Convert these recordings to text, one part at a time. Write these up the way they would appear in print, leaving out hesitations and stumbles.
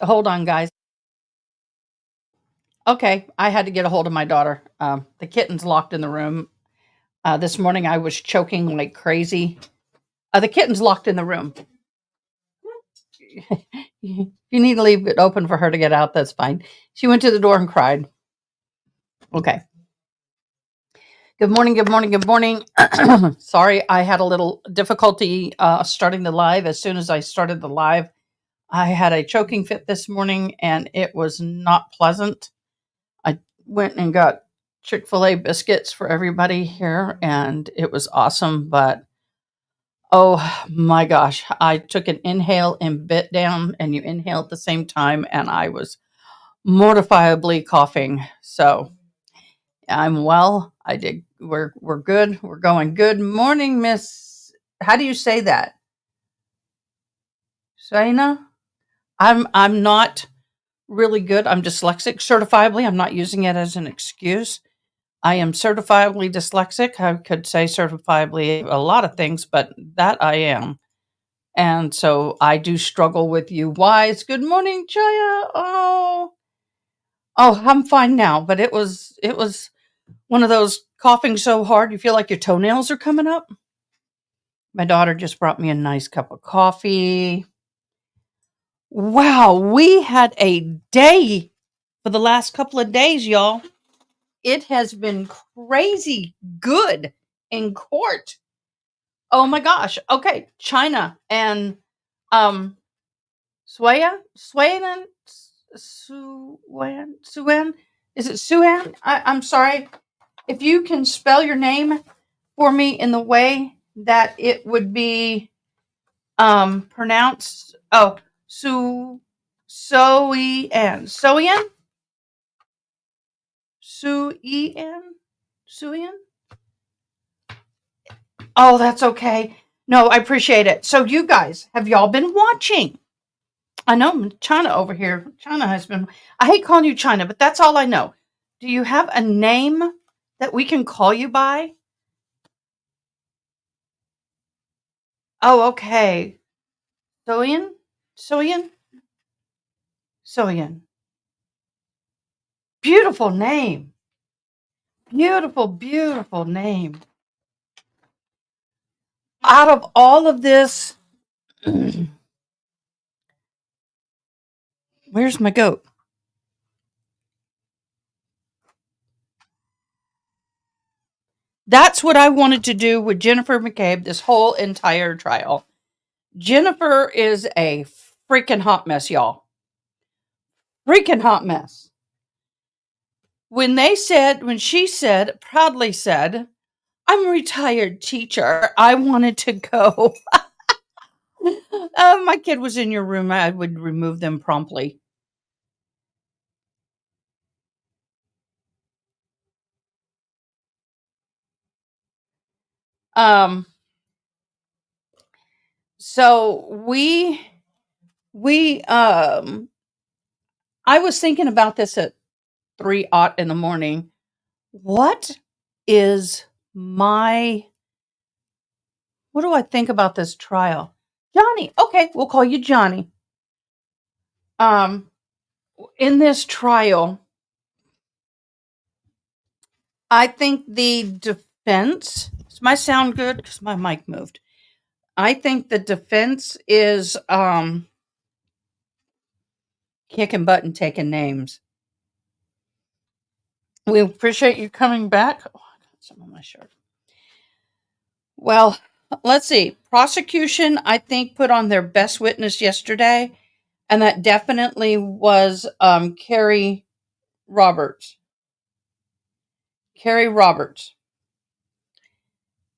Hold on, guys. Okay, I had to get a hold of my daughter. The kitten's locked in the room. This morning I was choking like crazy. The kitten's locked in the room. You need to leave it open for her to get out. That's fine. She went to the door and cried. Okay. Good morning. Good morning. Good morning. Sorry, I had a little difficulty starting the live. As soon as I started the live, I had a choking fit this morning and it was not pleasant. I went and got Chick-fil-A biscuits for everybody here and it was awesome. But oh my gosh, I took an inhale and bit down, and you inhale at the same time, and I was mortifiably coughing. So I'm well. I did. We're good. We're going. Good morning, Miss. How do you say that? Saina? I'm not really good. I'm dyslexic certifiably. I'm not using it as an excuse. I am certifiably dyslexic. I could say certifiably a lot of things, but that I am. And so I do struggle with you. Wise. Good morning, Jaya. Oh, I'm fine now, but it was one of those coughing so hard you feel like your toenails are coming up. My daughter just brought me a nice cup of coffee. Wow, we had a day for the last couple of days, y'all. It has been crazy good in court. Oh my gosh. Okay, China and um Swayan, Suan. Is it Suan? I'm sorry. If you can spell your name for me in the way that it would be pronounced. Oh, Soian. Suian? Suian? Oh, that's okay. No, I appreciate it. So you guys, have y'all been watching? I know China over here. China has been. I hate calling you China, but that's all I know. Do you have a name that we can call you by? Oh, okay. Soyan? Soyan? Soyan. Beautiful name. Beautiful, beautiful name. Out of all of this, where's my goat? That's what I wanted to do with Jennifer McCabe this whole entire trial. Jennifer is a freaking hot mess, y'all. Freaking hot mess. When she said, proudly said, I'm a retired teacher, I wanted to go. My kid was in your room, I would remove them promptly. Um, so we I was thinking about this at 3 aught in the morning. What is my what do I think about this trial? Johnny. Okay, we'll call you Johnny. Um, in this trial, I think the defense, does my sound good? Because my mic moved. I think the defense is kicking butt and taking names. We appreciate you coming back. Oh, I got some on my shirt. Well, let's see. Prosecution, I think, put on their best witness yesterday, and that definitely was Carrie Roberts. Carrie Roberts.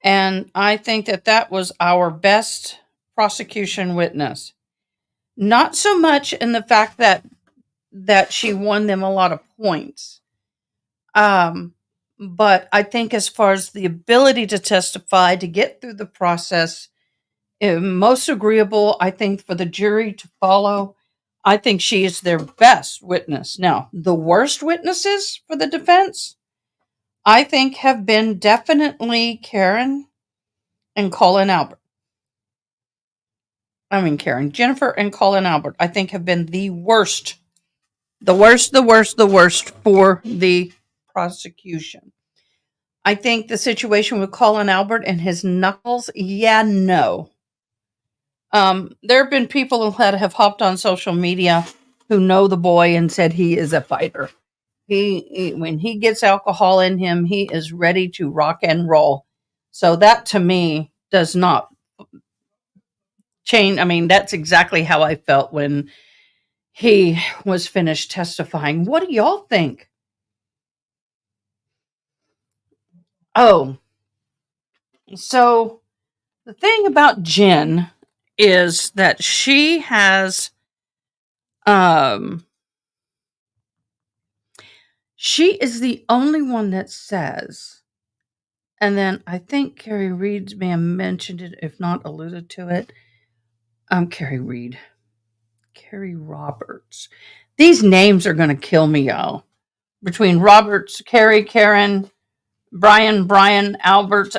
And I think that that was our best prosecution witness. Not so much in the fact that she won them a lot of points. But I think as far as the ability to testify, to get through the process, most agreeable, I think, for the jury to follow. I think she is their best witness. Now, the worst witnesses for the defense, I think, have been definitely Karen and Colin Albert. Jennifer and Colin Albert, I think, have been the worst for the prosecution. I think the situation with Colin Albert and his knuckles, yeah, no. There have been people that have hopped on social media who know the boy and said he is a fighter. When he gets alcohol in him, he is ready to rock and roll. So that to me does not change. I mean, that's exactly how I felt when he was finished testifying. What do y'all think? Oh, so the thing about Jen is that she is the only one that says, and then I think Carrie Reed may have mentioned it, if not alluded to it. Carrie Roberts. These names are going to kill me, y'all. Between Roberts, Carrie, Karen, Brian, Alberts,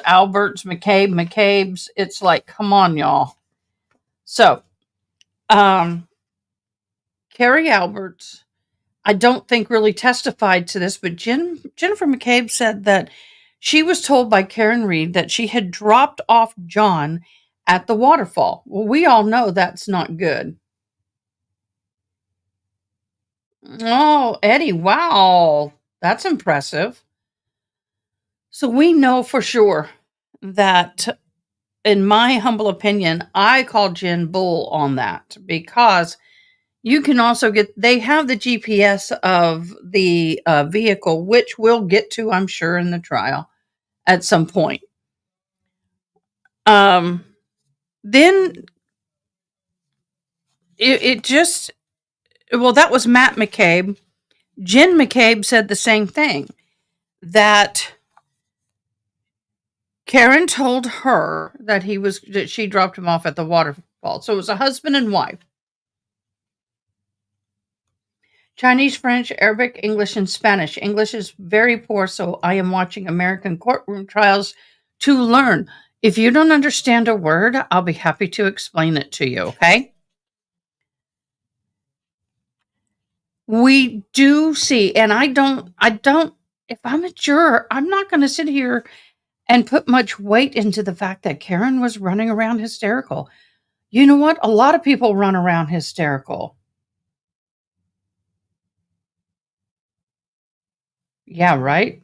McCabe's. It's like, come on, y'all. So, Carrie Alberts, I don't think really testified to this, but Jennifer McCabe said that she was told by Karen Reed that she had dropped off John at the waterfall. Well, we all know that's not good. Oh, Eddie, wow. That's impressive. So we know for sure that, in my humble opinion, I call Jen bull on that, because you can also they have the GPS of the vehicle, which we'll get to, I'm sure, in the trial at some point. Then it just, well, that was Matt McCabe. Jen McCabe said the same thing, that Karen told her that she dropped him off at the waterfall. So it was a husband and wife. Chinese, French, Arabic, English, and Spanish. English is very poor, so I am watching American courtroom trials to learn. If you don't understand a word, I'll be happy to explain it to you, okay? We do see, and I don't, if I'm a juror, I'm not going to sit here and put much weight into the fact that Karen was running around hysterical. You know what? A lot of people run around hysterical. Yeah, right?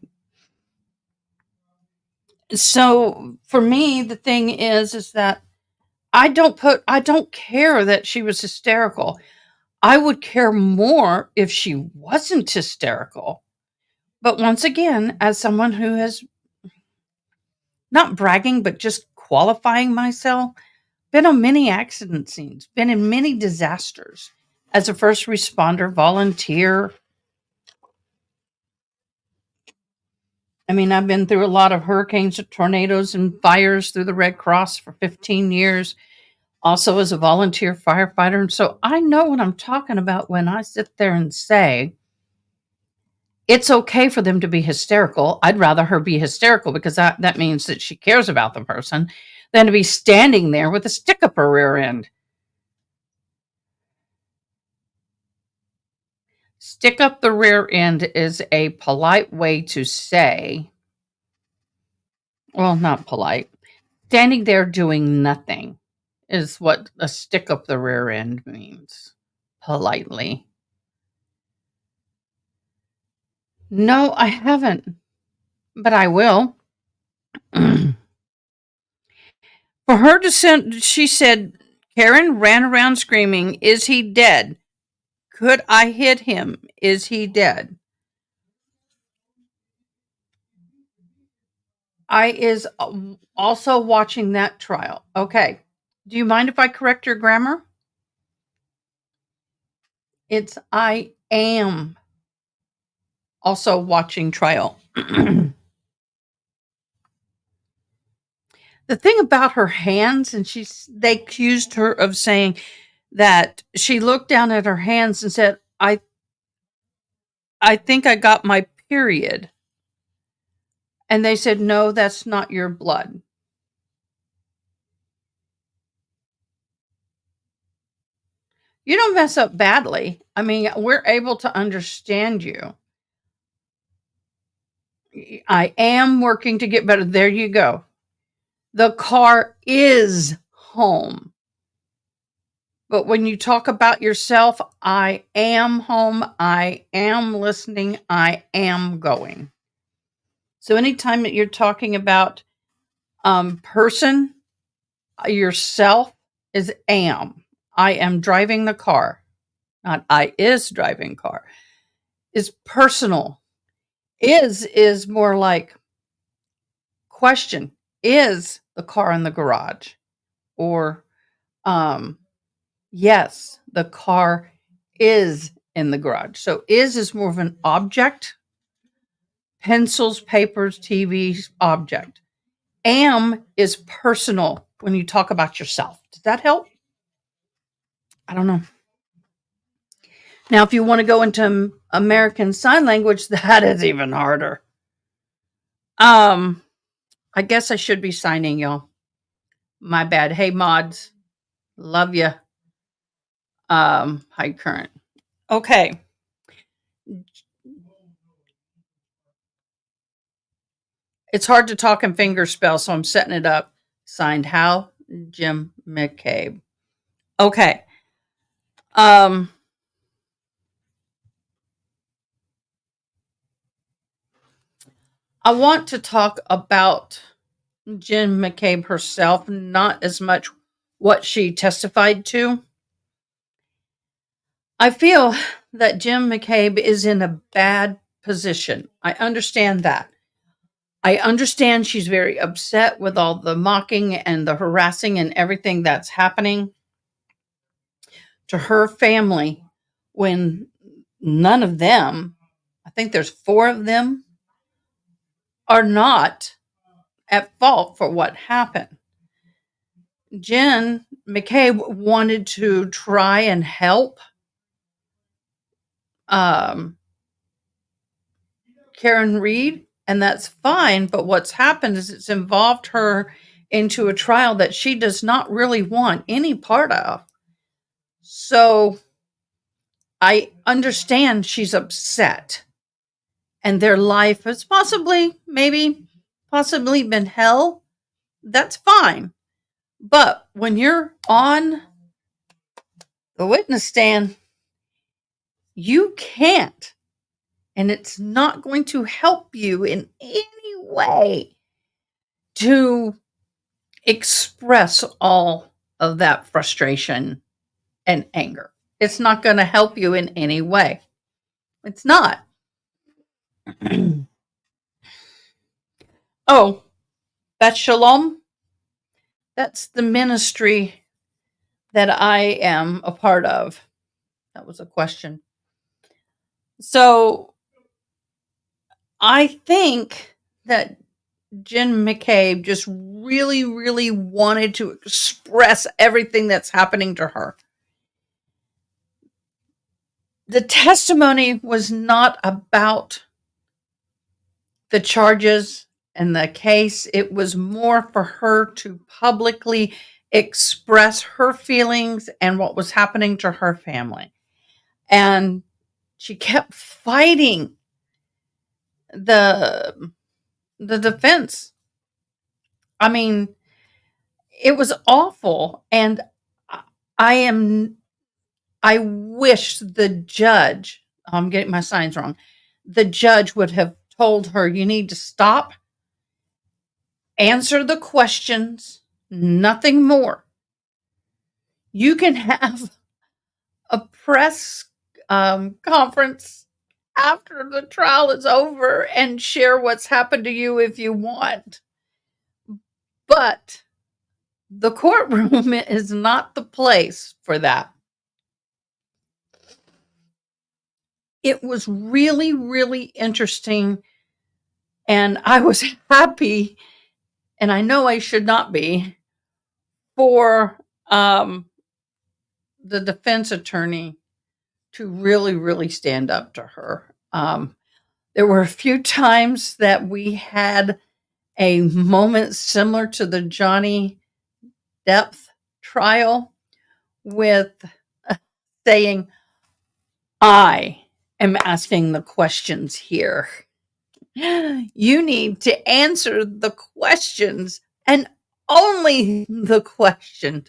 So for me, the thing is that I don't care that she was hysterical. I would care more if she wasn't hysterical. But once again, as someone who has, not bragging, but just qualifying myself, been on many accident scenes, been in many disasters as a first responder, volunteer. I mean, I've been through a lot of hurricanes, tornadoes, and fires through the Red Cross for 15 years. also as a volunteer firefighter. And so I know what I'm talking about when I sit there and say, it's okay for them to be hysterical. I'd rather her be hysterical because that means that she cares about the person than to be standing there with a stick up her rear end. Stick up the rear end is a polite way to say, well, not polite. Standing there doing nothing is what a stick up the rear end means, politely. No, I haven't, but I will. For her to send, she said, Karen ran around screaming, "Is he dead? Could I hit him? Is he dead?" I is also watching that trial. Okay. Do you mind if I correct your grammar? It's I am also watching trial. The thing about her hands, and they accused her of saying that she looked down at her hands and said, I think I got my period. And they said, no, that's not your blood. You don't mess up badly. I mean, we're able to understand you. I am working to get better. There you go. The car is home. But when you talk about yourself, I am home, I am listening, I am going. So anytime that you're talking about person, yourself is am. I am driving the car, not I is driving car. Is personal. Is more like question. Is the car in the garage? Or yes, the car is in the garage. So is more of an object. Pencils, papers, TVs, object. Am is personal when you talk about yourself. Does that help? I don't know. Now, if you want to go into American Sign Language, that is even harder. I guess I should be signing, y'all. My bad. Hey, mods. Love you. High current. Okay. It's hard to talk and finger spell, so I'm setting it up. Signed Hal Jim McCabe. Okay. Um, I want to talk about Jim McCabe herself, not as much what she testified to. I feel that Jim McCabe is in a bad position. I understand that. I understand she's very upset with all the mocking and the harassing and everything that's happening to her family when none of them, I think there's 4 of them, are not at fault for what happened. Jen McCabe wanted to try and help um, Karen Read, and that's fine. But what's happened is it's involved her into a trial that she does not really want any part of. So I understand she's upset, and their life has possibly been hell. That's fine. But when you're on the witness stand, you can't, and it's not going to help you in any way to express all of that frustration and anger. It's not going to help you in any way. It's not. Oh, that's Shalom. That's the ministry that I am a part of. That was a question. So I think that Jen McCabe just really, really wanted to express everything that's happening to her. The testimony was not about the charges and the case. It was more for her to publicly express her feelings and what was happening to her family. And she kept fighting the defense. I mean, it was awful, and I am I wish the judge, I'm getting my signs wrong. The judge would have told her, you need to stop, answer the questions, nothing more. You can have a press conference after the trial is over and share what's happened to you if you want. But the courtroom is not the place for that. It was really, really interesting. And I was happy, and I know I should not be, for the defense attorney to really, really stand up to her. There were a few times that we had a moment similar to the Johnny Depp trial with saying, I am asking the questions here. You need to answer the questions and only the question.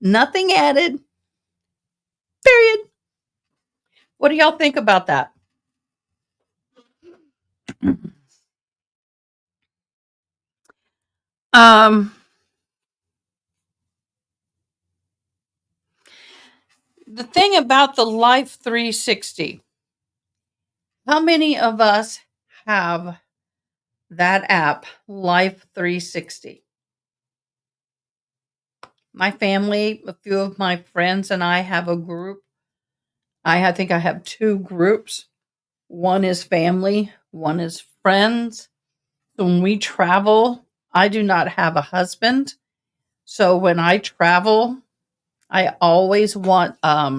Nothing added. Period. What do y'all think about that? Um, the thing about the Life 360, how many of us have that app, Life 360? My family, a few of my friends, and I have a group. I think I have two groups. One is family, one is friends. So when we travel, I do not have a husband. So when I travel, I always want a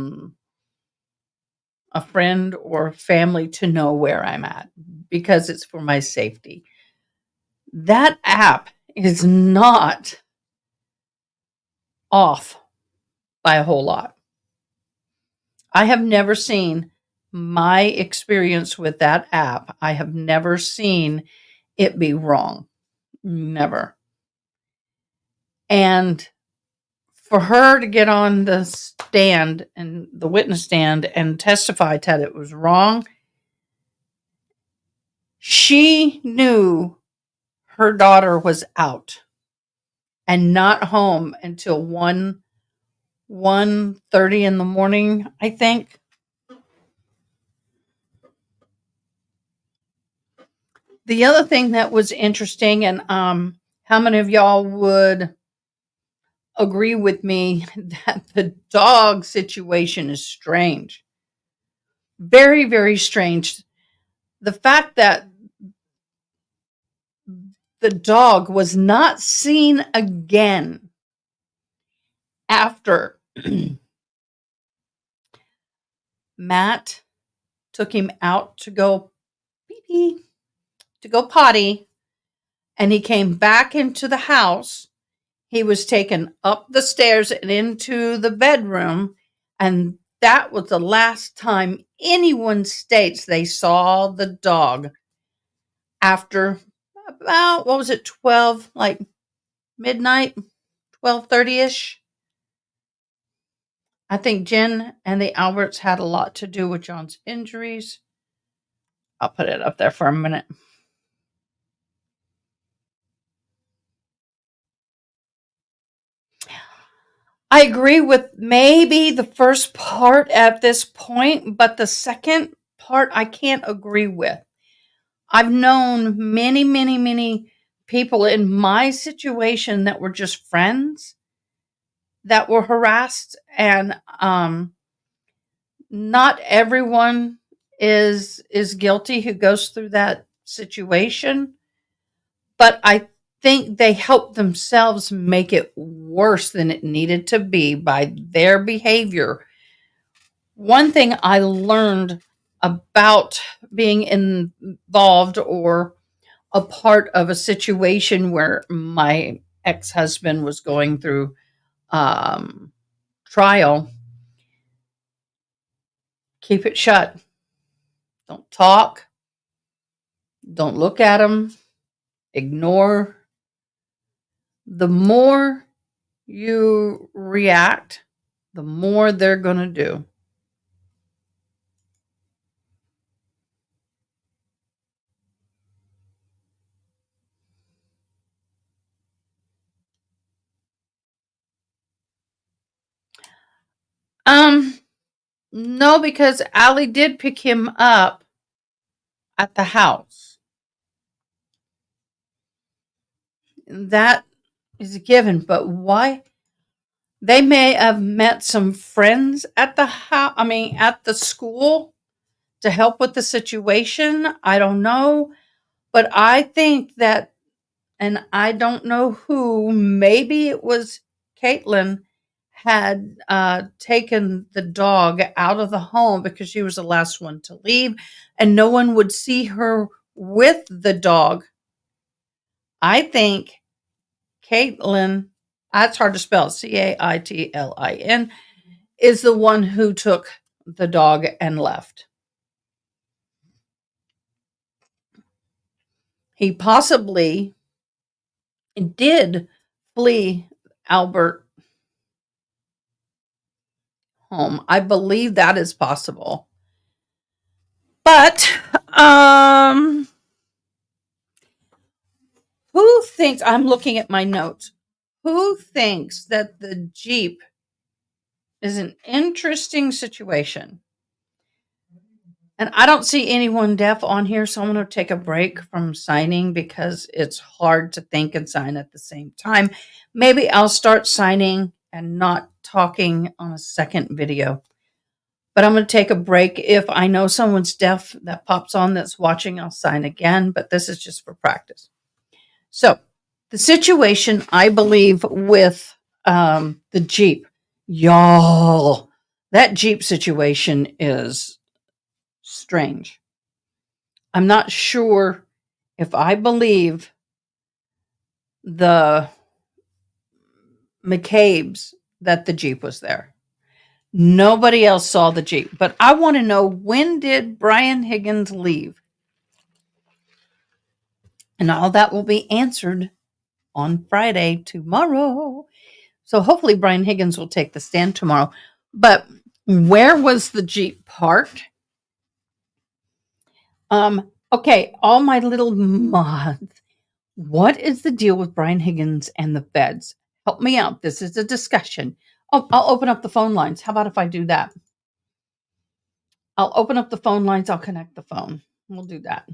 friend or family to know where I'm at because it's for my safety. That app is not off by a whole lot. I have never seen my experience with that app. I have never seen it be wrong. Never. And for her to get on the stand and the witness stand and testify that it was wrong, she knew her daughter was out and not home until 1:30 in the morning, I think. The other thing that was interesting, and how many of y'all would agree with me that the dog situation is strange? Very, very strange. The fact that the dog was not seen again after Matt took him out to go pee-pee, to go potty, and he came back into the house. He was taken up the stairs and into the bedroom, and that was the last time anyone states they saw the dog after about, what was it, 12, like midnight, 12:30ish. I think Jen and the Alberts had a lot to do with John's injuries. I'll put it up there for a minute. I agree with maybe the first part at this point, but the second part I can't agree with. I've known many, many, many people in my situation that were just friends that were harassed, and not everyone is guilty who goes through that situation, but I think they helped themselves make it worse than it needed to be by their behavior. One thing I learned about being involved or a part of a situation where my ex-husband was going through trial, keep it shut. Don't talk. Don't look at them. Ignore. The more you react, the more they're going to do. Um, no, because Allie did pick him up at the house. That is a given, but why? They may have met some friends at the house, at the school to help with the situation. I don't know. But I think that, and I don't know who, maybe it was Caitlin, had taken the dog out of the home because she was the last one to leave and no one would see her with the dog. I think Caitlin, that's hard to spell, Caitlin, is the one who took the dog and left. He possibly did flee Albert home. I believe that is possible. But who thinks, I'm looking at my notes, who thinks that the Jeep is an interesting situation? And I don't see anyone deaf on here, so I'm going to take a break from signing because it's hard to think and sign at the same time. Maybe I'll start signing and not talking on a second video. But I'm going to take a break. If I know someone's deaf that pops on that's watching, I'll sign again. But this is just for practice. So the situation, I believe, with the Jeep, y'all, that Jeep situation is strange. I'm not sure if I believe the McCabe's that the Jeep was there. Nobody else saw the Jeep, but I want to know, when did Brian Higgins leave? And all that will be answered on Friday, tomorrow. So hopefully Brian Higgins will take the stand tomorrow. But where was the Jeep parked? Okay, all my little mods. What is the deal with Brian Higgins and the feds? Help me out. This is a discussion. Oh, I'll open up the phone lines. How about if I do that? I'll open up the phone lines. I'll connect the phone. We'll do that.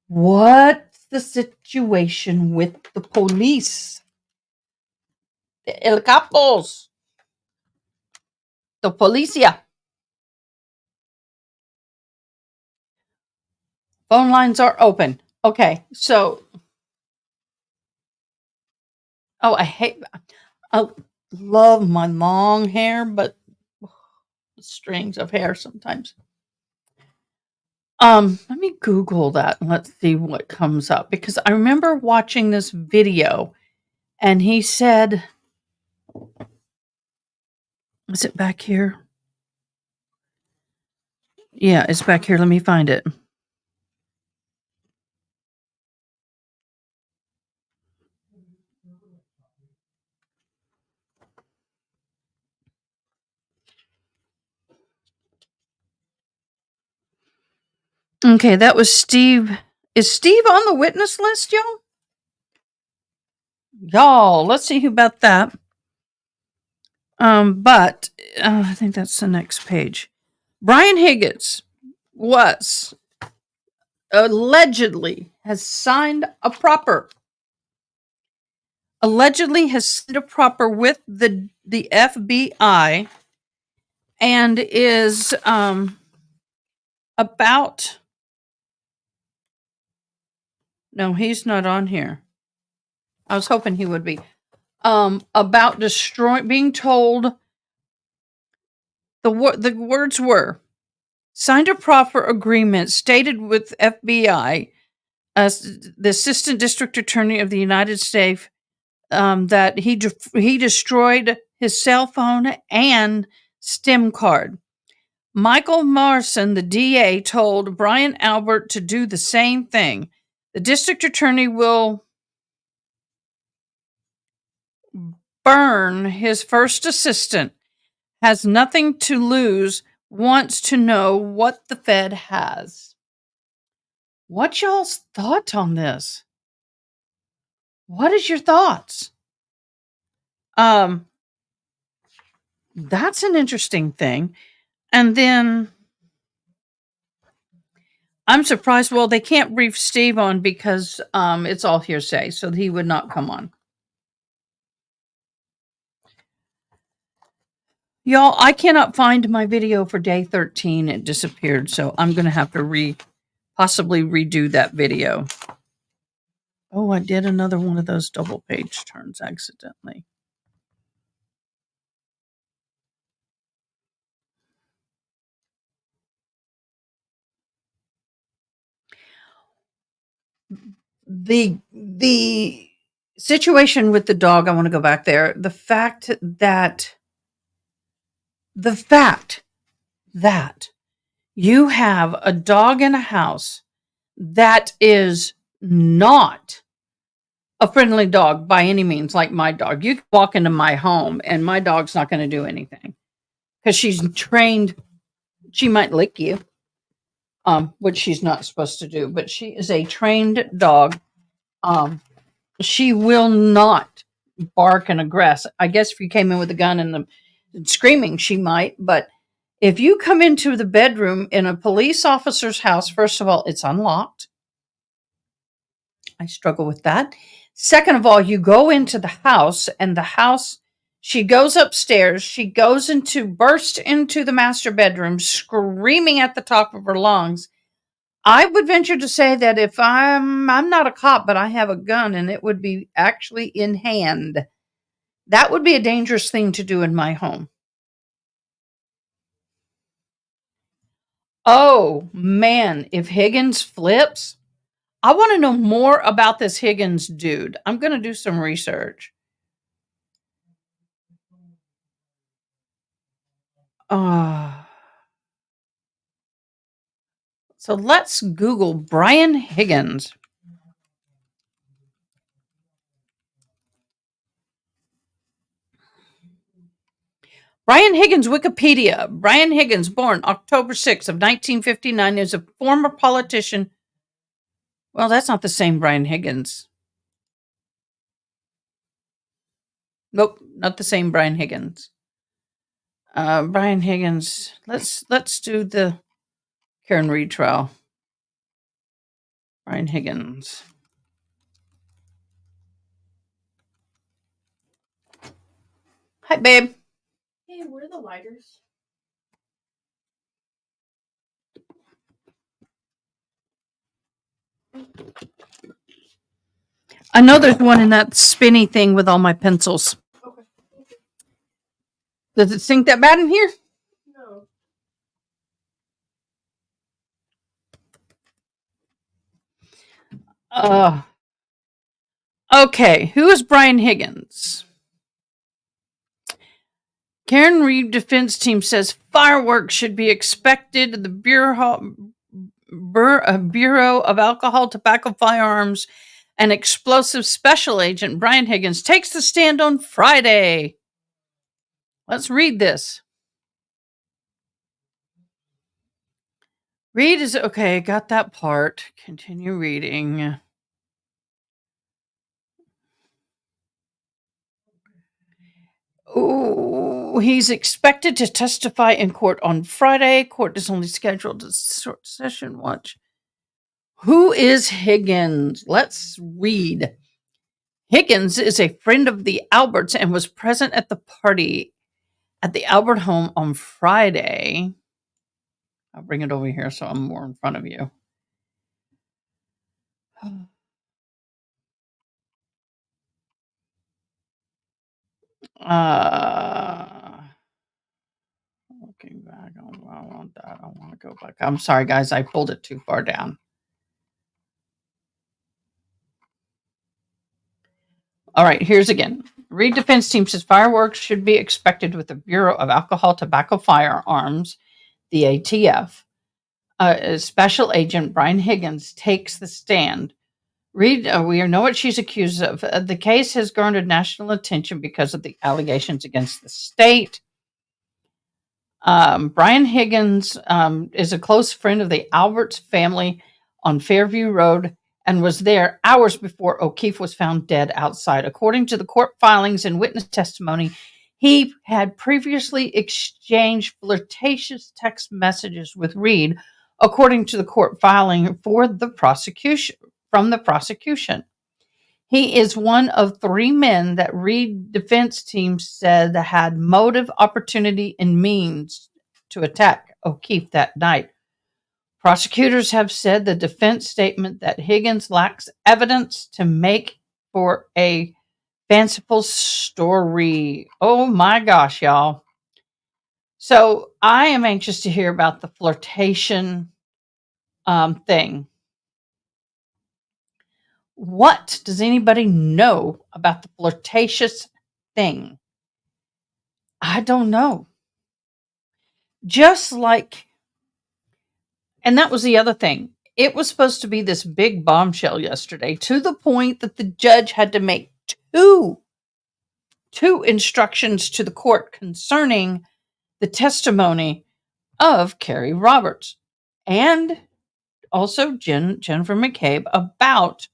What's the situation with the police? The El Capos. The policia. Phone lines are open. Okay, so I love my long hair, but strings of hair sometimes. Let me Google that and let's see what comes up, because I remember watching this video and he said, is it back here? Yeah, it's back here. Let me find it. Okay, that was Steve. Is Steve on the witness list, y'all? Y'all, let's see who about that. But I think that's the next page. Brian Higgins was allegedly has signed a proper with the FBI and is about No, he's not on here. I was hoping he would be. About being told the words were signed a proffer agreement stated with FBI, the Assistant District Attorney of the United States, that he destroyed his cell phone and SIM card. Michael Morrison, the DA, told Brian Albert to do the same thing. The district attorney will burn his first assistant, has nothing to lose, wants to know what the Fed has. What's y'all's thought on this? What is your thoughts? That's an interesting thing. And then I'm surprised. Well, they can't brief Steve on because it's all hearsay, so he would not come on. Y'all, I cannot find my video for day 13. It disappeared, so I'm going to have to possibly redo that video. Oh, I did another one of those double page turns accidentally. The situation with the dog, I want to go back there. The fact that you have a dog in a house that is not a friendly dog by any means, like my dog. You can walk into my home and my dog's not going to do anything because she's trained. She might lick you, which she's not supposed to do, but she is a trained dog. She will not bark and aggress. I guess if you came in with a gun and screaming, she might, but if you come into the bedroom in a police officer's house, first of all, it's unlocked. I struggle with that. Second of all, you go into the house and she goes upstairs. She burst into the master bedroom, screaming at the top of her lungs. I would venture to say that if I'm not a cop, but I have a gun and it would be actually in hand, that would be a dangerous thing to do in my home. Oh, man, if Higgins flips, I want to know more about this Higgins dude. I'm going to do some research. So let's Google Brian Higgins. Brian Higgins Wikipedia. Brian Higgins, born October 6th of 1959, is a former politician. Well, that's not the same Brian Higgins. Nope, not the same Brian Higgins. Brian Higgins. Let's do the Karen Reed trial. Brian Higgins. Hi, babe. Hey, where are the lighters? I know there's one in that spinny thing with all my pencils. Okay. Does it stink that bad in here? No. Okay, who is Brian Higgins? Karen Reed defense team says fireworks should be expected. The Bureau of Alcohol, Tobacco, Firearms, and Explosive Special Agent Brian Higgins takes the stand on Friday. Let's read this. Read is okay. Got that part. Continue reading. Ooh, he's expected to testify in court on Friday. Court is only scheduled a short session. Watch. Who is Higgins? Let's read. Higgins is a friend of the Alberts and was present at the party at the Albert home on Friday. I'll bring it over here so I'm more in front of you. Looking back, I want that. I want to go back. I'm sorry, guys. I pulled it too far down. All right, here's again. Reed defense team says fireworks should be expected with the Bureau of Alcohol, Tobacco, Firearms, the ATF. Special Agent Brian Higgins takes the stand. Reed, we know what she's accused of. The case has garnered national attention because of the allegations against the state. Brian Higgins is a close friend of the Alberts family on Fairview Road and was there hours before O'Keefe was found dead outside. According to the court filings and witness testimony, he had previously exchanged flirtatious text messages with Reed, according to the court filing for the prosecution. From the prosecution, he is one of 3 men that Reed defense team said had motive, opportunity, and means to attack O'Keefe that night. Prosecutors have said the defense statement that Higgins lacks evidence to make for a fanciful story. Oh my gosh, y'all. So I am anxious to hear about the flirtation thing. What does anybody know about the flirtatious thing? I don't know. Just like, and that was the other thing. It was supposed to be this big bombshell yesterday, to the point that the judge had to make two instructions to the court concerning the testimony of Carrie Roberts and also Jennifer McCabe about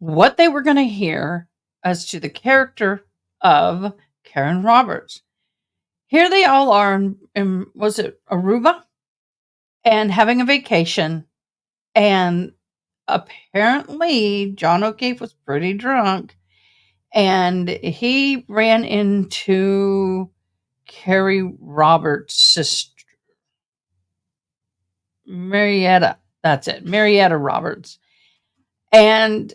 what they were going to hear as to the character of Karen Roberts. Here they all are in was it Aruba? And having a vacation. And apparently John O'Keefe was pretty drunk. And he ran into Carrie Roberts' sister, Marietta. That's it, Marietta Roberts. And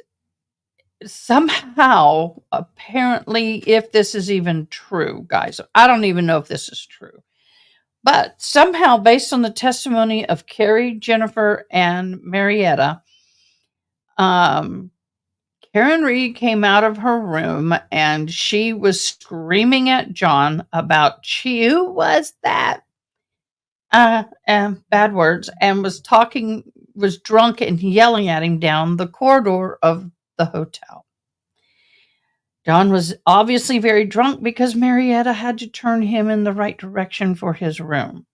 somehow, apparently, if this is even true, guys, I don't even know if this is true, but somehow, based on the testimony of Carrie, Jennifer, and Marietta, Karen Reed came out of her room and she was screaming at John about who was that? And bad words, and was drunk and yelling at him down the corridor of the hotel. John was obviously very drunk because Marietta had to turn him in the right direction for his room.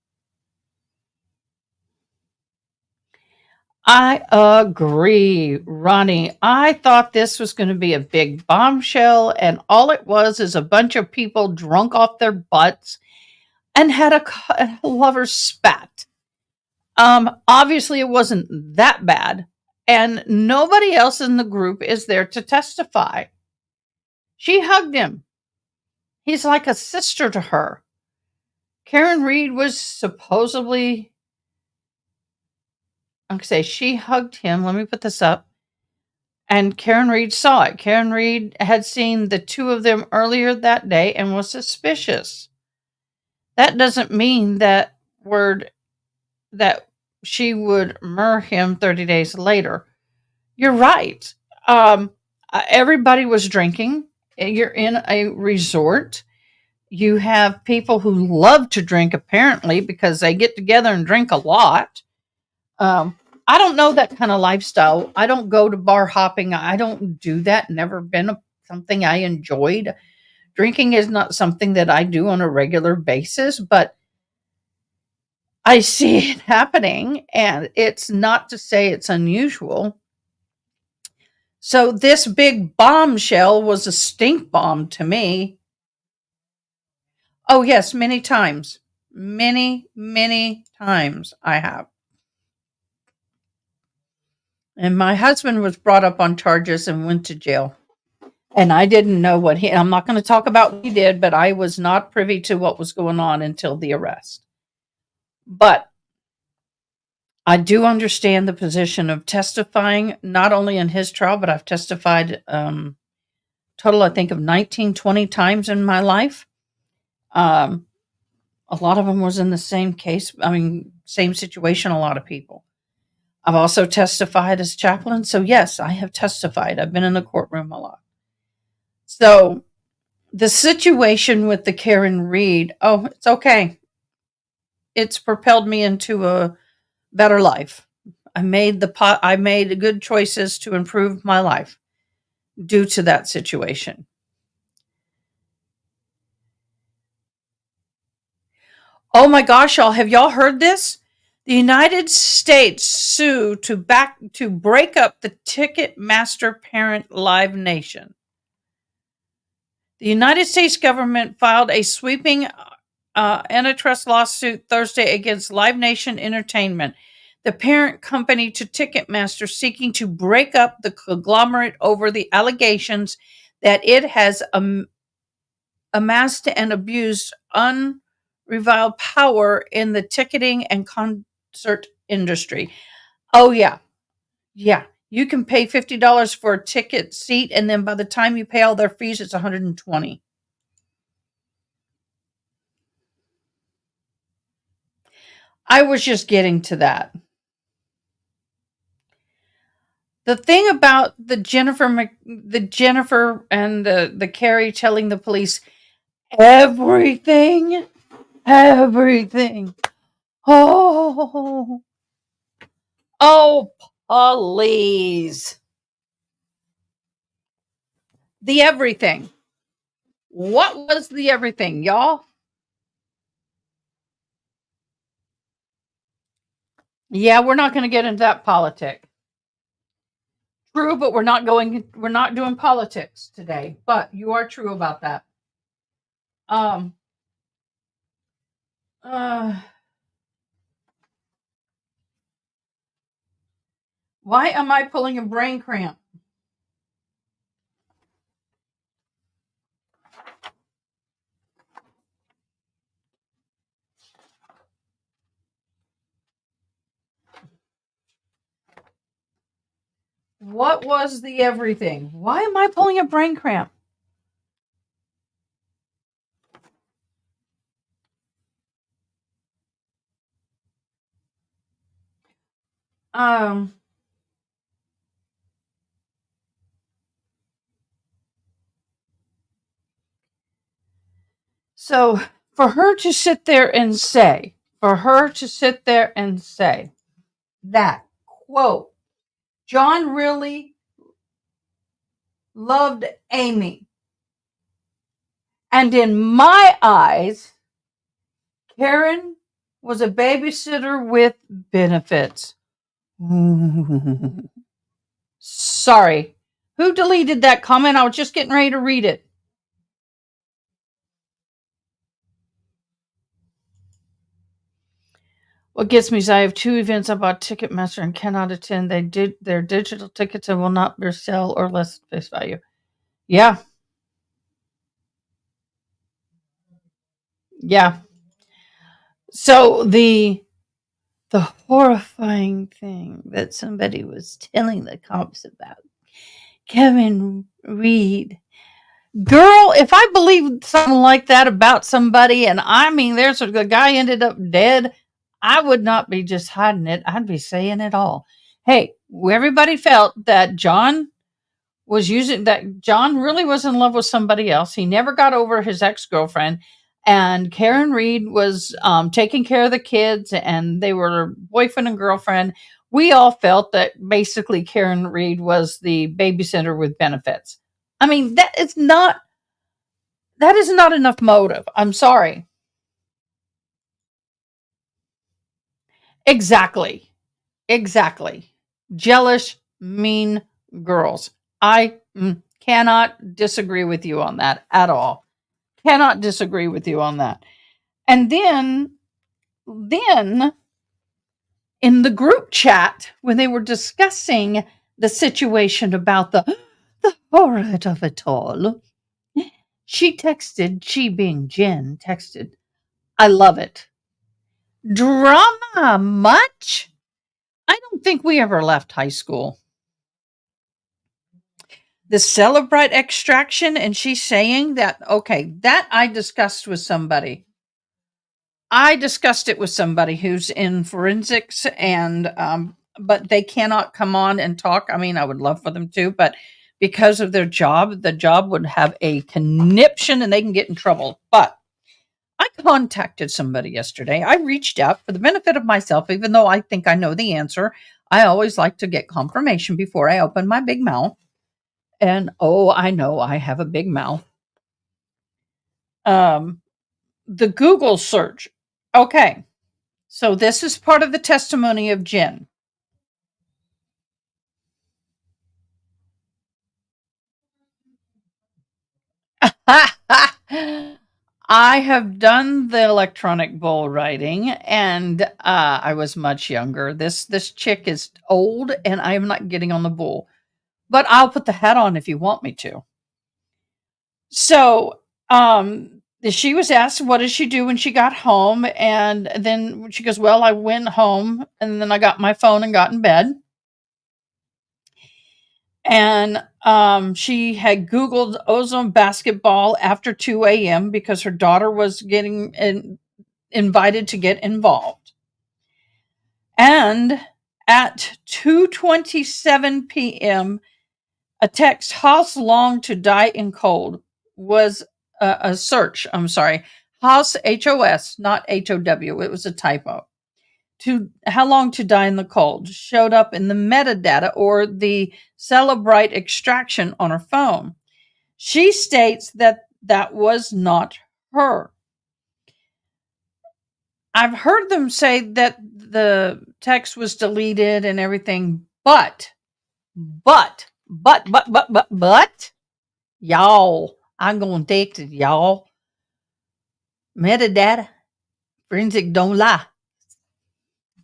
I agree, Ronnie. I thought this was going to be a big bombshell, and all it was is a bunch of people drunk off their butts and had a lover's spat. Obviously, it wasn't that bad, and nobody else in the group is there to testify. She hugged him. He's like a sister to her. Karen Reed was supposedly, she hugged him. Let me put this up. And Karen Reed saw it. Karen Reed had seen the 2 of them earlier that day and was suspicious. That doesn't mean that she would murder him 30 days later. You're right. Everybody was drinking. You're in a resort. You have people who love to drink, apparently, because they get together and drink a lot. I don't know that kind of lifestyle. I don't go to bar hopping. I don't do that. Never been something I enjoyed. Drinking is not something that I do on a regular basis, but I see it happening, and it's not to say it's unusual. So this big bombshell was a stink bomb to me. Oh, yes, many times. Many, many times I have. And my husband was brought up on charges and went to jail. And I didn't know I'm not going to talk about what he did, but I was not privy to what was going on until the arrest. But I do understand the position of testifying, not only in his trial, but I've testified total, I think, of 19, 20 times in my life. Um, a lot of them was in the same case. I mean, same situation, a lot of people. I've also testified as chaplain. So, yes, I have testified. I've been in the courtroom a lot. So, the situation with the Karen Read, oh, it's okay. It's propelled me into a better life. I made good choices to improve my life due to that situation. Oh my gosh, y'all, have y'all heard this? The United States sue to break up the Ticketmaster parent Live Nation. The United States government filed a sweeping antitrust lawsuit Thursday against Live Nation Entertainment, the parent company to Ticketmaster, seeking to break up the conglomerate over the allegations that it has amassed and abused unrivaled power in the ticketing and concert industry. Oh, yeah. Yeah. You can pay $50 for a ticket seat, and then by the time you pay all their fees, it's $120. I was just getting to that. The thing about the Jennifer and the Carrie telling the police everything, everything. Oh, oh, please. The everything. What was the everything, y'all? Yeah, we're not going to get into that politic. True, but we're not doing politics today. But you are true about that. Um uh why am I pulling a brain cramp? What was the everything? Why am I pulling a brain cramp? Um so for her to sit there and say, that quote, John really loved Amy. And in my eyes, Karen was a babysitter with benefits. Sorry. Who deleted that comment? I was just getting ready to read it. What gets me is I have two events I bought Ticketmaster and cannot attend. They did their digital tickets and will not be sell or less face value. Yeah. Yeah. So the horrifying thing that somebody was telling the cops about Kevin Reed. Girl, if I believed something like that about somebody, and I mean, there's a guy ended up dead, I would not be just hiding it. I'd be saying it all. Hey, everybody felt that John really was in love with somebody else. He never got over his ex girlfriend, and Karen Reed was taking care of the kids, and they were boyfriend and girlfriend. We all felt that basically Karen Reed was the babysitter with benefits. I mean, that is not enough motive. I'm sorry. Exactly. Exactly. Jealous, mean girls. I cannot disagree with you on that at all. Cannot disagree with you on that. And then in the group chat, when they were discussing the situation about the horror of it all, she being Jen, texted, I love it. Drama much? I don't think we ever left high school. The Celebrite extraction, and she's saying that, okay, that I discussed with somebody. I discussed it with somebody who's in forensics, and but they cannot come on and talk. I mean, I would love for them to, but because of their job, the job would have a conniption and they can get in trouble. But I contacted somebody yesterday. I reached out for the benefit of myself, even though I think I know the answer. I always like to get confirmation before I open my big mouth. And oh, I know I have a big mouth. Um, the Google search. Okay. So this is part of the testimony of Jen. I have done the electronic bull riding, and I was much younger. This chick is old, and I am not getting on the bull. But I'll put the hat on if you want me to. So, she was asked, what did she do when she got home? And then she goes, well, I went home and then I got my phone and got in bed. And she had Googled ozone basketball after 2 a.m. because her daughter was getting invited to get involved. And at 2:27 p.m., a text, "House long to die in cold," was a search. I'm sorry, House, HOS, not HOW. It was a typo. To how long to die in the cold showed up in the metadata or the Celebrite extraction on her phone. She states that that was not her. I've heard them say that the text was deleted and everything, but y'all, I'm going to take it, y'all. Metadata, forensic don't lie.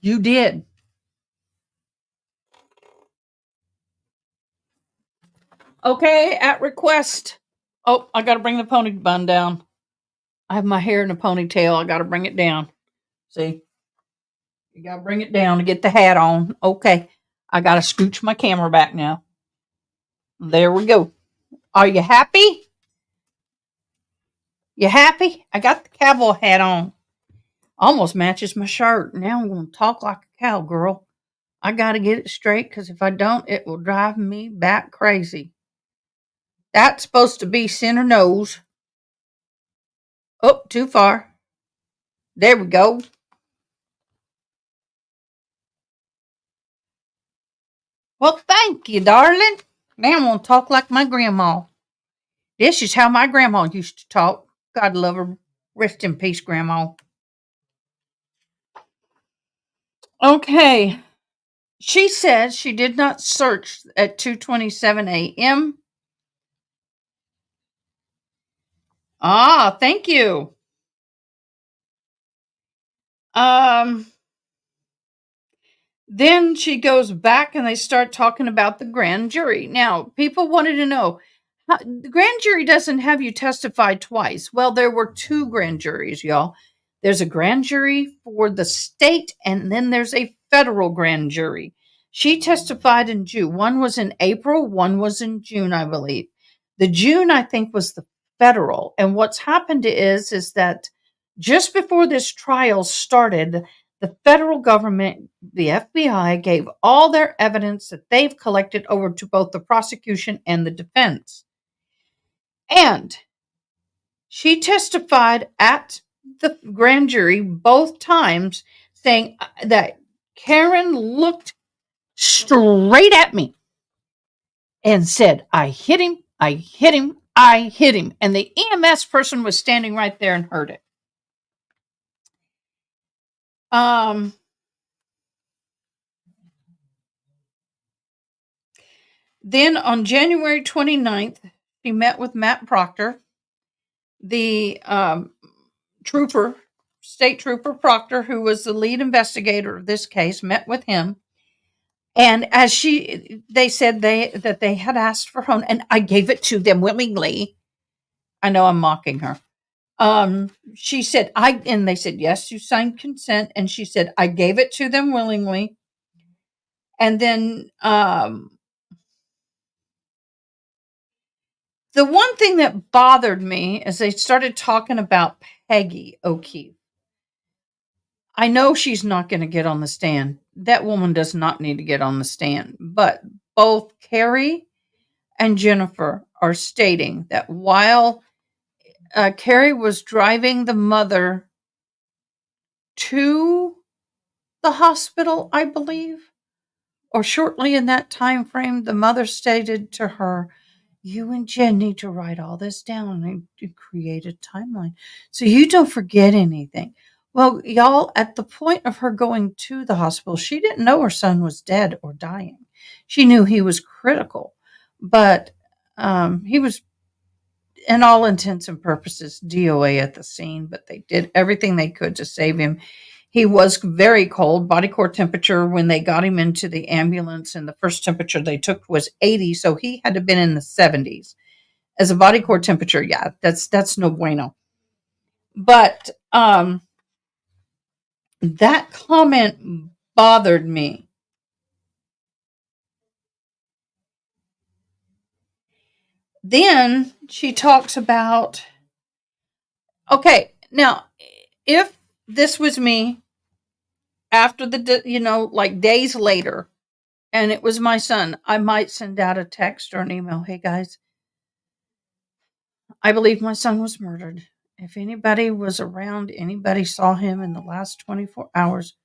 You did. Okay, at request. Oh, I got to bring the pony bun down. I have my hair in a ponytail. I got to bring it down. See, you got to bring it down to get the hat on. Okay, I got to scooch my camera back now. There we go. Are you happy? You happy? I got the cowboy hat on. Almost matches my shirt. Now I'm going to talk like a cowgirl. I got to get it straight because if I don't, it will drive me back crazy. That's supposed to be center nose. Oh, too far. There we go. Well, thank you, darling. Now I'm going to talk like my grandma. This is how my grandma used to talk. God love her. Rest in peace, Grandma. Okay. She says she did not search at 2:27 a.m. Ah, thank you. Um, then she goes back and they start talking about the grand jury. Now, people wanted to know the grand jury doesn't have you testify twice. Well, there were two grand juries, y'all. There's a grand jury for the state, and then there's a federal grand jury. She testified in June. One was in April, one was in June, I believe. The June, I think, was the federal. And what's happened is that just before this trial started, the federal government, the FBI, gave all their evidence that they've collected over to both the prosecution and the defense. And she testified at the grand jury both times saying that Karen looked straight at me and said, I hit him, I hit him, I hit him. And the EMS person was standing right there and heard it. Then on January 29th, she met with Matt Proctor, the state trooper Proctor, who was the lead investigator of this case, met with him. And as they said that they had asked for phone, and I gave it to them willingly. I know I'm mocking her. She said, and they said, yes, you signed consent. And she said, I gave it to them willingly. And then, The one thing that bothered me is they started talking about Peggy O'Keefe. I know she's not going to get on the stand. That woman does not need to get on the stand. But both Carrie and Jennifer are stating that while Carrie was driving the mother to the hospital, I believe, or shortly in that time frame, the mother stated to her, "You and Jen need to write all this down and create a timeline so you don't forget anything." Well, y'all, at the point of her going to the hospital, she didn't know her son was dead or dying. She knew he was critical, but he was, in all intents and purposes, DOA at the scene, but they did everything they could to save him. He was very cold, body core temperature when they got him into the ambulance, and the first temperature they took was 80, so he had to have been in the 70s. As a body core temperature, yeah, that's no bueno. But that comment bothered me. Then she talks about, okay, now if this was me after like days later, and it was my son, I might send out a text or an email. Hey guys, I believe my son was murdered. If anybody was around, anybody saw him in the last 24 hours,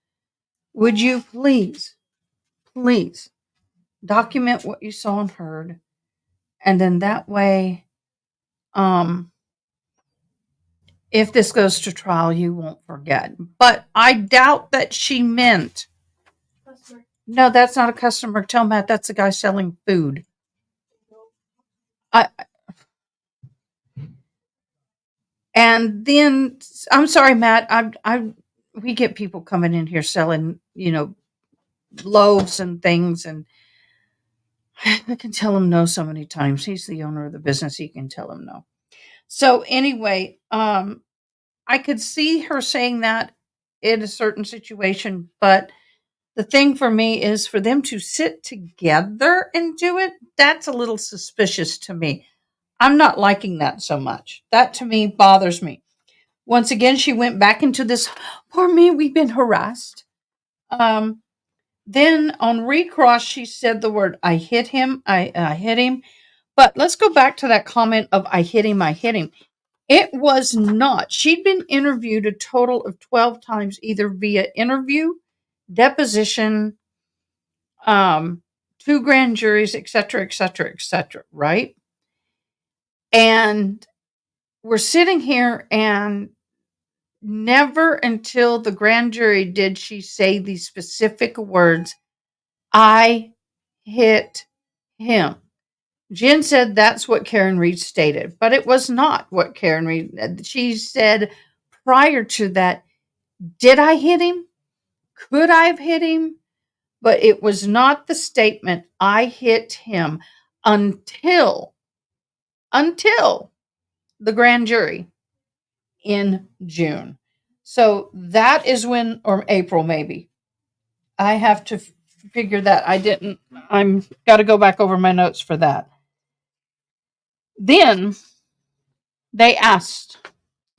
would you please document what you saw and heard? And then that way, if this goes to trial, you won't forget. But I doubt that she meant. No, that's not a customer. Tell Matt that's the guy selling food. I And then I'm sorry, Matt. We get people coming in here selling, loaves and things, and I can tell him no so many times. He's the owner of the business. He can tell him no. So anyway, I could see her saying that in a certain situation, but the thing for me is for them to sit together and do it. That's a little suspicious to me. I'm not liking that so much. That to me bothers me. Once again, she went back into this, poor me, we've been harassed. Then on recross, she said the word, I hit him, I hit him. But let's go back to that comment of I hit him, I hit him. It was not. She'd been interviewed a total of 12 times, either via interview, deposition, two grand juries, etc., etc., etc., right? And we're sitting here and never until the grand jury did she say these specific words, I hit him. Jen said that's what Karen Reed stated, but it was not what Karen Reed. She said prior to that, did I hit him? Could I have hit him? But it was not the statement, I hit him, until the grand jury in June. So that is when, or April maybe. I have to figure that. I'm got to go back over my notes for that. Then they asked, it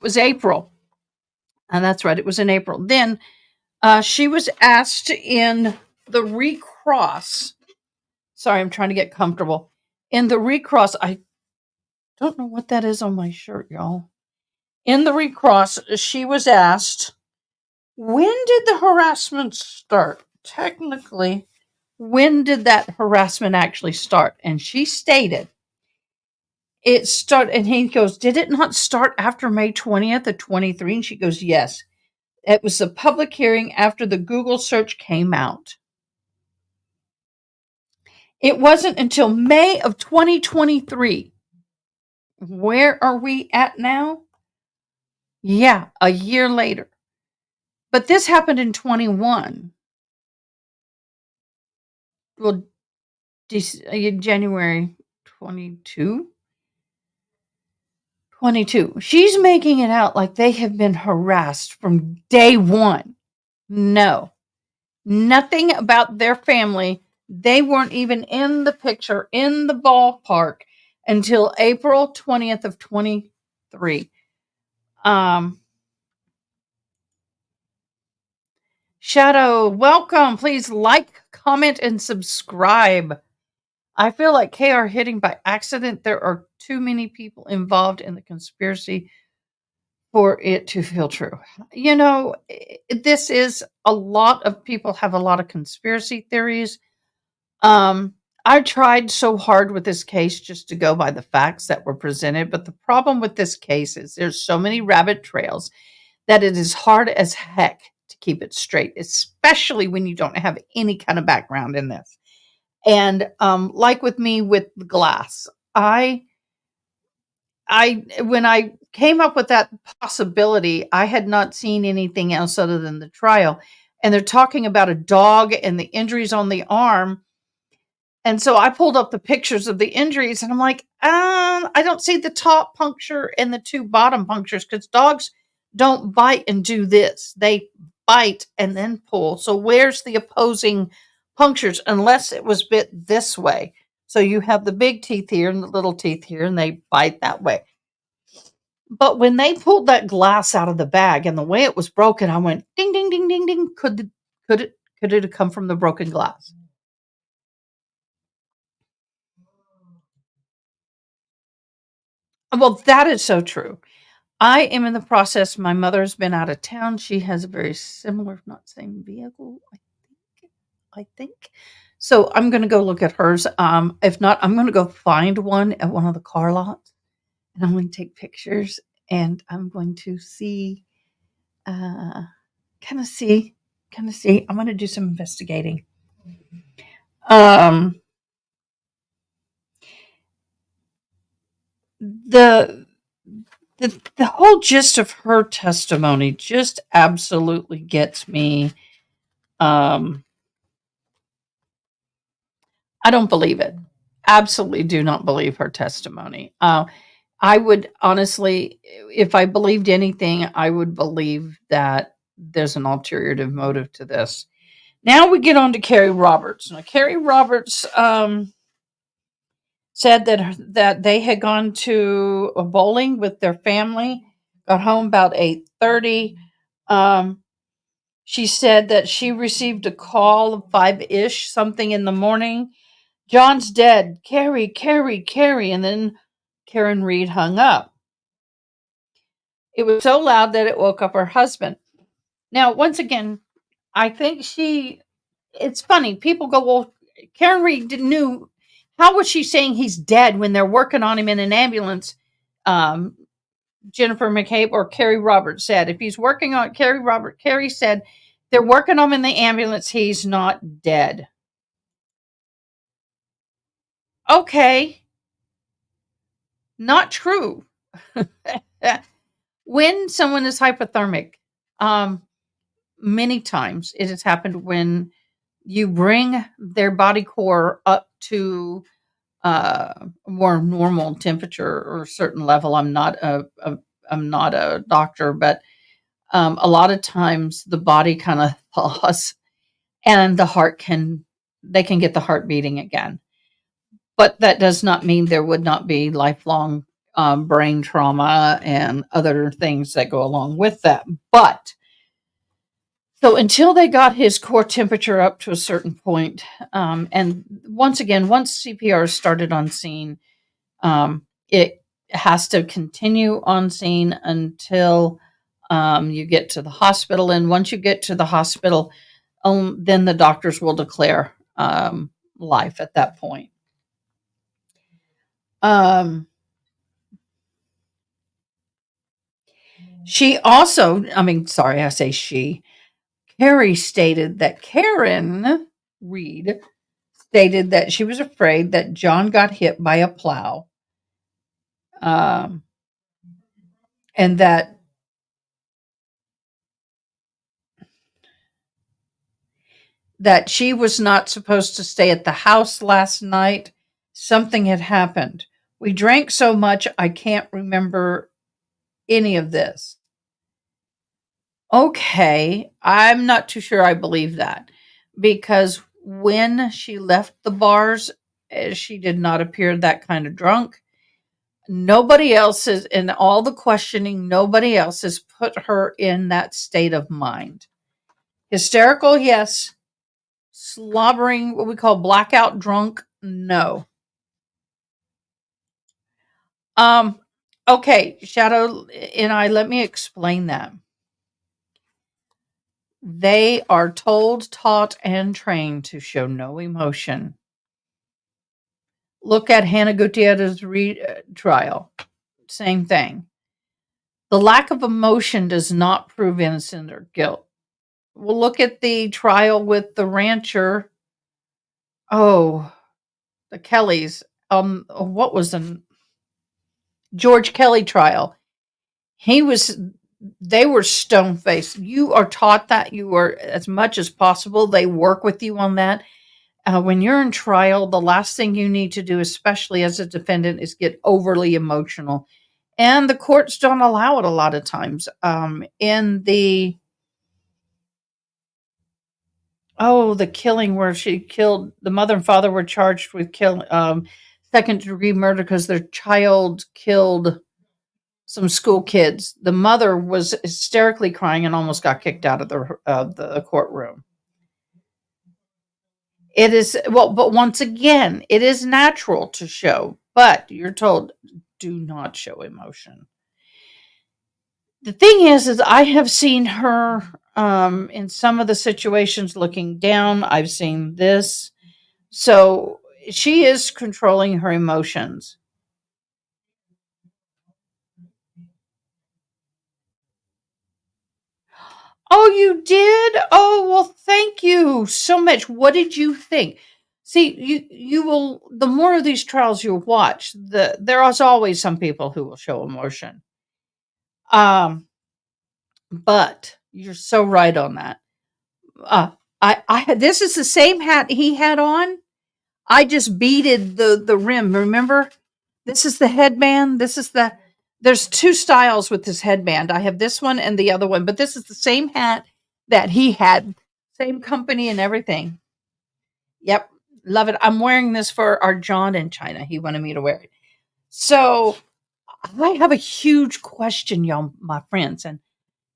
was April. And that's right, it was in April. Then she was asked in the recross. Sorry, I'm trying to get comfortable. In the recross, I don't know what that is on my shirt, y'all. In the recross, she was asked, when did the harassment start? Technically, when did that harassment actually start? And she stated, it started, and he goes, did it not start after May 20th of 23? And she goes, yes. It was a public hearing after the Google search came out. It wasn't until May of 2023. Where are we at now? Yeah, a year later. But this happened in 21. Well, January 22. She's making it out like they have been harassed from day one. No, nothing about their family. They weren't even in the picture, in the ballpark. until April 20th of 23. Um, Shadow, welcome. Please like, comment, and subscribe. I feel like KR hitting by accident. There are too many people involved in the conspiracy for it to feel true. This is a lot of people have a lot of conspiracy theories. Um, I tried so hard with this case just to go by the facts that were presented, but the problem with this case is there's so many rabbit trails that it is hard as heck to keep it straight, especially when you don't have any kind of background in this. And like with me with the glass, I when I came up with that possibility, I had not seen anything else other than the trial. And they're talking about a dog and the injuries on the arm. And so I pulled up the pictures of the injuries and I'm like, I don't see the top puncture and the two bottom punctures because dogs don't bite and do this. They bite and then pull. So where's the opposing punctures unless it was bit this way? So you have the big teeth here and the little teeth here, and they bite that way. But when they pulled that glass out of the bag and the way it was broken, I went ding, ding, ding, ding, ding. Could it have come from the broken glass? Well, that is so true. I am in the process. My mother's been out of town. She has a very similar, if not same vehicle, I think. So I'm going to go look at hers. If not, I'm going to go find one at one of the car lots, and I'm going to take pictures, and I'm going to see, uh, kind of see, kind of see. I'm going to do some investigating. Um, the the whole gist of her testimony just absolutely gets me. Um, I don't believe it. Absolutely do not believe her testimony. I would honestly, if I believed anything, I would believe that there's an ulterior motive to this. Now we get on to Carrie Roberts. Now, Carrie Roberts said that they had gone to a bowling with their family, got home about 8:30. Um, she said that she received a call 5-ish, something in the morning. John's dead. Carrie, Carrie, Carrie. And then Karen Reed hung up. It was so loud that it woke up her husband. Now, once again, I think it's funny. People go, well, Karen Reed knew. How was she saying he's dead when they're working on him in an ambulance? Um, Jennifer McCabe or Carrie Roberts said, if he's working on Carrie said, they're working on him in the ambulance. He's not dead. Okay. Not true. When someone is hypothermic, um, many times it has happened when you bring their body core up to a more normal temperature or a certain level. I'm not a doctor, but a lot of times the body kind of thaws, and they can get the heart beating again. But that does not mean there would not be lifelong brain trauma and other things that go along with that. But so until they got his core temperature up to a certain point, and once again, once CPR started on scene, it has to continue on scene until you get to the hospital. And once you get to the hospital, then the doctors will declare life at that point. She also, I mean, sorry, I say she. Carrie stated that Karen Reed stated that she was afraid that John got hit by a plow, um, and that she was not supposed to stay at the house last night. Something had happened. We drank so much, I can't remember any of this. Okay, I'm not too sure I believe that because when she left the bars, she did not appear that kind of drunk. Nobody else is in all the questioning, nobody else has put her in that state of mind. Hysterical, yes. Slobbering, what we call blackout drunk, no. Um, okay, Shadow and I, let me explain that. They are told, taught, and trained to show no emotion. Look at Hannah Gutierrez's trial. Same thing. The lack of emotion does not prove innocence or guilt. Well, look at the trial with the rancher. Oh, the Kellys. What was the George Kelly trial? He was. They were stone faced. You are taught that. You are, as much as possible. They work with you on that. When you're in trial, the last thing you need to do, especially as a defendant, is get overly emotional. And the courts don't allow it a lot of times. In the killing where she killed the mother and father were charged with second degree murder because their child killed some school kids. The mother was hysterically crying and almost got kicked out of the courtroom. It is, well, but once again, it is natural to show, but you're told, do not show emotion. The thing is I have seen her in some of the situations looking down. I've seen this. So she is controlling her emotions. Oh, you did? Oh, well, thank you so much. What did you think? See, you will, the more of these trials you watch, there is always some people who will show emotion. But you're so right on that. I this is the same hat he had on. I just beaded the rim. Remember, this is the headband. There's two styles with this headband. I have this one and the other one, but this is the same hat that he had, same company and everything. Yep, love it. I'm wearing this for our John in China. He wanted me to wear it. So I have a huge question, y'all, my friends, and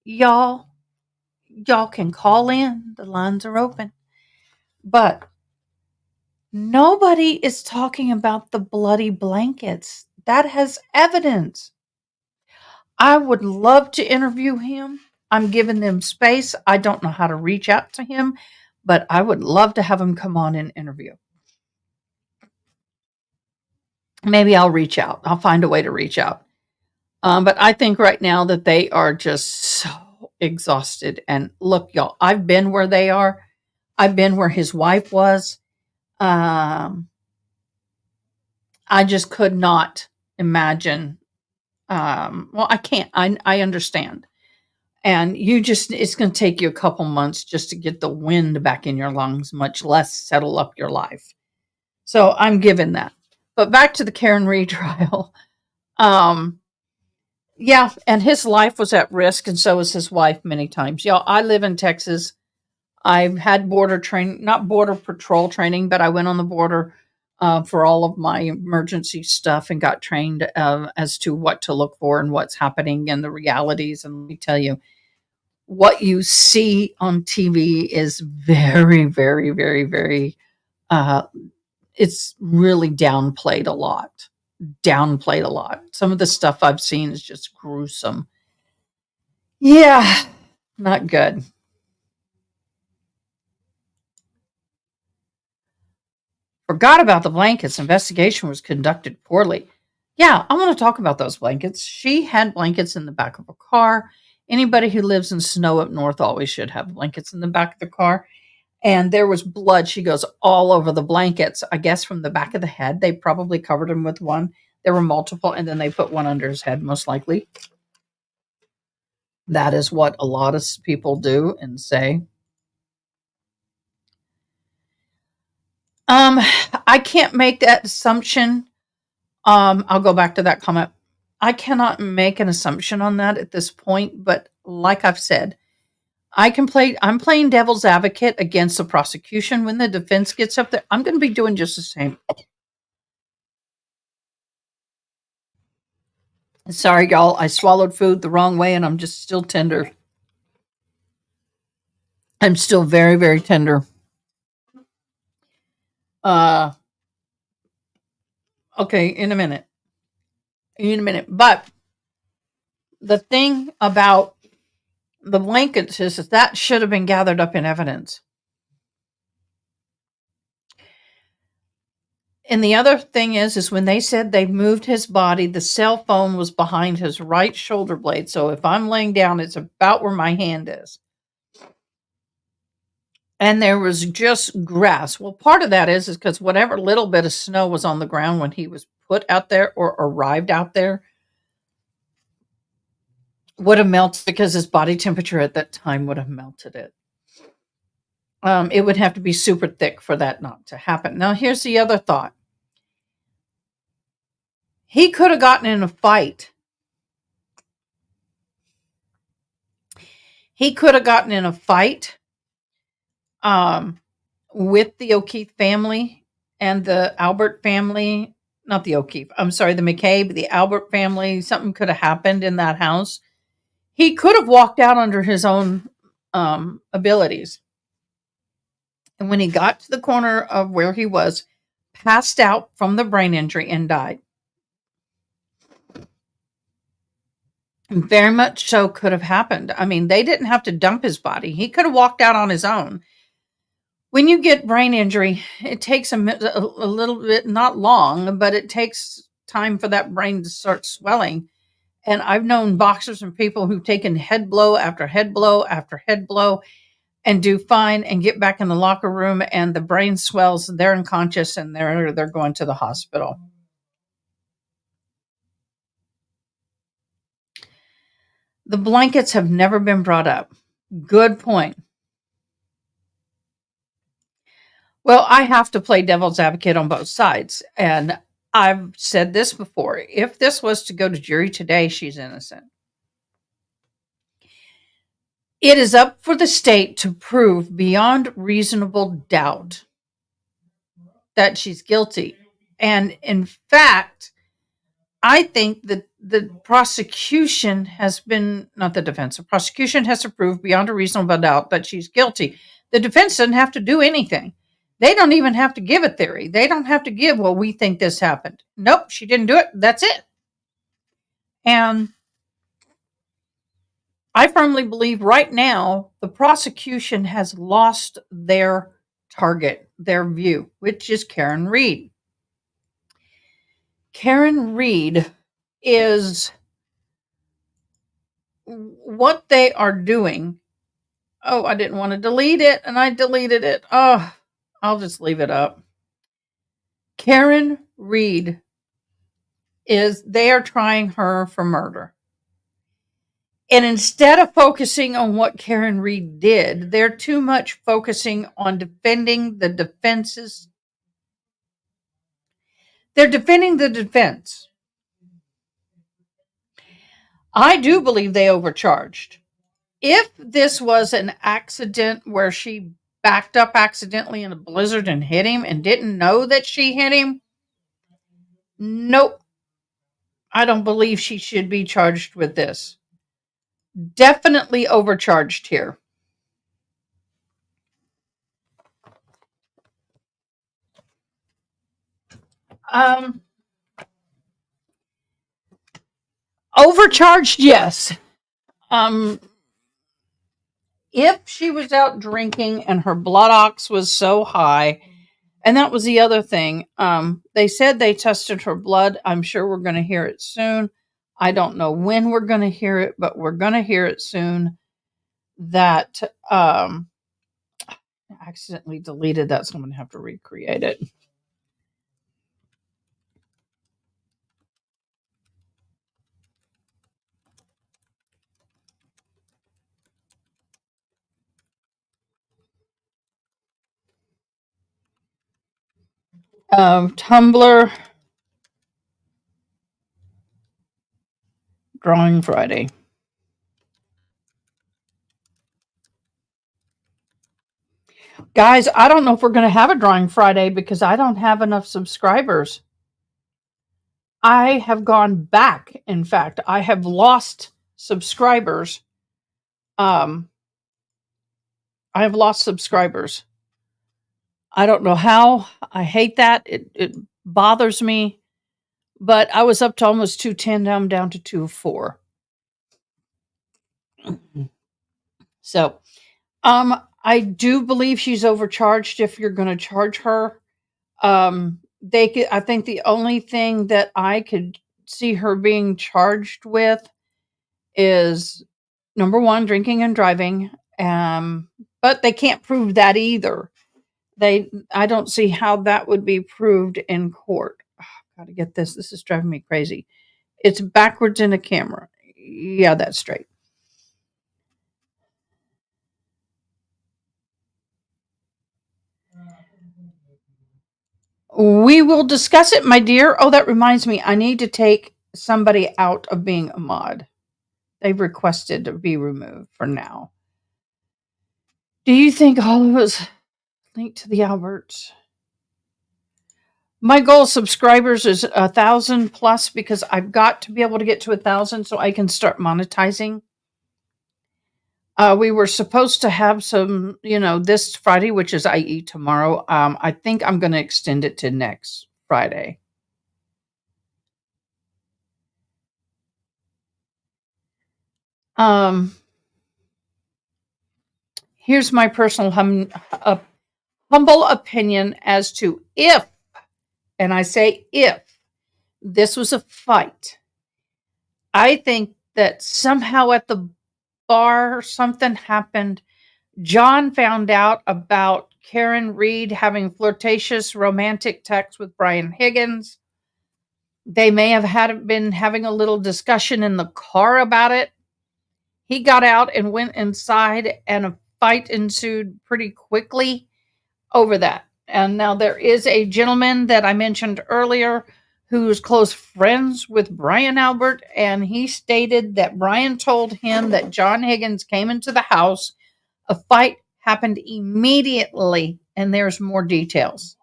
y'all, y'all can call in. The lines are open, but nobody is talking about the bloody blankets. That has evidence. I would love to interview him. I'm giving them space. I don't know how to reach out to him, but I would love to have him come on and interview. Maybe I'll reach out. I'll find a way to reach out. But I think right now that they are just so exhausted. And look, y'all, I've been where they are. I've been where his wife was. Um, I just could not imagine. Well, I can't. I understand. And it's going to take you a couple months just to get the wind back in your lungs, much less settle up your life. So I'm given that. But back to the Karen Reed trial. Um, yeah, and his life was at risk, and so was his wife many times. Y'all, I live in Texas. I've had border training, not border patrol training, but I went on the border for all of my emergency stuff and got trained as to what to look for and what's happening and the realities. And let me tell you, what you see on TV is very, very, very, very, uh, it's really downplayed a lot. Downplayed a lot. Some of the stuff I've seen is just gruesome. Yeah, not good. Forgot about the blankets. Investigation was conducted poorly. Yeah, I want to talk about those blankets. She had blankets in the back of a car. Anybody who lives in snow up north always should have blankets in the back of the car. And there was blood, she goes, all over the blankets. I guess from the back of the head. They probably covered him with one. There were multiple, and then they put one under his head, most likely. That is what a lot of people do and say. Um, I can't make that assumption. I'll go back to that comment. I cannot make an assumption on that at this point, but like I've said, I'm playing devil's advocate against the prosecution. When the defense gets up there, I'm going to be doing just the same. Sorry, y'all. I swallowed food the wrong way and I'm just still tender. I'm still very, very tender. Uh, okay, in a minute. In a minute. But the thing about the blankets is that should have been gathered up in evidence. And the other thing is when they said they moved his body, the cell phone was behind his right shoulder blade. So if I'm laying down, it's about where my hand is. And there was just grass. Well, part of that is because whatever little bit of snow was on the ground when he was put out there or arrived out there would have melted because his body temperature at that time would have melted it. It would have to be super thick for that not to happen. Now, here's the other thought. He could have gotten in a fight. He could have gotten in a fight with the O'Keefe family and the Albert family. Not the O'Keefe. I'm sorry, the McCabe, the Albert family. Something could have happened in that house. He could have walked out under his own abilities. And when he got to the corner of where he was, passed out from the brain injury and died. Very much so could have happened. I mean, they didn't have to dump his body. He could have walked out on his own. When you get brain injury, it takes a little bit, not long, but it takes time for that brain to start swelling. And I've known boxers and people who've taken head blow after head blow after head blow and do fine and get back in the locker room and the brain swells, they're unconscious and they're going to the hospital. The blankets have never been brought up. Good point. Well, I have to play devil's advocate on both sides. And I've said this before. If this was to go to jury today, she's innocent. It is up for the state to prove beyond reasonable doubt that she's guilty. And in fact, I think that the prosecution has been, not the defense, the prosecution has to prove beyond a reasonable doubt that she's guilty. The defense doesn't have to do anything. They don't even have to give a theory. They don't have to give, well, we think this happened. Nope, she didn't do it. That's it. And I firmly believe right now the prosecution has lost their target, their view, which is Karen Read. Karen Read is what they are doing. Oh, I didn't want to delete it and I deleted it. Oh, I'll just leave it up. Karen Read they are trying her for murder. And instead of focusing on what Karen Read did, they're too much focusing on defending the defenses. They're defending the defense. I do believe they overcharged. If this was an accident where she backed up accidentally in a blizzard and hit him and didn't know that she hit him, nope. I don't believe she should be charged with this. Definitely overcharged here. Overcharged, yes. If she was out drinking and her blood ox was so high, and that was the other thing. They said they tested her blood. I'm sure we're going to hear it soon. I don't know when we're going to hear it, but we're going to hear it soon. That I accidentally deleted that, so I'm going to have to recreate it. Tumblr Drawing Friday. Guys, I don't know if we're going to have a Drawing Friday because I don't have enough subscribers. I have gone back. In fact, I have lost subscribers. Um, I have lost subscribers. I don't know how. I hate that. It bothers me. But I was up to almost 210. Now I'm down to 204. So, I do believe she's overcharged if you're going to charge her. I think the only thing that I could see her being charged with is number one, drinking and driving. But they can't prove that either. I don't see how that would be proved in court. Oh, gotta get this. This is driving me crazy. It's backwards in the camera. Yeah, that's straight. We will discuss it, my dear. Oh, that reminds me. I need to take somebody out of being a mod. They've requested to be removed for now. Do you think all of us linked to the Alberts? My goal of subscribers is 1,000 plus because I've got to be able to get to 1,000 so I can start monetizing. We were supposed to have some, this Friday, which is i.e. tomorrow. I think I'm going to extend it to next Friday. Here's my personal humble opinion as to if, and I say if, this was a fight. I think that somehow at the bar something happened. John found out about Karen Reed having flirtatious romantic texts with Brian Higgins. They may have been having a little discussion in the car about it. He got out and went inside, and a fight ensued pretty quickly over that. And now there is a gentleman that I mentioned earlier who's close friends with Brian Albert, and he stated that Brian told him that John Higgins came into the house. A fight happened immediately, and there's more details.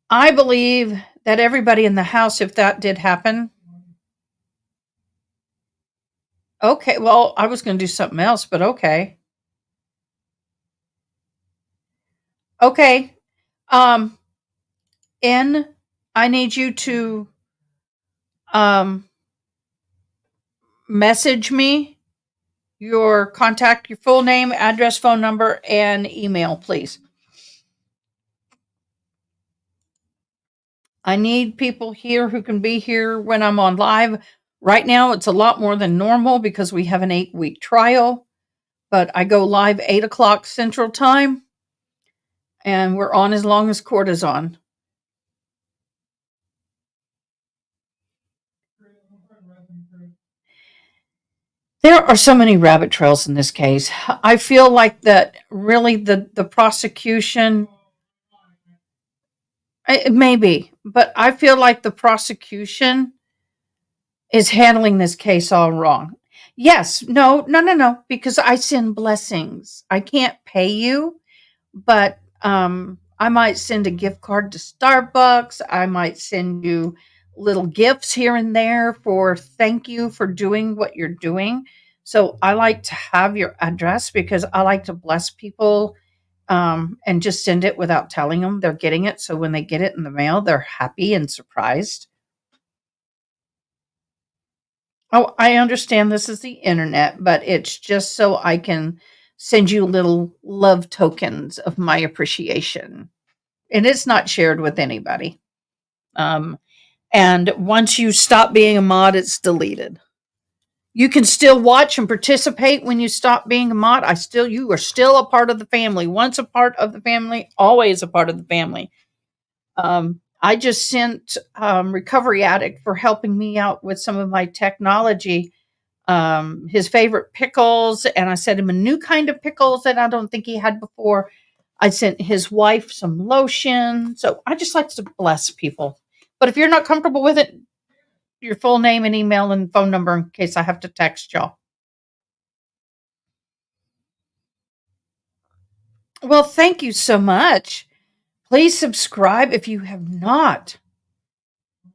I believe that everybody in the house, if that did happen, okay, well, I was going to do something else, but okay. Okay. Um, N, I need you to message me your contact, your full name, address, phone number, and email, please. I need people here who can be here when I'm on live. Right now, it's a lot more than normal because we have an 8-week trial, but I go live 8 o'clock Central Time, and we're on as long as court is on. There are so many rabbit trails in this case. I feel like that really the prosecution, it may be, but I feel like the prosecution is handling this case all wrong. Yes, no, because I send blessings. I can't pay you, but I might send a gift card to Starbucks. I might send you little gifts here and there for thank you for doing what you're doing. So I like to have your address because I like to bless people and just send it without telling them they're getting it. So when they get it in the mail, they're happy and surprised. Oh, I understand this is the internet, but it's just so I can send you little love tokens of my appreciation. And it's not shared with anybody. Um, and once you stop being a mod, it's deleted. You can still watch and participate when you stop being a mod. You are still a part of the family. Once a part of the family, always a part of the family. I just sent Recovery Addict for helping me out with some of my technology, his favorite pickles, and I sent him a new kind of pickles that I don't think he had before. I sent his wife some lotion. So I just like to bless people. But if you're not comfortable with it, your full name and email and phone number in case I have to text y'all. Well, thank you so much. Please subscribe if you have not.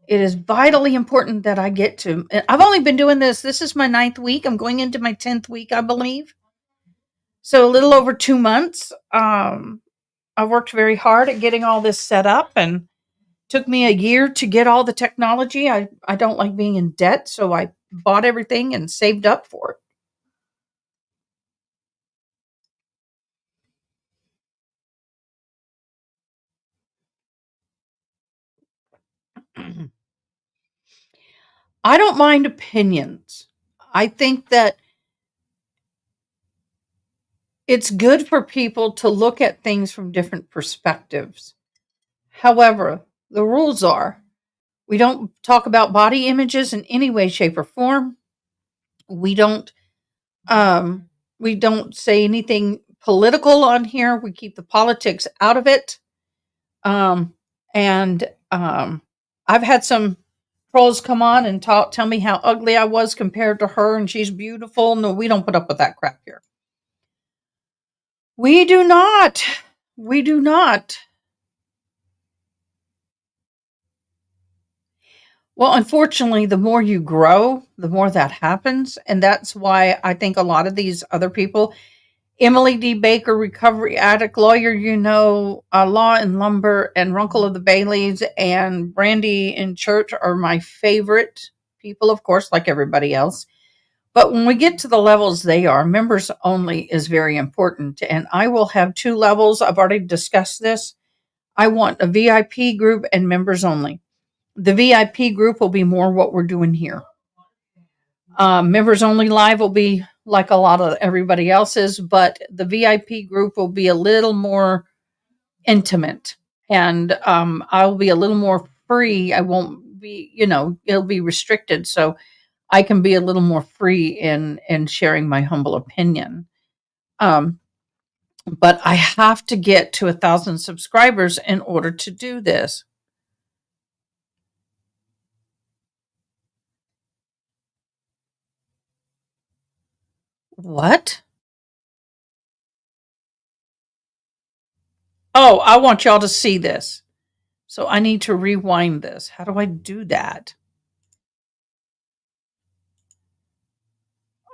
It is vitally important that I get to. I've only been doing this. This is my 9th week. I'm going into my 10th week, I believe. So a little over 2 months. I worked very hard at getting all this set up and took me a year to get all the technology. I don't like being in debt, so I bought everything and saved up for it. I don't mind opinions. I think that it's good for people to look at things from different perspectives. However, the rules are we don't talk about body images in any way, shape, or form. We don't um, we don't say anything political on here. We keep the politics out of it. Um, and I've had some trolls come on and tell me how ugly I was compared to her, and she's beautiful. No, we don't put up with that crap here. We do not. We do not. Well, unfortunately, the more you grow, the more that happens. And that's why I think a lot of these other people, Emily D. Baker, recovery addict, lawyer, Law and Lumber, and Runkle of the Baileys, and Brandy in Church are my favorite people, of course, like everybody else. But when we get to the levels they are, members only is very important. And I will have 2 levels. I've already discussed this. I want a VIP group and members only. The VIP group will be more what we're doing here. Members only live will be like a lot of everybody else's, but the VIP group will be a little more intimate, and I'll be a little more free. I won't be, it'll be restricted, so I can be a little more free in sharing my humble opinion. Um, but I have to get to 1,000 subscribers in order to do this. What? Oh, I want y'all to see this. So I need to rewind this. How do I do that?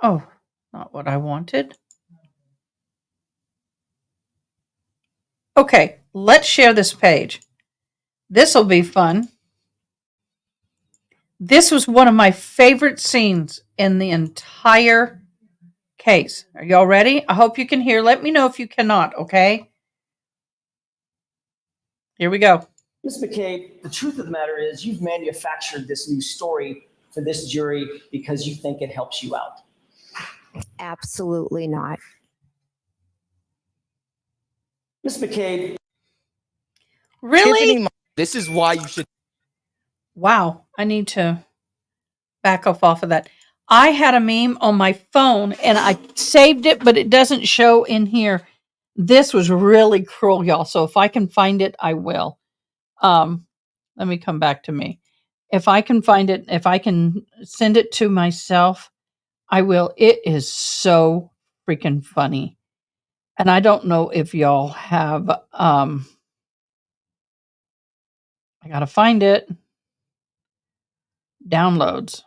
Oh, not what I wanted. Okay, let's share this page. This will be fun. This was one of my favorite scenes in the entire case. Are y'all ready? I hope you can hear. Let me know if you cannot, okay? Here we go. Ms. McCabe, the truth of the matter is you've manufactured this new story for this jury because you think it helps you out. Absolutely not. Ms. McCabe. Really? Tiffany, this is why you should. Wow, I need to back off of that. I had a meme on my phone and I saved it, but it doesn't show in here. This was really cruel, y'all. So if I can find it, I will. Let me come back to me. If I can find it, if I can send it to myself, I will. It is so freaking funny. And I don't know if y'all have I gotta find it. Downloads.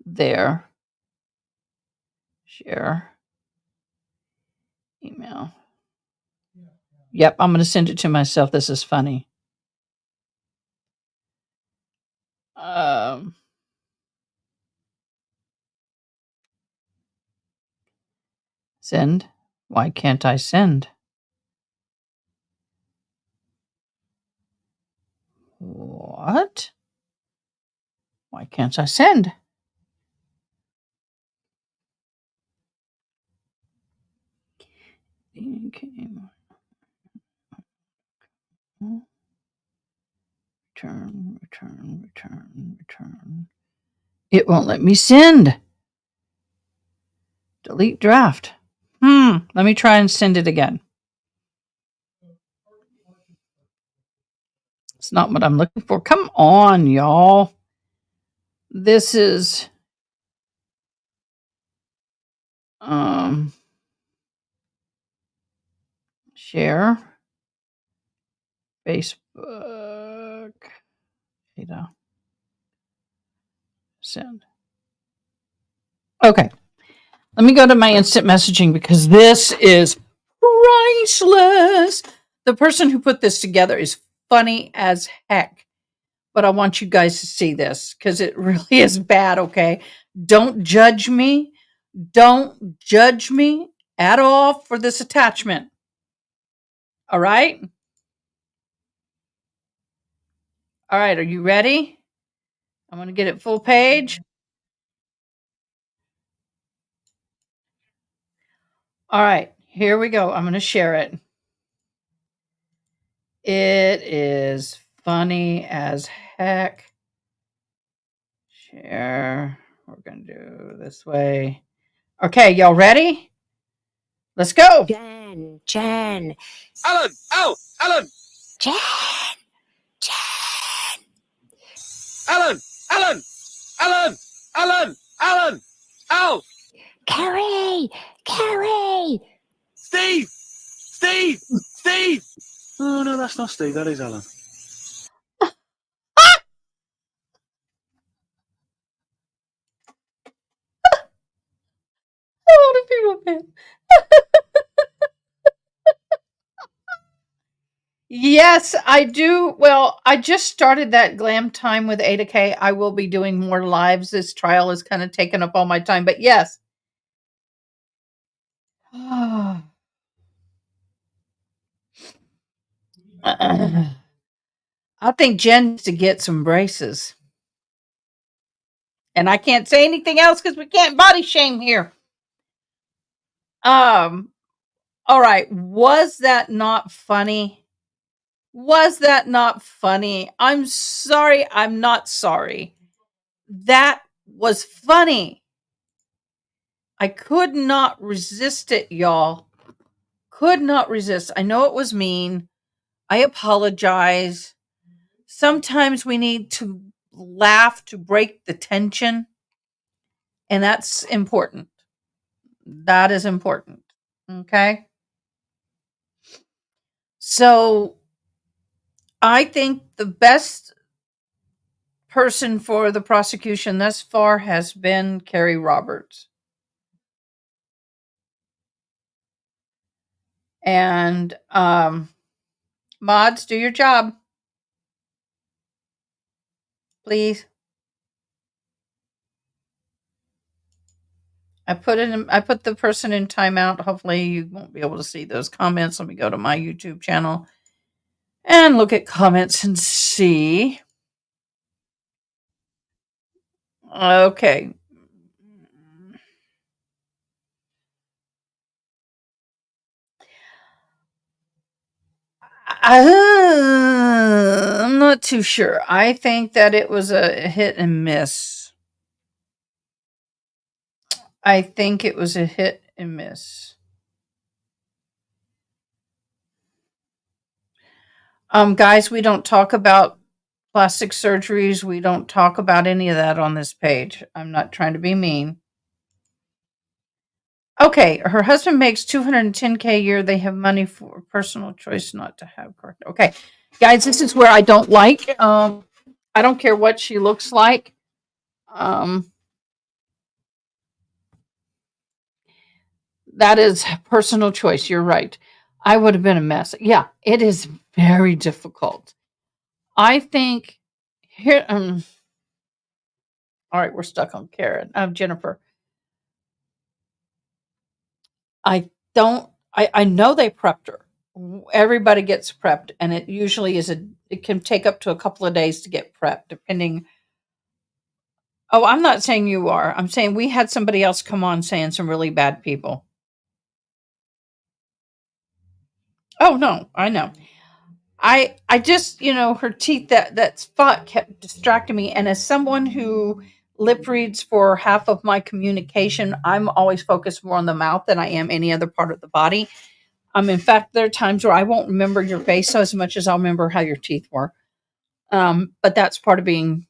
There. Share. Email. Yep, I'm gonna send it to myself. This is funny. Send. Why can't I send? What? Why can't I send? Return. It won't let me send. Delete draft. Let me try and send it again. It's not what I'm looking for. Come on, y'all. This is Share. Facebook. Ada. Send. Okay. Let me go to my instant messaging because this is priceless. The person who put this together is funny as heck. But I want you guys to see this because it really is bad, okay? Don't judge me. Don't judge me at all for this attachment. All right? All right, are you ready? I'm going to get it full page. All right, here we go. I'm going to share it. It is funny as heck. Share. We're going to do this way. Okay, y'all ready? Let's go. Jen. Alan! Al! Alan! Jen. Alan! Alan! Alan! Alan! Alan! Al! Carrie. Steve! Steve! Steve! Oh, no, that's not Steve. That is Alan. I want to be with him. Yes, I do. Well, I just started that glam time with Ada K. I will be doing more lives. This trial has kind of taken up all my time, but yes. I think Jen needs to get some braces. And I can't say anything else because we can't body shame here. All right. Was that not funny? Was that not funny? I'm sorry. I'm not sorry. That was funny. I could not resist it, y'all. Could not resist. I know it was mean. I apologize. Sometimes we need to laugh to break the tension. And that's important. That is important. Okay. So I think the best person for the prosecution thus far has been Carrie Roberts. And mods, do your job. Please. I put the person in timeout. Hopefully you won't be able to see those comments. Let me go to my YouTube channel and look at comments and see. Okay. I'm not too sure. I think that it was a hit and miss. I think it was a hit and miss. Guys, we don't talk about plastic surgeries. We don't talk about any of that on this page. I'm not trying to be mean. Okay, her husband makes $210K a year. They have money for personal choice not to have. Correct. Okay, guys, this is where I don't like. I don't care what she looks like. That is personal choice. You're right. I would have been a mess. Yeah, it is very difficult. I think here. All right, we're stuck on Karen. Jennifer. I don't. I know they prepped her. Everybody gets prepped, and it usually is it can take up to a couple of days to get prepped, depending. Oh, I'm not saying you are. I'm saying we had somebody else come on saying some really bad people. Oh no, I know. I just, her teeth, that spot kept distracting me. And as someone who lip reads for half of my communication, I'm always focused more on the mouth than I am any other part of the body. In fact, there are times where I won't remember your face as much as I'll remember how your teeth were. But that's part of being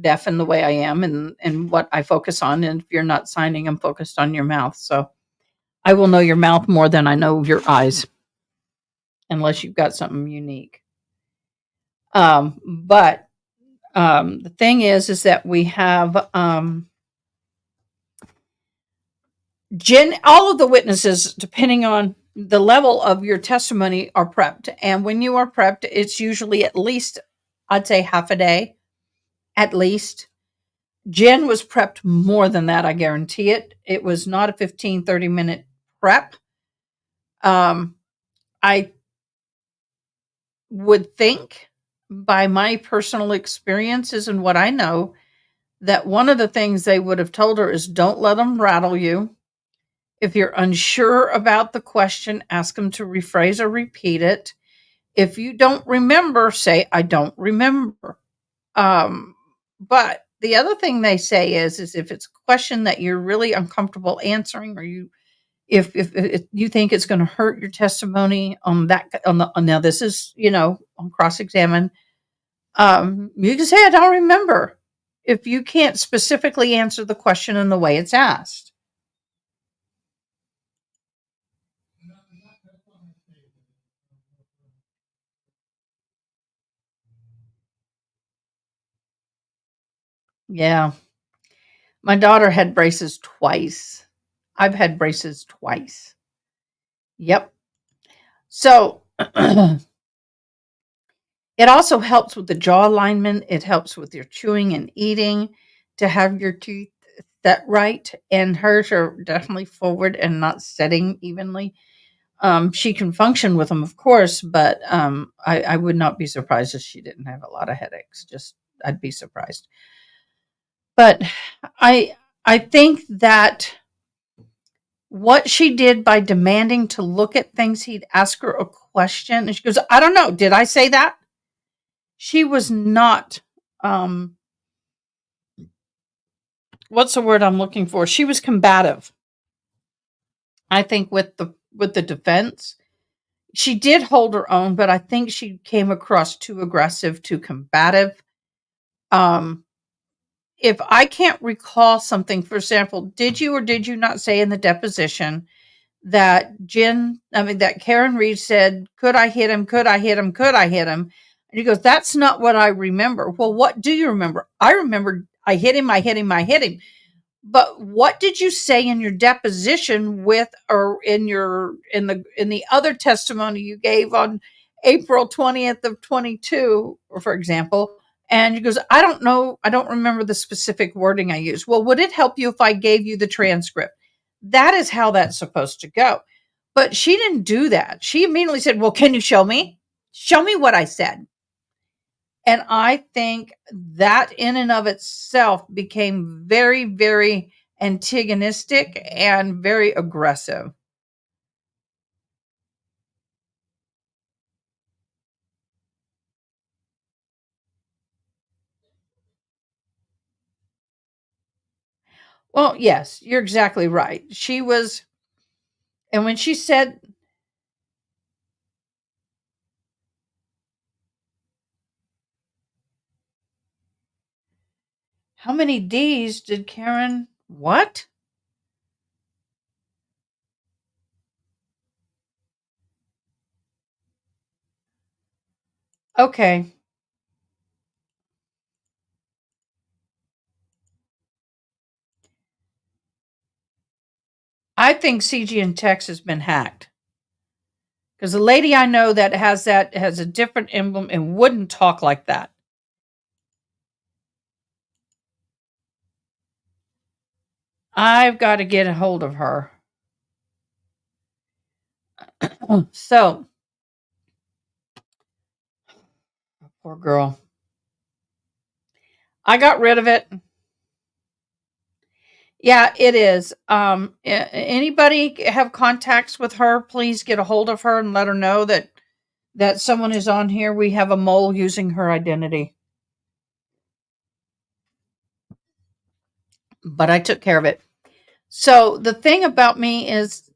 deaf in the way I am and what I focus on. And if you're not signing, I'm focused on your mouth. So I will know your mouth more than I know your eyes. unless you've got something unique. But the thing is that we have Jen, all of the witnesses, depending on the level of your testimony, are prepped. And when you are prepped, it's usually at least, I'd say, half a day, at least. Jen was prepped more than that, I guarantee it. It was not a 15, 30-minute prep. I would think, by my personal experiences and what I know, that one of the things they would have told her is don't let them rattle you. If you're unsure about the question, ask them to rephrase or repeat it. If you don't remember, say, I don't remember. But the other thing they say is if it's a question that you're really uncomfortable answering, or if you think it's going to hurt your testimony now this is, on cross-examine, you can say, I don't remember, if you can't specifically answer the question in the way it's asked. Yeah. My daughter had braces twice. I've had braces twice. Yep. So it also helps with the jaw alignment. It helps with your chewing and eating to have your teeth set right. And hers are definitely forward and not setting evenly. She can function with them, of course, but I would not be surprised if she didn't have a lot of headaches. I'd be surprised. But I think that what she did by demanding to look at things, he'd ask her a question, and she goes, I don't know, did I say that? She was not, what's the word I'm looking for? She was combative. I think with the defense, she did hold her own, but I think she came across too aggressive, too combative. If I can't recall something, for example, did you or did you not say in the deposition that that Karen Reed said, could I hit him? Could I hit him? Could I hit him? And he goes, that's not what I remember. Well, what do you remember? I remember I hit him. But what did you say in your deposition or in the other testimony you gave on April 20th of 22, for example? And he goes, I don't know. I don't remember the specific wording I used. Well, would it help you if I gave you the transcript? That is how that's supposed to go. But she didn't do that. She immediately said, well, can you show me? Show me what I said. And I think that in and of itself became very, very antagonistic and very aggressive. Well, yes, you're exactly right. She was, and when she said, how many D's did Karen, what? Okay. I think CG and Tex has been hacked. Because the lady I know that has a different emblem and wouldn't talk like that. I've got to get a hold of her. So, poor girl. I got rid of it. Yeah, it is. Anybody have contacts with her? Please get a hold of her and let her know that someone is on here. We have a mole using her identity. But I took care of it. So the thing about me is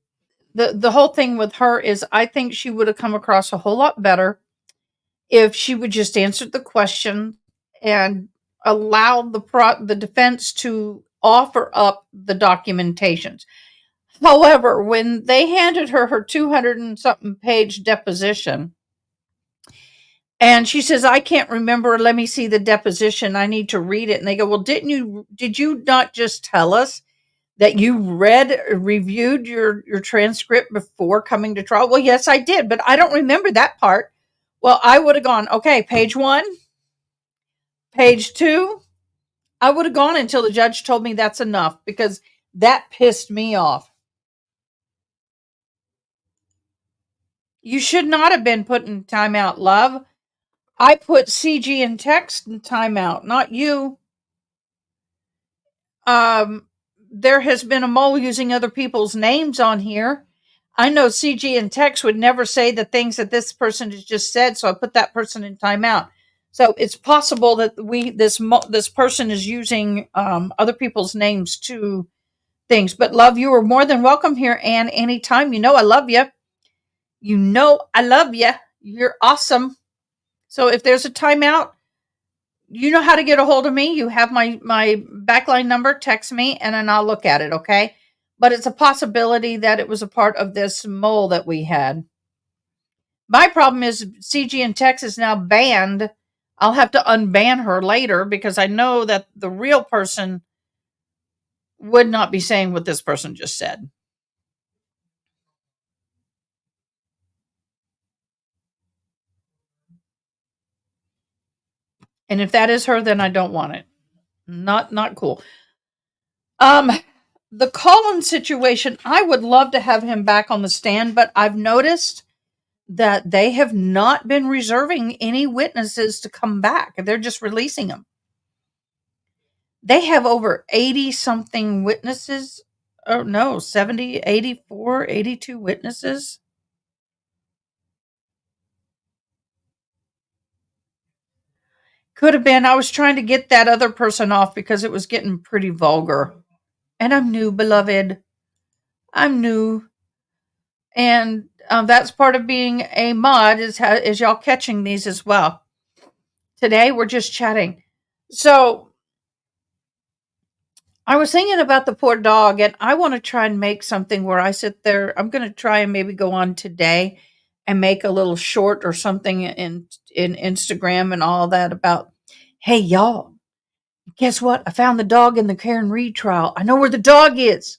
the whole thing with her is I think she would have come across a whole lot better if she would just answer the question and allow the defense to offer up the documentations. However, when they handed her her 200 and something page deposition, and she says, I can't remember. Let me see the deposition. I need to read it. And they go, well, did you not just tell us that you reviewed your transcript before coming to trial? Well, yes, I did, but I don't remember that part. Well, I would have gone, okay, page 1, page 2. I would have gone until the judge told me that's enough, because that pissed me off. You should not have been put in timeout, love. I put CG and text in timeout, not you. There has been a mole using other people's names on here. I know CG and text would never say the things that this person has just said, so I put that person in timeout. So it's possible that this person is using other people's names to things. But love, you are more than welcome here, Anne, anytime. You know I love you. You know I love you. You're awesome. So if there's a timeout, you know how to get a hold of me. You have my backline number. Text me, and then I'll look at it, okay? But it's a possibility that it was a part of this mole that we had. My problem is CG in Text is now banned. I'll have to unban her later, because I know that the real person would not be saying what this person just said. And if that is her, then I don't want it. Not cool. The Colin situation, I would love to have him back on the stand, but I've noticed that they have not been reserving any witnesses to come back. They're just releasing them. They have over 80 something witnesses. Oh no, 70, 84, 82 witnesses. Could have been. I was trying to get that other person off because it was getting pretty vulgar. And I'm new, beloved. I'm new. And that's part of being a mod, is y'all catching these as well. Today we're just chatting. So I was thinking about the poor dog, and I want to try and make something where I sit there. I'm going to try and maybe go on today and make a little short or something in Instagram and all that about, hey, y'all, guess what? I found the dog in the Karen Reed trial. I know where the dog is.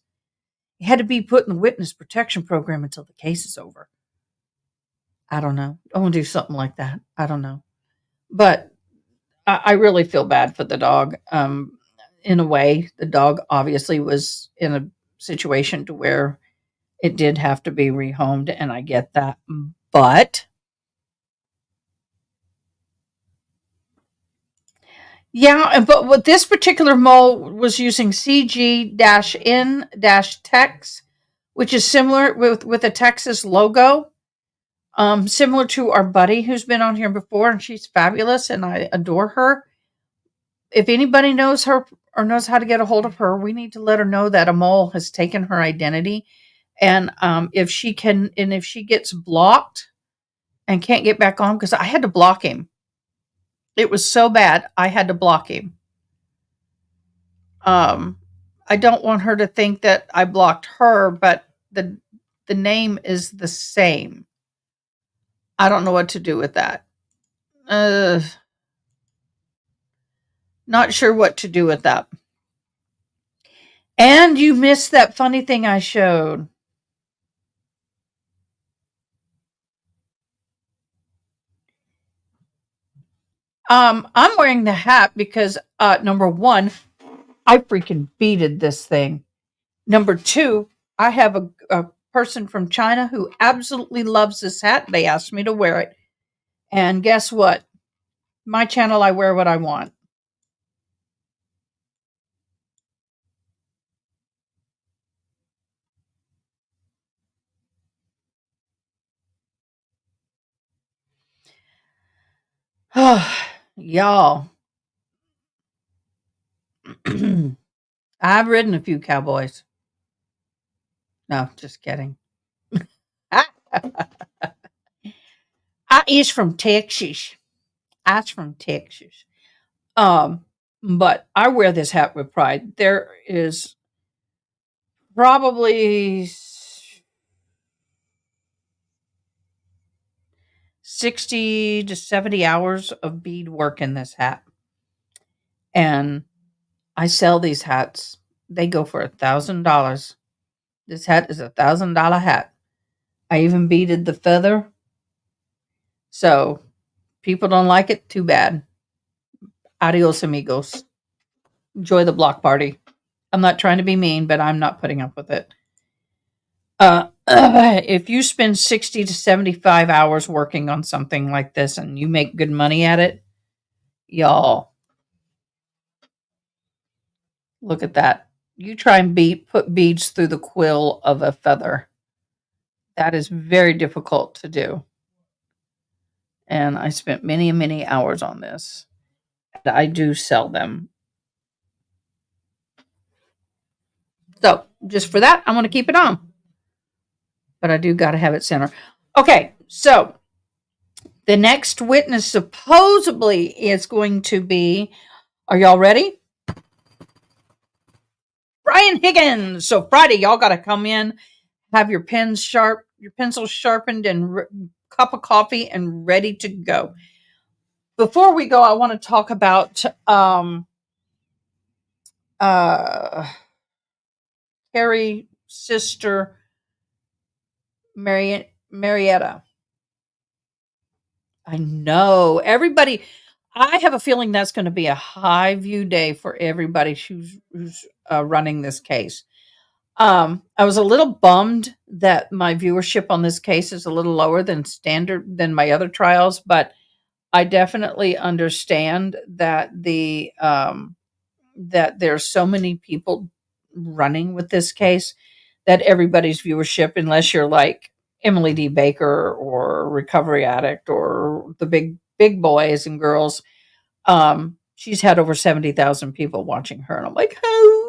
He had to be put in the witness protection program until the case is over. I don't know. I want to do something like that. I don't know. But I really feel bad for the dog. In a way, the dog obviously was in a situation to where it did have to be rehomed, and I get that. But yeah, but with this particular mole was using CG-N-Tex, which is similar with a Texas logo. Similar to our buddy who's been on here before, and she's fabulous, and I adore her. If anybody knows her or knows how to get a hold of her, we need to let her know that a mole has taken her identity. And if she gets blocked and can't get back on, because I had to block him. It was so bad, I had to block him. I don't want her to think that I blocked her, but the name is the same. I don't know what to do with that. Not sure what to do with that. And you missed that funny thing I showed. I'm wearing the hat because number one, I freaking beaded this thing. Number two, I have a person from China who absolutely loves this hat. They asked me to wear it. And guess what? My channel, I wear what I want. Y'all. I've ridden a few cowboys. No, just kidding. I is from Texas. I's from Texas. But I wear this hat with pride. There is probably 60 to 70 hours of bead work in this hat. And I sell these hats. They go for $1,000. This hat is $1,000 hat. I even beaded the feather. So people don't like it, too bad. Adios, amigos. Enjoy the block party. I'm not trying to be mean, but I'm not putting up with it. If you spend 60 to 75 hours working on something like this and you make good money at it, y'all, look at that. You try and put beads through the quill of a feather. That is very difficult to do. And I spent many, many hours on this. And I do sell them. So just for that, I'm going to keep it on. But I do got to have it center. Okay, so the next witness supposedly is going to be, are y'all ready? Brian Higgins. So Friday, y'all got to come in, have your pens sharp, your pencils sharpened, and cup of coffee and ready to go. Before we go, I want to talk about Carrie's sister, Marietta. I know everybody. I have a feeling that's going to be a high view day for everybody who's running this case. I was a little bummed that my viewership on this case is a little lower than standard than my other trials, but I definitely understand that that there's so many people running with this case that everybody's viewership, unless you're like Emily D. Baker or Recovery Addict or the big boys and girls, she's had over 70,000 people watching her, and I'm like, how?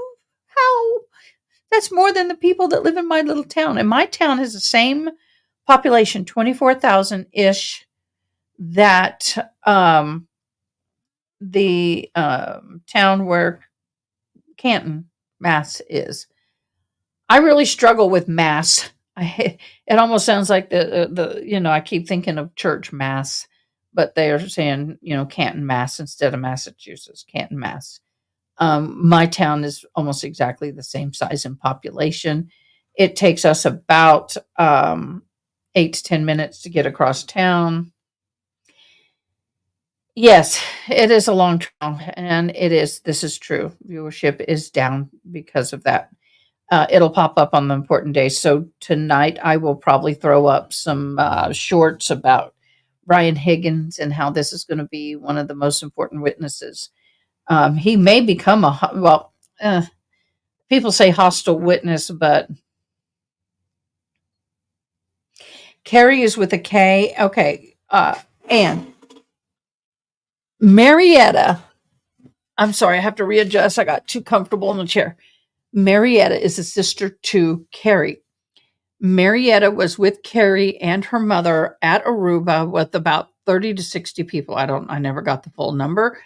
That's more than the people that live in my little town. And my town has the same population, 24,000 ish, that the town where Canton, Mass is. I really struggle with Mass. It almost sounds like the I keep thinking of church Mass, but they are saying Canton, Mass instead of Massachusetts, Canton, Mass. My town is almost exactly the same size in population. It takes us about 8 to 10 minutes to get across town. Yes, it is a long trail, and this is true. Viewership is down because of that. It'll pop up on the important days. So tonight I will probably throw up some shorts about Brian Higgins and how this is going to be one of the most important witnesses. He may become people say hostile witness, but Carrie is with a K. Okay. And Marietta, I'm sorry, I have to readjust. I got too comfortable in the chair. Marietta is a sister to Carrie. Marietta was with Carrie and her mother at Aruba with about 30 to 60 people. I never got the full number.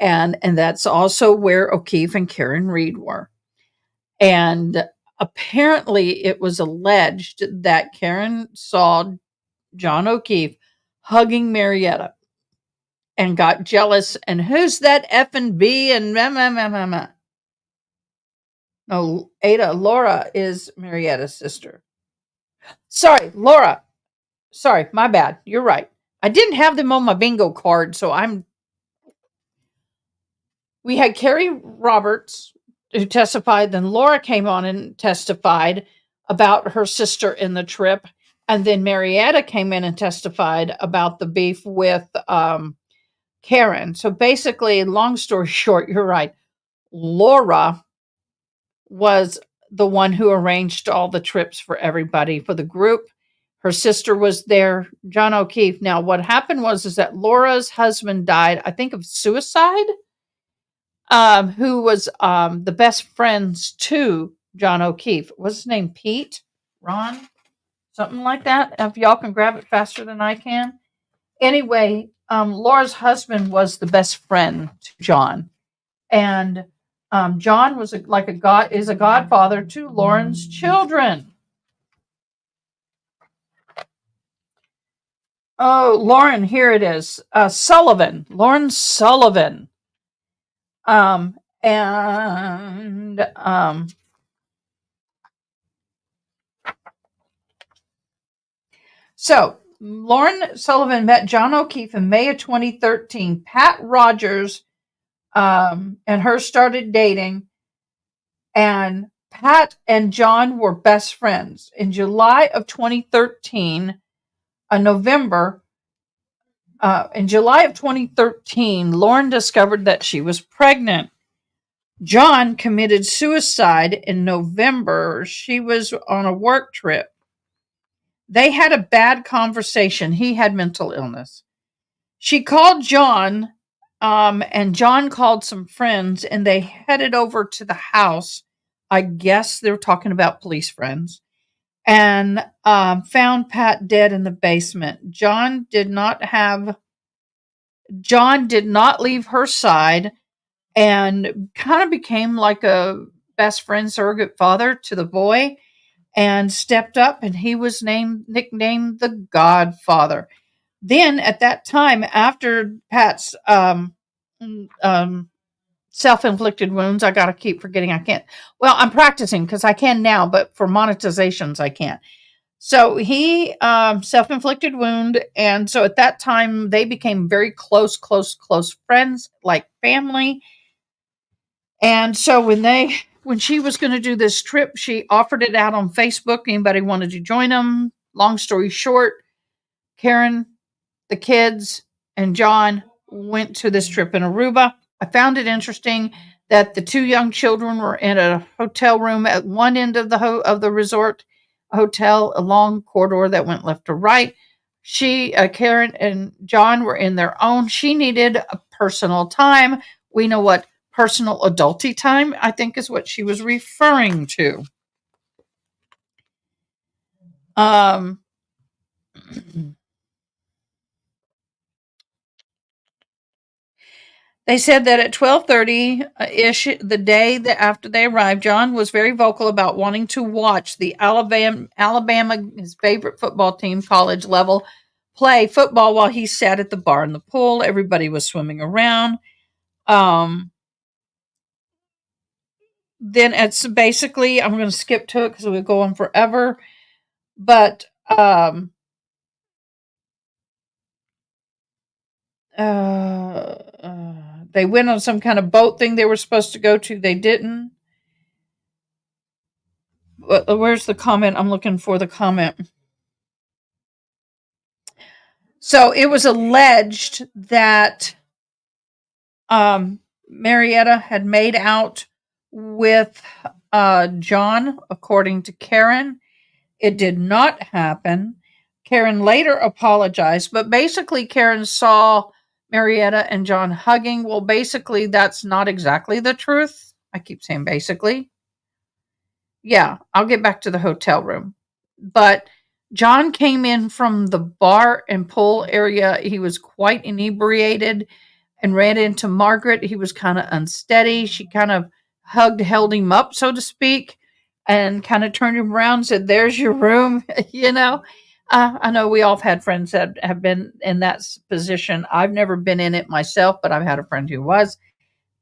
And that's also where O'Keefe and Karen Reed were. And apparently it was alleged that Karen saw John O'Keefe hugging Marietta and got jealous. And who's that effing B? And no, Ada, Laura is Marietta's sister. Sorry, Laura. Sorry, my bad. You're right. I didn't have them on my bingo card, so we had Carrie Roberts who testified, then Laura came on and testified about her sister in the trip, and then Marietta came in and testified about the beef with Karen. So basically, long story short, you're right. Laura was the one who arranged all the trips for everybody for the group. Her sister was there, John O'Keefe. Now, what happened was that Laura's husband died, I think, of suicide, who was the best friends to John O'Keefe. What's his name? Pete? Ron? Something like that. If y'all can grab it faster than I can. Anyway, Laura's husband was the best friend to John. And John was is a godfather to Lauren's children. Oh, Lauren, here it is. Lauren Sullivan. And So Lauren Sullivan met John O'Keefe in May of 2013. Pat Rogers and her started dating, and Pat and John were best friends. In July of 2013, in July of 2013, Lauren discovered that she was pregnant. John committed suicide in November. She was on a work trip. They had a bad conversation. He had mental illness. She called John, and John called some friends, and they headed over to the house. I guess they were talking about police friends, and found Pat dead in the basement. John did not leave her side, and kind of became like a best friend, surrogate father to the boy, and stepped up, and he was nicknamed the Godfather. Then at that time, after Pat's self-inflicted wounds, I got to keep forgetting I can't. Well, I'm practicing because I can now, but for monetizations, I can't. So he self-inflicted wound, and so at that time they became very close friends, like family. And so when she was going to do this trip, she offered it out on Facebook. Anybody wanted to join them? Long story short, Karen, the kids, and John went to this trip in Aruba. I found it interesting that the two young children were in a hotel room at one end of the resort hotel, a long corridor that went left to right. Karen and John were in their own. She needed a personal time. We know what personal adulty time, I think, is what she was referring to. They said that at 12:30-ish, the day after they arrived, John was very vocal about wanting to watch the Alabama, his favorite football team, college level, play football while he sat at the bar in the pool. Everybody was swimming around. Then it's basically, I'm going to skip to it because we'll go on forever. But they went on some kind of boat thing they were supposed to go to. They didn't. Where's the comment? I'm looking for the comment. So it was alleged that Marietta had made out with John, according to Karen. It did not happen. Karen later apologized, but basically Karen saw Marietta and John hugging. Well, basically, that's not exactly the truth. I keep saying basically. Yeah, I'll get back to the hotel room. But John came in from the bar and pool area. He was quite inebriated and ran into Margaret. He was kind of unsteady. She kind of held him up, so to speak, and kind of turned him around and said, "There's your room." I know we all have had friends that have been in that position. I've never been in it myself, but I've had a friend who was.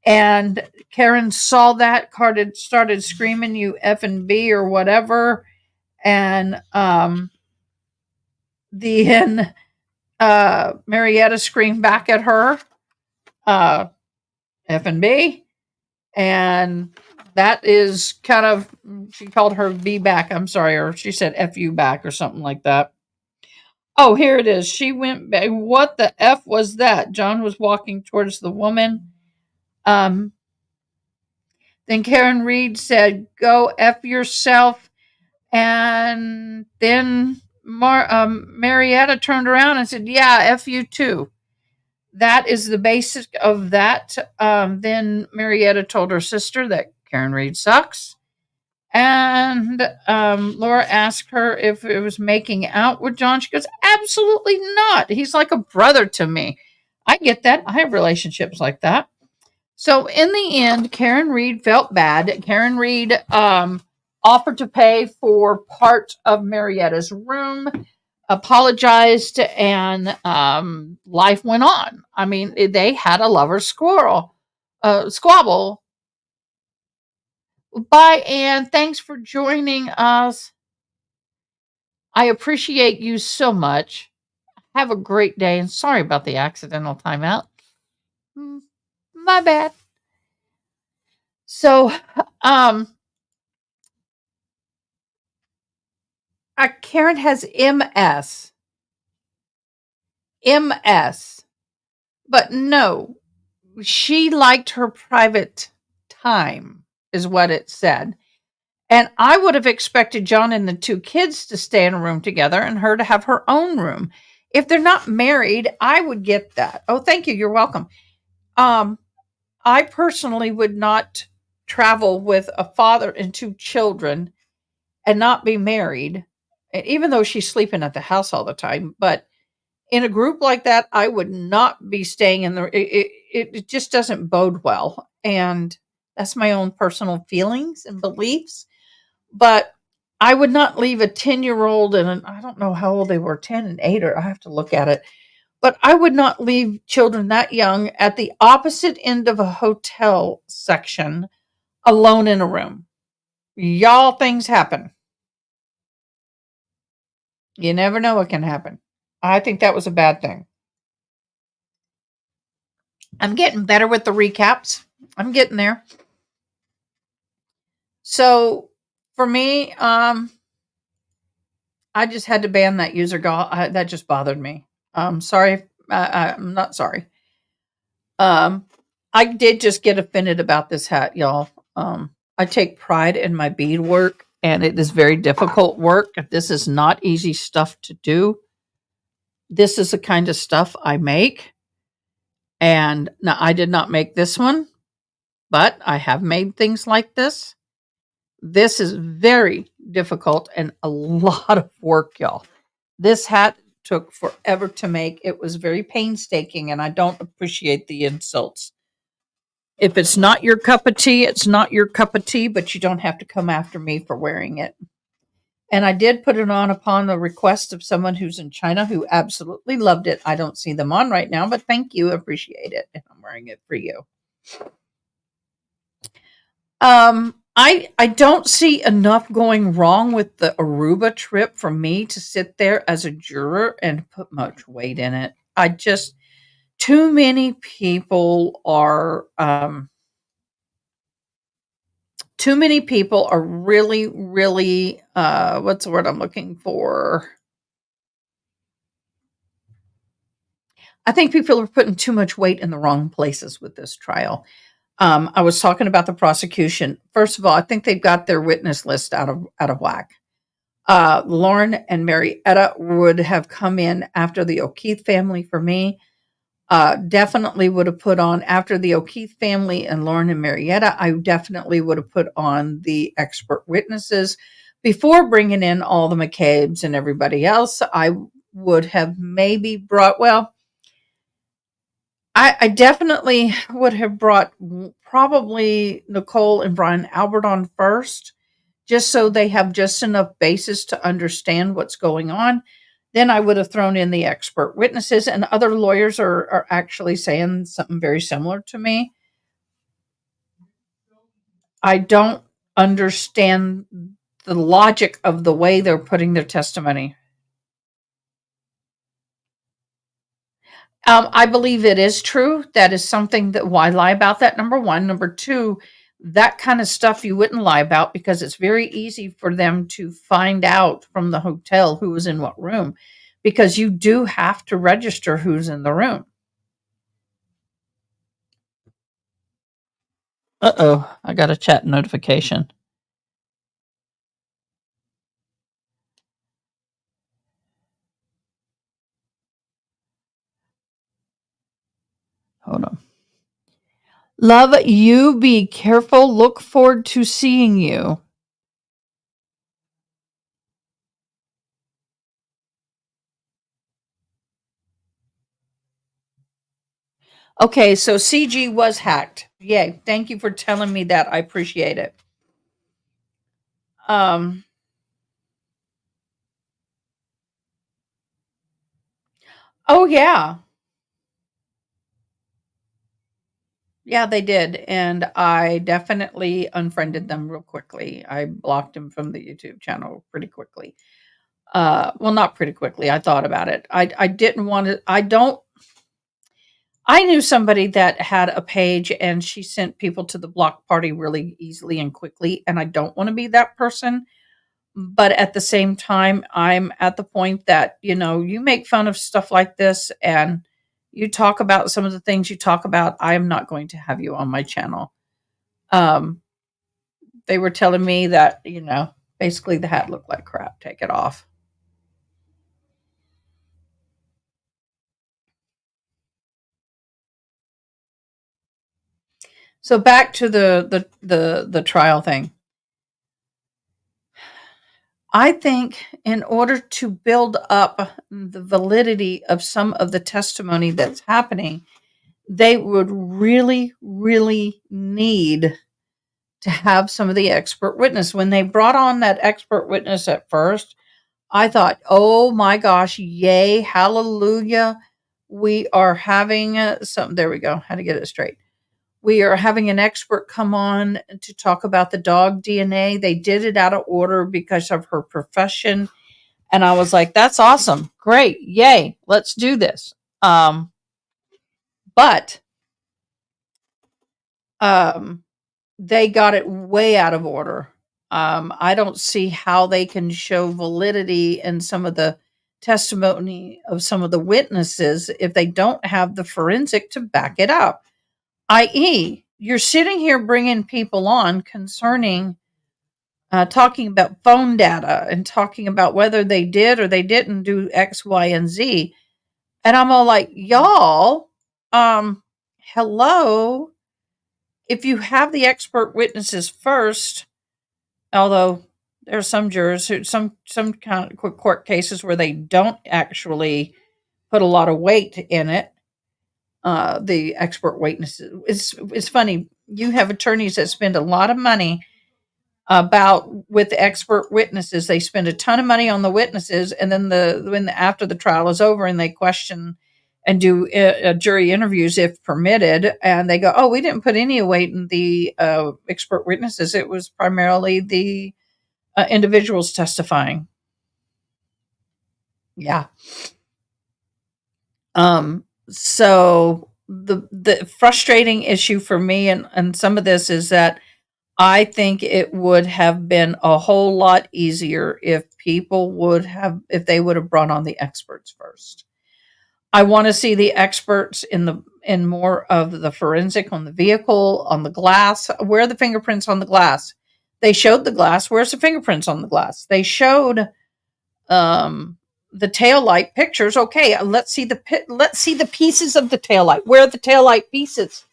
And Karen saw that, started screaming, "You effing B," or whatever. And then Marietta screamed back at her, effing B. And that is kind of, she called her B back, I'm sorry, or she said F you back or something like that. Oh, here it is. She went back. What the F was that? John was walking towards the woman. Then Karen Reed said, "Go F yourself." And then Marietta turned around and said, "Yeah, F you too." That is the basic of that. Then Marietta told her sister that Karen Reed sucks. And Laura asked her if it was making out with John. She goes, "Absolutely not. He's like a brother to me." I get that. I have relationships like that. So in the end, Karen Reed felt bad. Karen Reed offered to pay for part of Marietta's room, apologized, and life went on. I mean, they had a lover's squabble. Bye, Anne. Thanks for joining us. I appreciate you so much. Have a great day, and sorry about the accidental timeout. Mm, My bad. So, Karen has MS. MS. But no, she liked her private time, is what it said. And I would have expected John and the two kids to stay in a room together and her to have her own room. If they're not married, I would get that. Oh, thank you. You're welcome. Um, I personally would not travel with a father and two children and not be married, even though she's sleeping at the house all the time. But in a group like that, I would not be staying in the. It just doesn't bode well, and that's my own personal feelings and beliefs. But I would not leave a 10-year-old and I don't know how old they were, 10 and 8, or I have to look at it. But I would not leave children that young at the opposite end of a hotel section alone in a room. Y'all, things happen. You never know what can happen. I think that was a bad thing. I'm getting better with the recaps. I'm getting there. So for me, I just had to ban that user. That just bothered me. Sorry, I'm not sorry. I did just get offended about this hat, y'all. I take pride in my bead work, and it is very difficult work. This is not easy stuff to do. This is the kind of stuff I make. And now I did not make this one, but I have made things like this. This is very difficult and a lot of work, y'all. This hat took forever to make. It was very painstaking, and I don't appreciate the insults. If it's not your cup of tea, it's not your cup of tea, but you don't have to come after me for wearing it. And I did put it on upon the request of someone who's in China who absolutely loved it. I don't see them on right now, but thank you. Appreciate it. And I'm wearing it for you. I don't see enough going wrong with the Aruba trip for me to sit there as a juror and put much weight in it. I just too many people are really, really what's the word I'm looking for? I think people are putting too much weight in the wrong places with this trial. I was talking about the prosecution. First of all, I think they've got their witness list out of whack. Lauren and Marietta would have come in after the O'Keefe family for me. Definitely would have put on after the O'Keefe family and Lauren and Marietta. I definitely would have put on the expert witnesses before bringing in all the McCabe's and everybody else. I would have maybe brought, well, I definitely would have brought probably Nicole and Brian Albert on first, just so they have just enough basis to understand what's going on. Then I would have thrown in the expert witnesses, and other lawyers are actually saying something very similar to me. I don't understand the logic of the way they're putting their testimony. I believe it is true. That is something that why lie about that? Number one. Number two, that kind of stuff you wouldn't lie about because it's very easy for them to find out from the hotel who was in what room because you do have to register who's in the room. Uh-oh, I got a chat notification. Hold on. Love, you be careful. Look forward to seeing you. Okay, so CG was hacked. Yay. Thank you for telling me that. I appreciate it. Oh yeah. Yeah, they did. And I definitely unfriended them real quickly. I blocked them from the YouTube channel pretty quickly. Well, not pretty quickly. I thought about it. I didn't want to, I knew somebody that had a page and she sent people to the block party really easily and quickly. And I don't want to be that person. But at the same time, I'm at the point that, you make fun of stuff like this and you talk about some of the things you talk about. I am not going to have you on my channel. Um, they were telling me that, basically the hat looked like crap. Take it off. So back to the trial thing. I think in order to build up the validity of some of the testimony that's happening, they would really, really need to have some of the expert witness. When they brought on that expert witness at first, I thought, oh my gosh, yay, hallelujah. We are having there we go, how to get it straight. We are having an expert come on to talk about the dog DNA. They did it out of order because of her profession. And I was like, that's awesome. Great. Yay. Let's do this. But they got it way out of order. I don't see how they can show validity in some of the testimony of some of the witnesses if they don't have the forensic to back it up. I.e., you're sitting here bringing people on concerning talking about phone data and talking about whether they did or they didn't do X, Y, and Z. And I'm all like, y'all, hello. If you have the expert witnesses first, although there are some jurors who, some kind of court cases where they don't actually put a lot of weight in it. The expert witnesses. It's funny. You have attorneys that spend a lot of money with the expert witnesses. They spend a ton of money on the witnesses, and then after the trial is over and they question and do jury interviews if permitted, and they go, "Oh, we didn't put any weight in the expert witnesses. It was primarily the individuals testifying." Yeah. So the frustrating issue for me and some of this is that I think it would have been a whole lot easier if they would have brought on the experts first. I want to see the experts in more of the forensic on the vehicle, on the glass. Where are the fingerprints on the glass? They showed the glass. Where's the fingerprints on the glass? They showed the taillight pictures. Okay, let's see the pieces of the taillight. Where are the taillight pieces?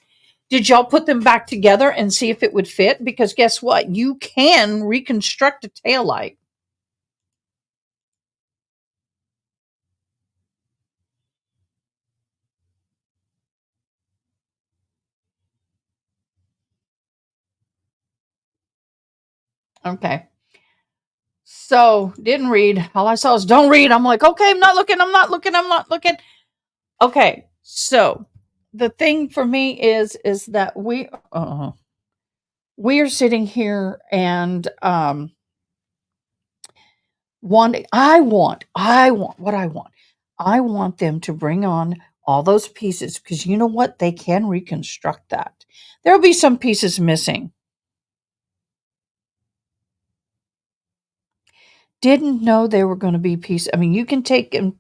Did y'all put them back together and see if it would fit? Because guess what? You can reconstruct a taillight. Okay. So didn't read. All I saw was don't read. I'm like, okay, I'm not looking. Okay. So the thing for me is that we are sitting here and I want what I want. I want them to bring on all those pieces because you know what? They can reconstruct that. There'll be some pieces missing. Didn't know they were going to be pieces. I mean, you can take and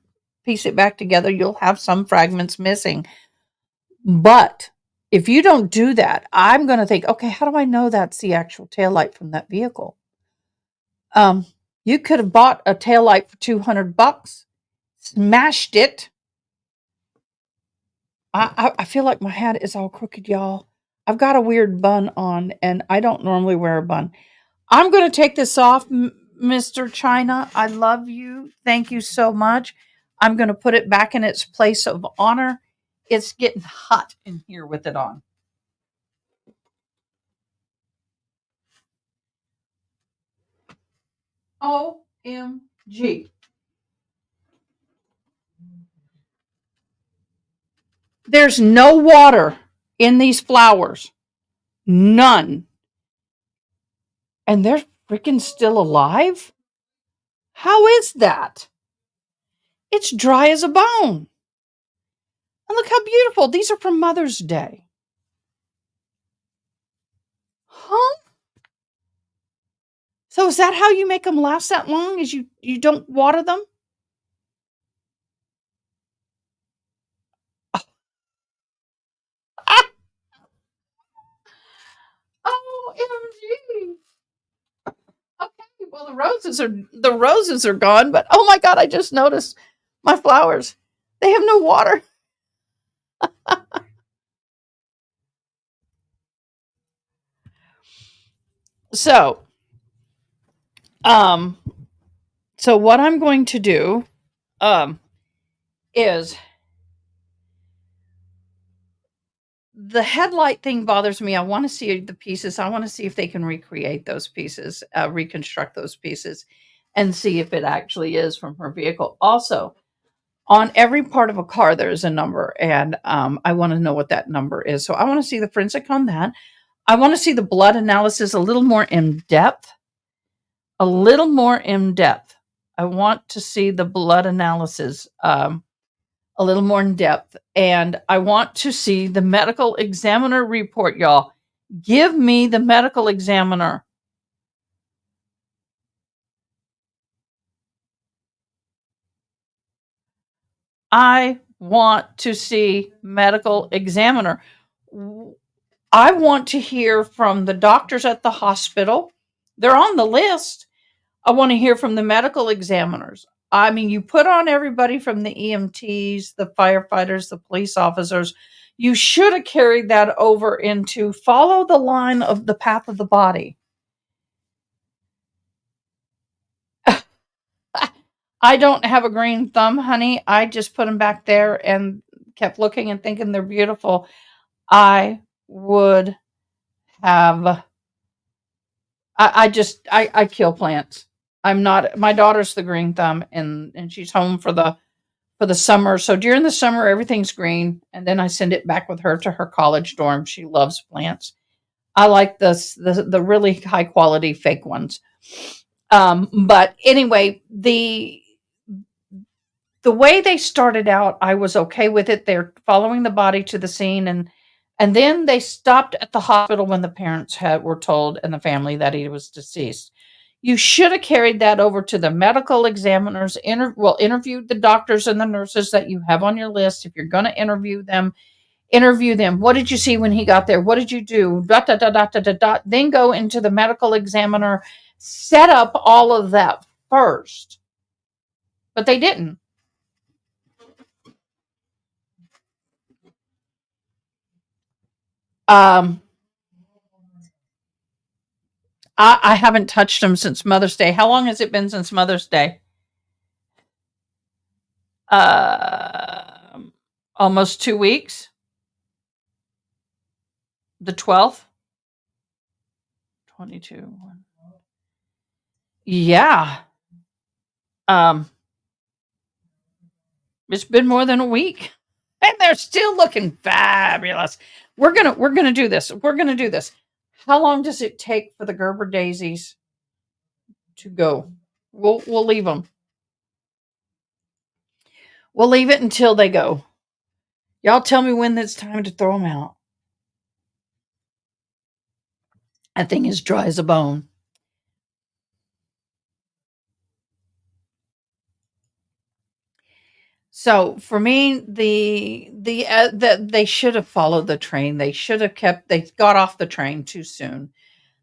piece it back together. You'll have some fragments missing. But if you don't do that, I'm going to think, okay, how do I know that's the actual taillight from that vehicle? You could have bought a taillight for $200, smashed it. I feel like my hat is all crooked, y'all. I've got a weird bun on, and I don't normally wear a bun. I'm going to take this off, Mr. China. I love you. Thank you so much. I'm going to put it back in its place of honor. it's getting hot in here with it on. OMG. There's no water in these flowers. None. And they're freaking still alive? How is that? It's dry as a bone. And look how beautiful. These are from Mother's Day. Huh? So is that how you make them last that long? Is you don't water them? OMG. Okay, well the roses are gone, but oh my god, I just noticed my flowers. They have no water. So, so what I'm going to do is the headlight thing bothers me. I want to see the pieces. I want to see if they can recreate those pieces, reconstruct those pieces, and see if it actually is from her vehicle. Also, on every part of a car, there is a number, and I want to know what that number is. So I want to see the forensic on that. I want to see the blood analysis a little more in depth. A little more in depth. I want to see the blood analysis a little more in depth. And I want to see the medical examiner report, y'all. Give me the medical examiner. I want to see medical examiner. I want to hear from the doctors at the hospital. They're on the list. I want to hear from the medical examiners. I mean, you put on everybody from the EMTs, the firefighters, the police officers. You should have carried that over into follow the line of the path of the body. I don't have a green thumb, honey. I just put them back there and kept looking and thinking they're beautiful. I would have. I kill plants. I'm not. My daughter's the green thumb, and she's home for the summer. So during the summer, everything's green, and then I send it back with her to her college dorm. She loves plants. I like the really high quality fake ones. But anyway, the way they started out, I was okay with it. They're following the body to the scene, and then they stopped at the hospital when the parents were told and the family that he was deceased. You should have carried that over to the medical examiners, interviewed the doctors and the nurses that you have on your list. If you're going to interview them. What did you see when he got there? What did you do? Dot, dot, dot, dot, dot, dot. Then go into the medical examiner, set up all of that first. But they didn't. I haven't touched them since Mother's Day. How long has it been since Mother's Day? Almost 2 weeks. The 12th. 22. Yeah. It's been more than a week. And they're still looking fabulous. We're gonna do this. We're gonna do this. How long does it take for the Gerber daisies to go? We'll leave them. We'll leave it until they go. Y'all tell me when it's time to throw them out. That thing is dry as a bone. So for me, they should have followed the train. They got off the train too soon.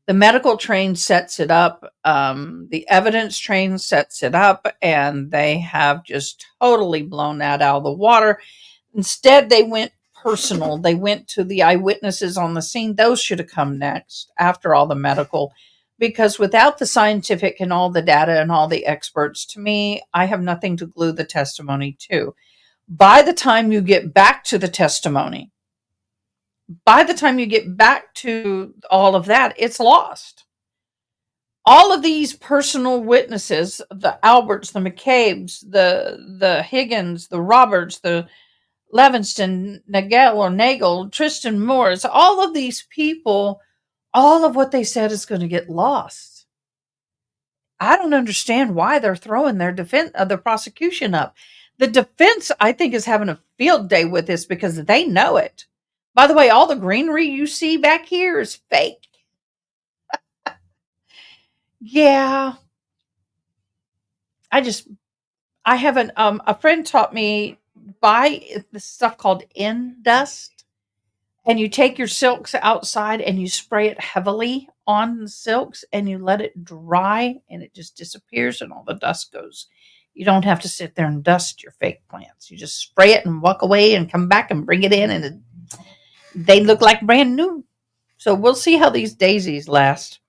The medical train sets it up. The evidence train sets it up, and they have just totally blown that out of the water. Instead, they went personal. They went to the eyewitnesses on the scene. Those should have come next after all the medical, because without the scientific and all the data and all the experts, to me, I have nothing to glue the testimony to. By the time you get back to the testimony, by the time you get back to all of that, it's lost. All of these personal witnesses, the Alberts, the McCabe's, the Higgins, the Roberts, the Levinston, Nagel, Tristan Morris, all of these people, all of what they said is going to get lost. I don't understand why they're throwing their defense, the prosecution up. The defense, I think, is having a field day with this because they know it. By the way, all the greenery you see back here is fake. Yeah, I haven't. A friend taught me buy this stuff called Dust, and you take your silks outside and you spray it heavily on the silks and you let it dry, and it just disappears and all the dust goes. You don't have to sit there and dust your fake plants. You just spray it and walk away and come back and bring it in, and they look like brand new. So we'll see how these daisies last.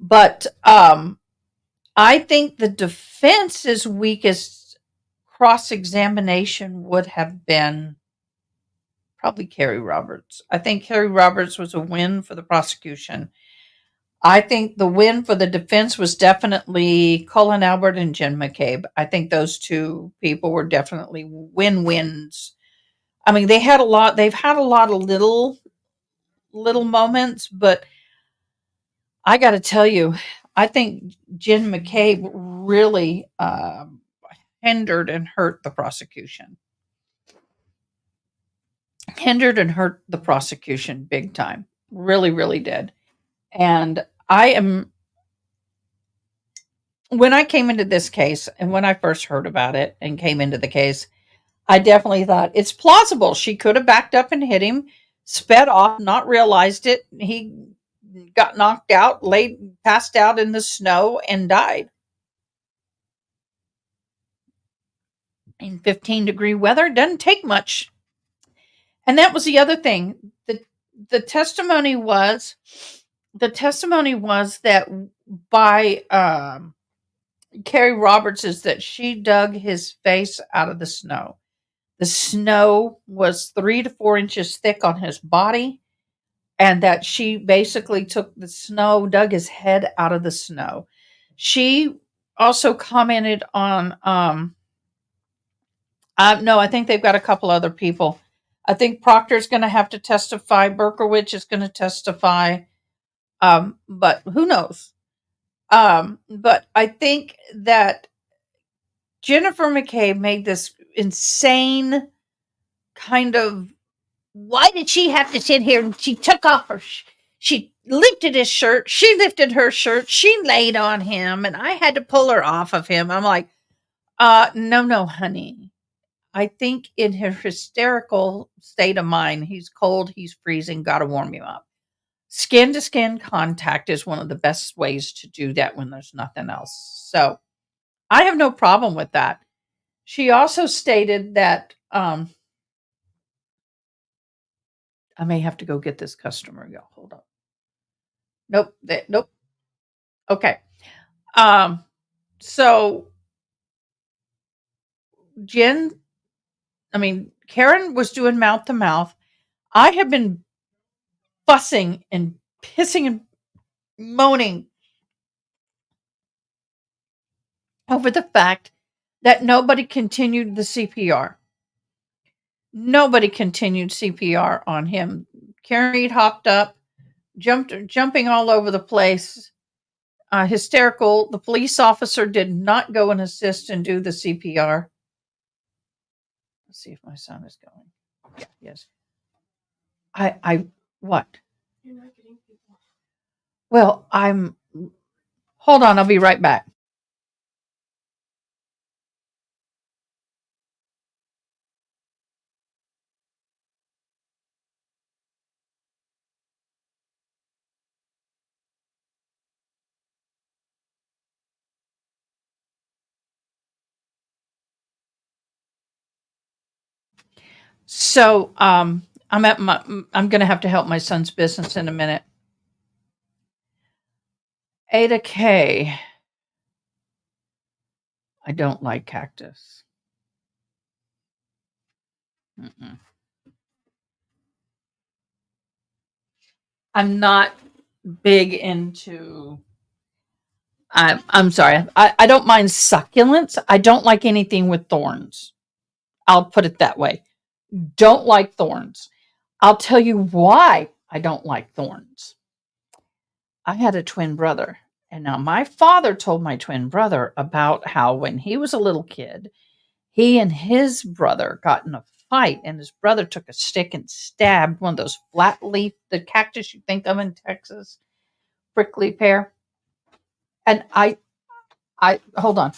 But I think the defense's weakest cross-examination would have been probably Carrie Roberts. I think Carrie Roberts was a win for the prosecution. I think the win for the defense was definitely Colin Albert and Jen McCabe. I think those two people were definitely win-wins. I mean, they've had a lot of little moments, but I got to tell you, I think Jen McCabe really hindered and hurt the prosecution. Hindered and hurt the prosecution big time. Really, really did. And when I came into this case and when I first heard about it and came into the case, I definitely thought it's plausible. She could have backed up and hit him, sped off, not realized it. He got knocked out, passed out in the snow, and died. In 15-degree weather, doesn't take much. And that was the other thing. The testimony was that by Carrie Roberts is that she dug his face out of the snow. The snow was 3 to 4 inches thick on his body, and that she basically took the snow, dug his head out of the snow. She also commented on, no, I think they've got a couple other people. I think Proctor's going to have to testify. Berkowitz is going to testify. But who knows? But I think that Jennifer McCabe made this insane kind of, why did she have to sit here? And she took off she lifted his shirt. She lifted her shirt. She laid on him, and I had to pull her off of him. I'm like, no, honey. I think in her hysterical state of mind, he's cold, he's freezing, got to warm him up. Skin to skin contact is one of the best ways to do that when there's nothing else. So I have no problem with that. She also stated that I may have to go get this customer. Y'all, hold on. Nope. Okay. So Karen was doing mouth to mouth. I have been fussing and pissing and moaning over the fact that nobody continued the CPR. Nobody continued CPR on him. Karen Reed hopped up, jumping all over the place, hysterical. The police officer did not go and assist and do the CPR. Let's see if my son is going. Yeah, yes. What? You're not getting people. Well, hold on, I'll be right back. So, I'm going to have to help my son's business in a minute. Ada K. I don't like cactus. Mm-mm. I'm not big into. I'm sorry. I don't mind succulents. I don't like anything with thorns. I'll put it that way. Don't like thorns. I'll tell you why I don't like thorns. I had a twin brother. And now my father told my twin brother about how when he was a little kid, he and his brother got in a fight, and his brother took a stick and stabbed one of those flat leaf, the cactus you think of in Texas, prickly pear. And I hold on.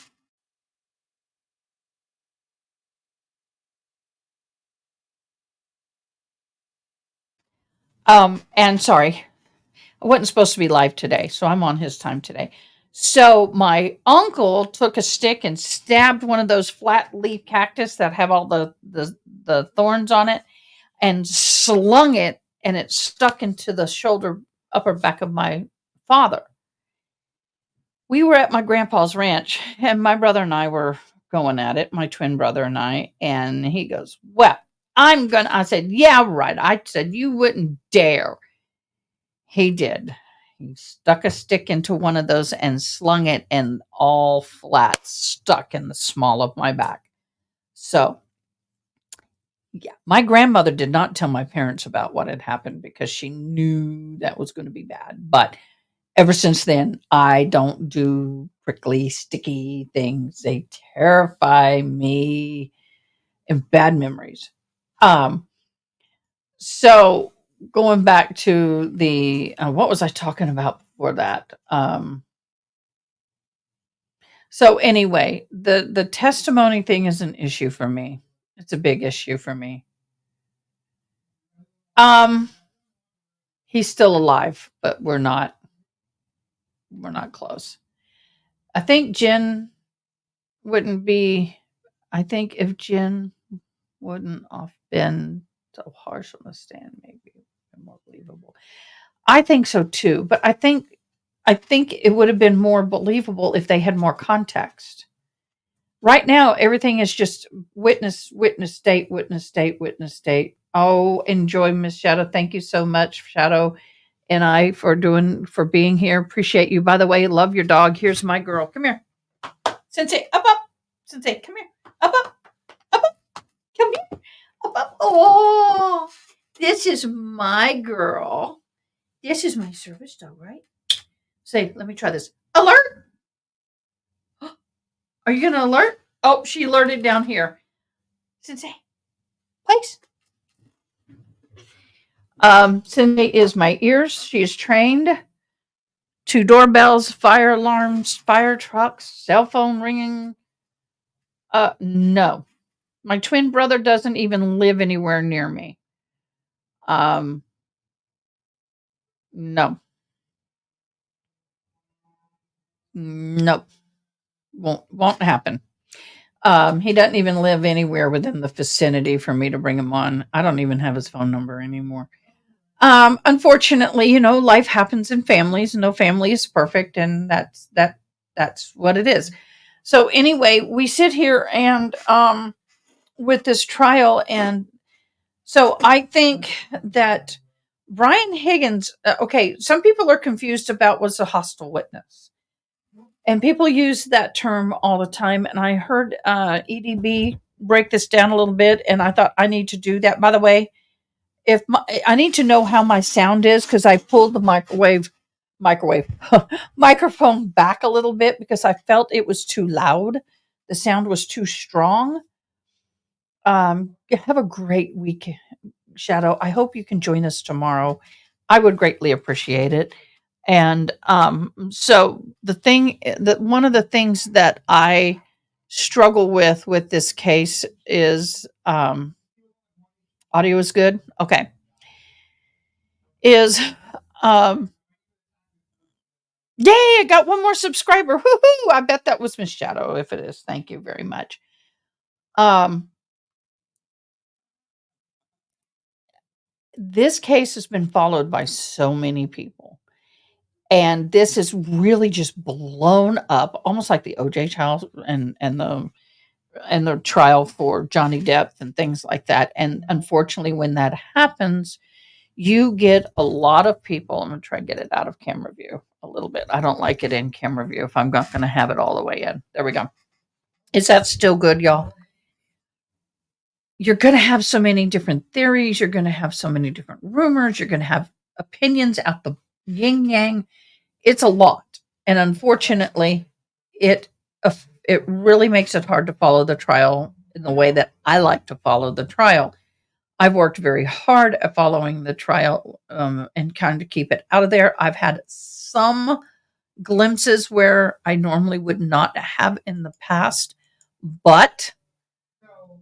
And sorry, I wasn't supposed to be live today, so I'm on his time today. So my uncle took a stick and stabbed one of those flat leaf cactus that have all the thorns on it, and slung it, and it stuck into the shoulder upper back of my father. We were at my grandpa's ranch, and my brother and I were going at it, my twin brother and I, and he goes, "Well, I said, "Yeah, right." I said, "You wouldn't dare." He did. He stuck a stick into one of those and slung it, and all flat stuck in the small of my back. So, yeah, my grandmother did not tell my parents about what had happened because she knew that was going to be bad. But ever since then, I don't do prickly, sticky things. They terrify me and bad memories. Um, so going back to the what was I talking about before that? So anyway, the testimony thing is an issue for me. It's a big issue for me. Um, he's still alive, but we're not close. I think Jen wouldn't be. I think if Jen wouldn't have been so harsh on the stand, maybe more believable. I think so too, but I think it would have been more believable if they had more context. Right now, everything is just witness, witness, state, witness, state, witness, state. Oh, enjoy, Miss Shadow. Thank you so much, Shadow and I, for being here. Appreciate you. By the way, love your dog. Here's my girl. Come here. Sensei, up, up. Sensei, come here. Up, up, up, up. Come here. Up, up. Oh, this is my girl. This is my service dog, right? Say, let me try this. Alert! Are you going to alert? Oh, she alerted down here. Sensei, place. Sensei is my ears. She is trained. 2 doorbells, fire alarms, fire trucks, cell phone ringing. No. My twin brother doesn't even live anywhere near me. No. Nope. Won't happen. He doesn't even live anywhere within the vicinity for me to bring him on. I don't even have his phone number anymore. Unfortunately, life happens in families. No family is perfect, and that's what it is. So anyway, we sit here and with this trial, and so I think that Brian Higgins. Okay, some people are confused about what's a hostile witness, and people use that term all the time. And I heard EDB break this down a little bit, and I thought I need to do that. By the way, I need to know how my sound is because I pulled the microphone back a little bit because I felt it was too loud. The sound was too strong. Have a great week, Shadow. I hope you can join us tomorrow. I would greatly appreciate it. And so one of the things that I struggle with this case is audio is good. Okay. Is yay, I got one more subscriber. Woohoo! I bet that was Miss Shadow. If it is, thank you very much. This case has been followed by so many people. And this is really just blown up, almost like the OJ trial and the and the trial for Johnny Depp and things like that. And unfortunately, when that happens, you get a lot of people. I'm going to try to get it out of camera view a little bit. I don't like it in camera view if I'm not going to have it all the way in. There we go. Is that still good, y'all? You're going to have so many different theories. You're going to have so many different rumors. You're going to have opinions out the yin yang. It's a lot. And unfortunately, it really makes it hard to follow the trial in the way that I like to follow the trial. I've worked very hard at following the trial and kind of keep it out of there. I've had some glimpses where I normally would not have in the past, but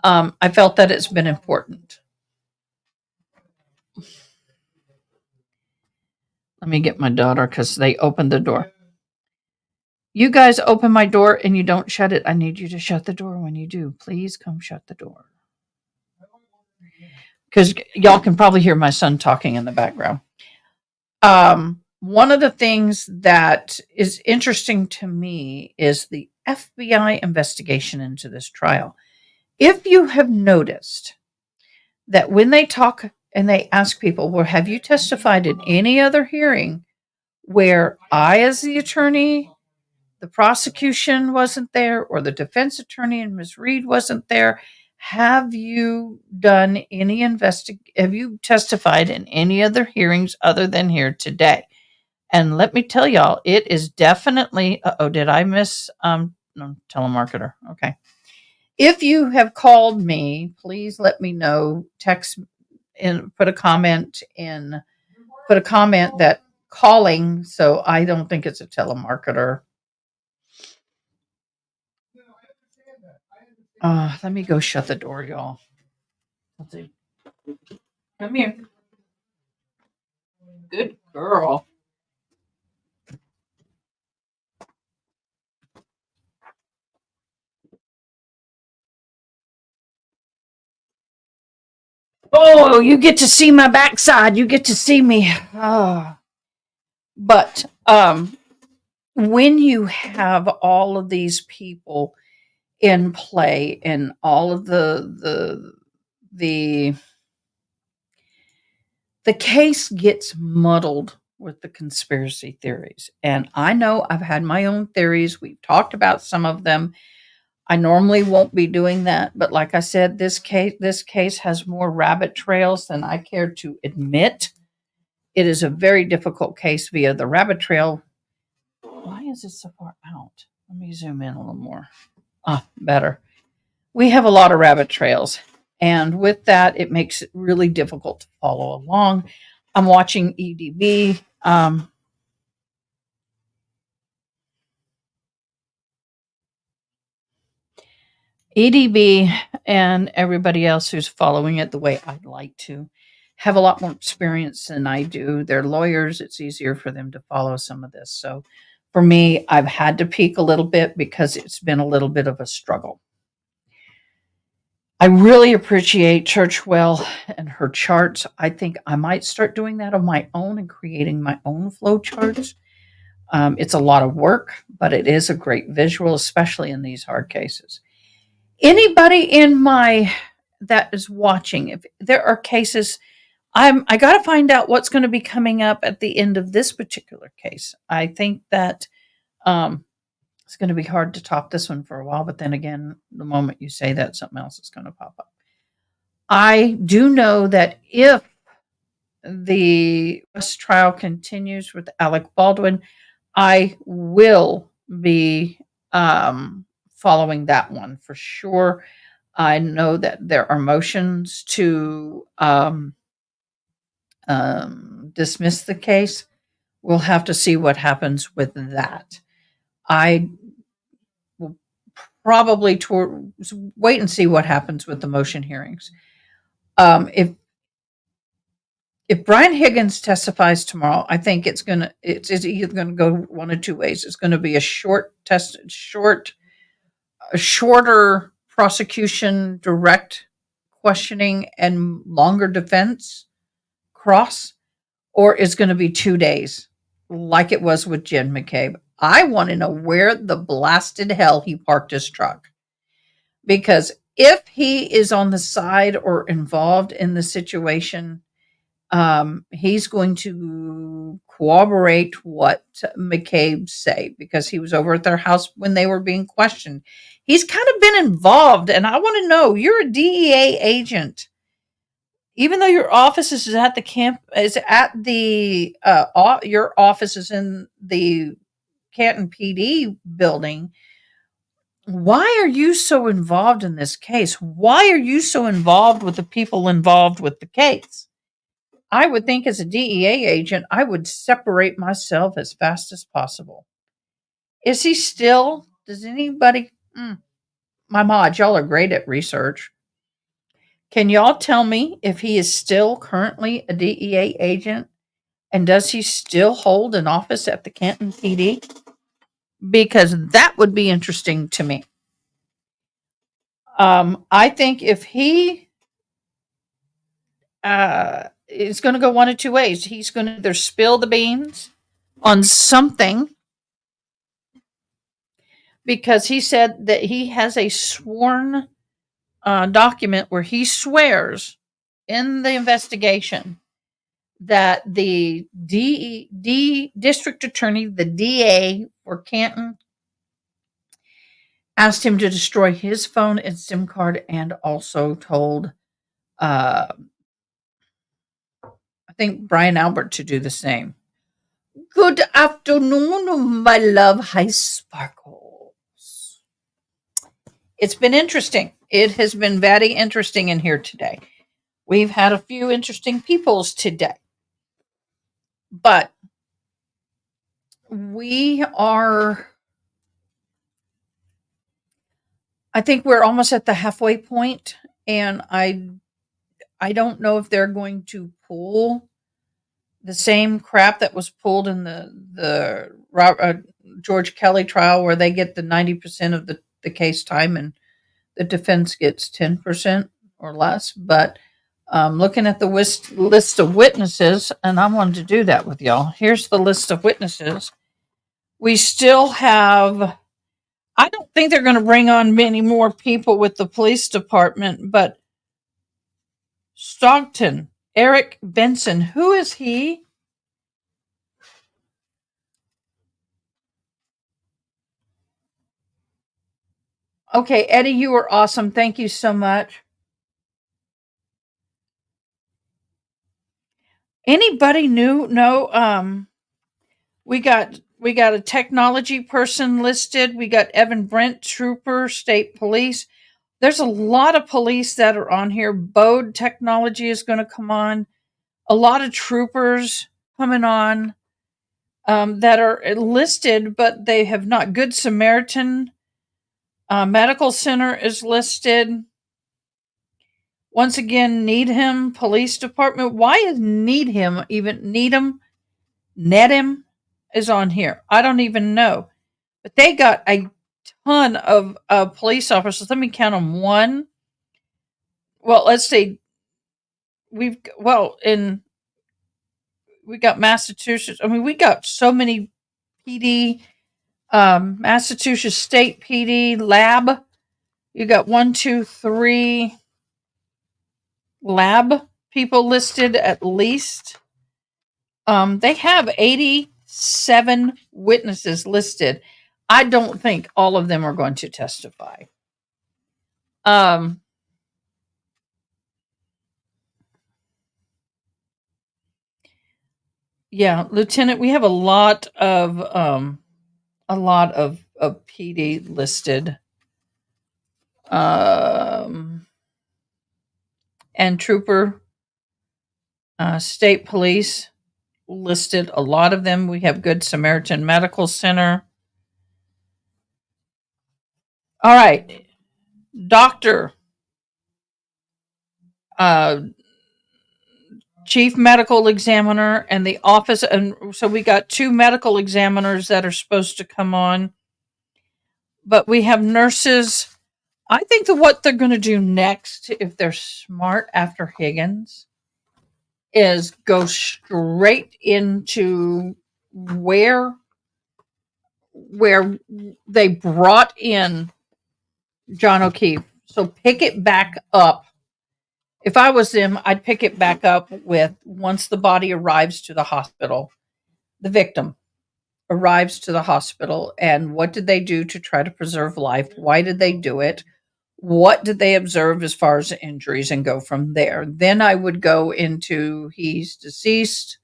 I felt that it's been important. Let me get my daughter because they opened the door. You guys open my door and you don't shut it. I need you to shut the door when you do. Please come shut the door. Because y'all can probably hear my son talking in the background. One of the things that is interesting to me is the FBI investigation into this trial. If you have noticed that when they talk and they ask people, well, have you testified in any other hearing where I, as the attorney, the prosecution wasn't there, or the defense attorney and Ms. Reed wasn't there, have you done any have you testified in any other hearings other than here today? And let me tell y'all, it is definitely, did I miss, no, telemarketer. Okay. If you have called me, please let me know, text and put a comment that calling, so I don't think it's a telemarketer. Let me go shut the door, y'all. Let's see. Come here. Good girl. Oh, you get to see my backside. You get to see me. But when you have all of these people in play and all of the case gets muddled with the conspiracy theories. And I know I've had my own theories. We've talked about some of them. I normally won't be doing that, but like I said, this case has more rabbit trails than I care to admit. It is a very difficult case via the rabbit trail. Why is it so far out? Let me zoom in a little more. Better. We have a lot of rabbit trails, and with that, it makes it really difficult to follow along. I'm watching EDB. EDB and everybody else who's following it the way I'd like to have a lot more experience than I do. They're lawyers. It's easier for them to follow some of this. So for me, I've had to peek a little bit because it's been a little bit of a struggle. I really appreciate Churchwell and her charts. I think I might start doing that on my own and creating my own flow charts. It's a lot of work, but it is a great visual, especially in these hard cases. Anybody that is watching, if there are cases, I got to find out what's going to be coming up at the end of this particular case. I think that it's going to be hard to top this one for a while, but then again, the moment you say that, something else is going to pop up. I do know that if the trial continues with Alec Baldwin, I will be following that one for sure. I know that there are motions to dismiss the case. We'll have to see what happens with that. I will probably wait and see what happens with the motion hearings. If Brian Higgins testifies tomorrow, I think it's either going to go one of two ways. It's going to be a shorter prosecution, direct questioning, and longer defense cross, or it's going to be 2 days like it was with Jen McCabe. I want to know where the blasted hell he parked his truck, because if he is on the side or involved in the situation, he's going to corroborate what McCabe say because he was over at their house when they were being questioned. He's kind of been involved, and I want to know, you're a DEA agent. Even though your office is at the camp, is at the your office is in the Canton PD building. Why are you so involved in this case? Why are you so involved with the people involved with the case? I would think as a DEA agent, I would separate myself as fast as possible. Is he still? Does anybody? My mod, y'all are great at research. Can y'all tell me if he is still currently a DEA agent? And does he still hold an office at the Canton PD? Because that would be interesting to me. I think if he is going to go one of two ways, he's going to either spill the beans on something, because he said that he has a sworn document where he swears in the investigation that the district attorney, the DA for Canton, asked him to destroy his phone and SIM card, and also told, I think, Brian Albert to do the same. Good afternoon, my love, high sparkles. It's been interesting. It has been very interesting in here today. We've had a few interesting peoples today. But we are, I think we're almost at the halfway point, and I don't know if they're going to pull the same crap that was pulled in the George Kelly trial, where they get the 90% of the case time and the defense gets 10% or less. But looking at the list of witnesses, and I wanted to do that with y'all. Here's the list of witnesses. We still have, I don't think they're going to bring on many more people with the police department, but Stockton, Eric Benson, who is he? Okay, Eddie, you were awesome. Thank you so much. Anybody new? No. We got a technology person listed. We got Evan Brent, trooper, state police. There's a lot of police that are on here. Bode Technology is going to come on. A lot of troopers coming on that are listed, but they have not. Good Samaritan Medical Center is listed. Once again, Needham Police Department. Why is Needham even? Needham is on here. I don't even know. But they got a ton of police officers. Let me count them. One. Well, let's see. We got Massachusetts. I mean, we got so many PD, Massachusetts State PD lab. You got 1, 2, 3 lab people listed at least. They have 87 witnesses listed. I don't think all of them are going to testify. Yeah, Lieutenant, we have a lot of PD listed. And trooper, state police listed, a lot of them. We have Good Samaritan Medical Center. All right. Doctor, chief medical examiner, and the office. And so we got 2 medical examiners that are supposed to come on. But we have nurses. I think that what they're going to do next, if they're smart after Higgins, is go straight into where they brought in John O'Keefe. So pick it back up. If I was them, I'd pick it back up with once the body arrives to the hospital, the victim arrives to the hospital, and what did they do to try to preserve life? Why did they do it? What did they observe as far as injuries, and go from there? Then I would go into he's deceased.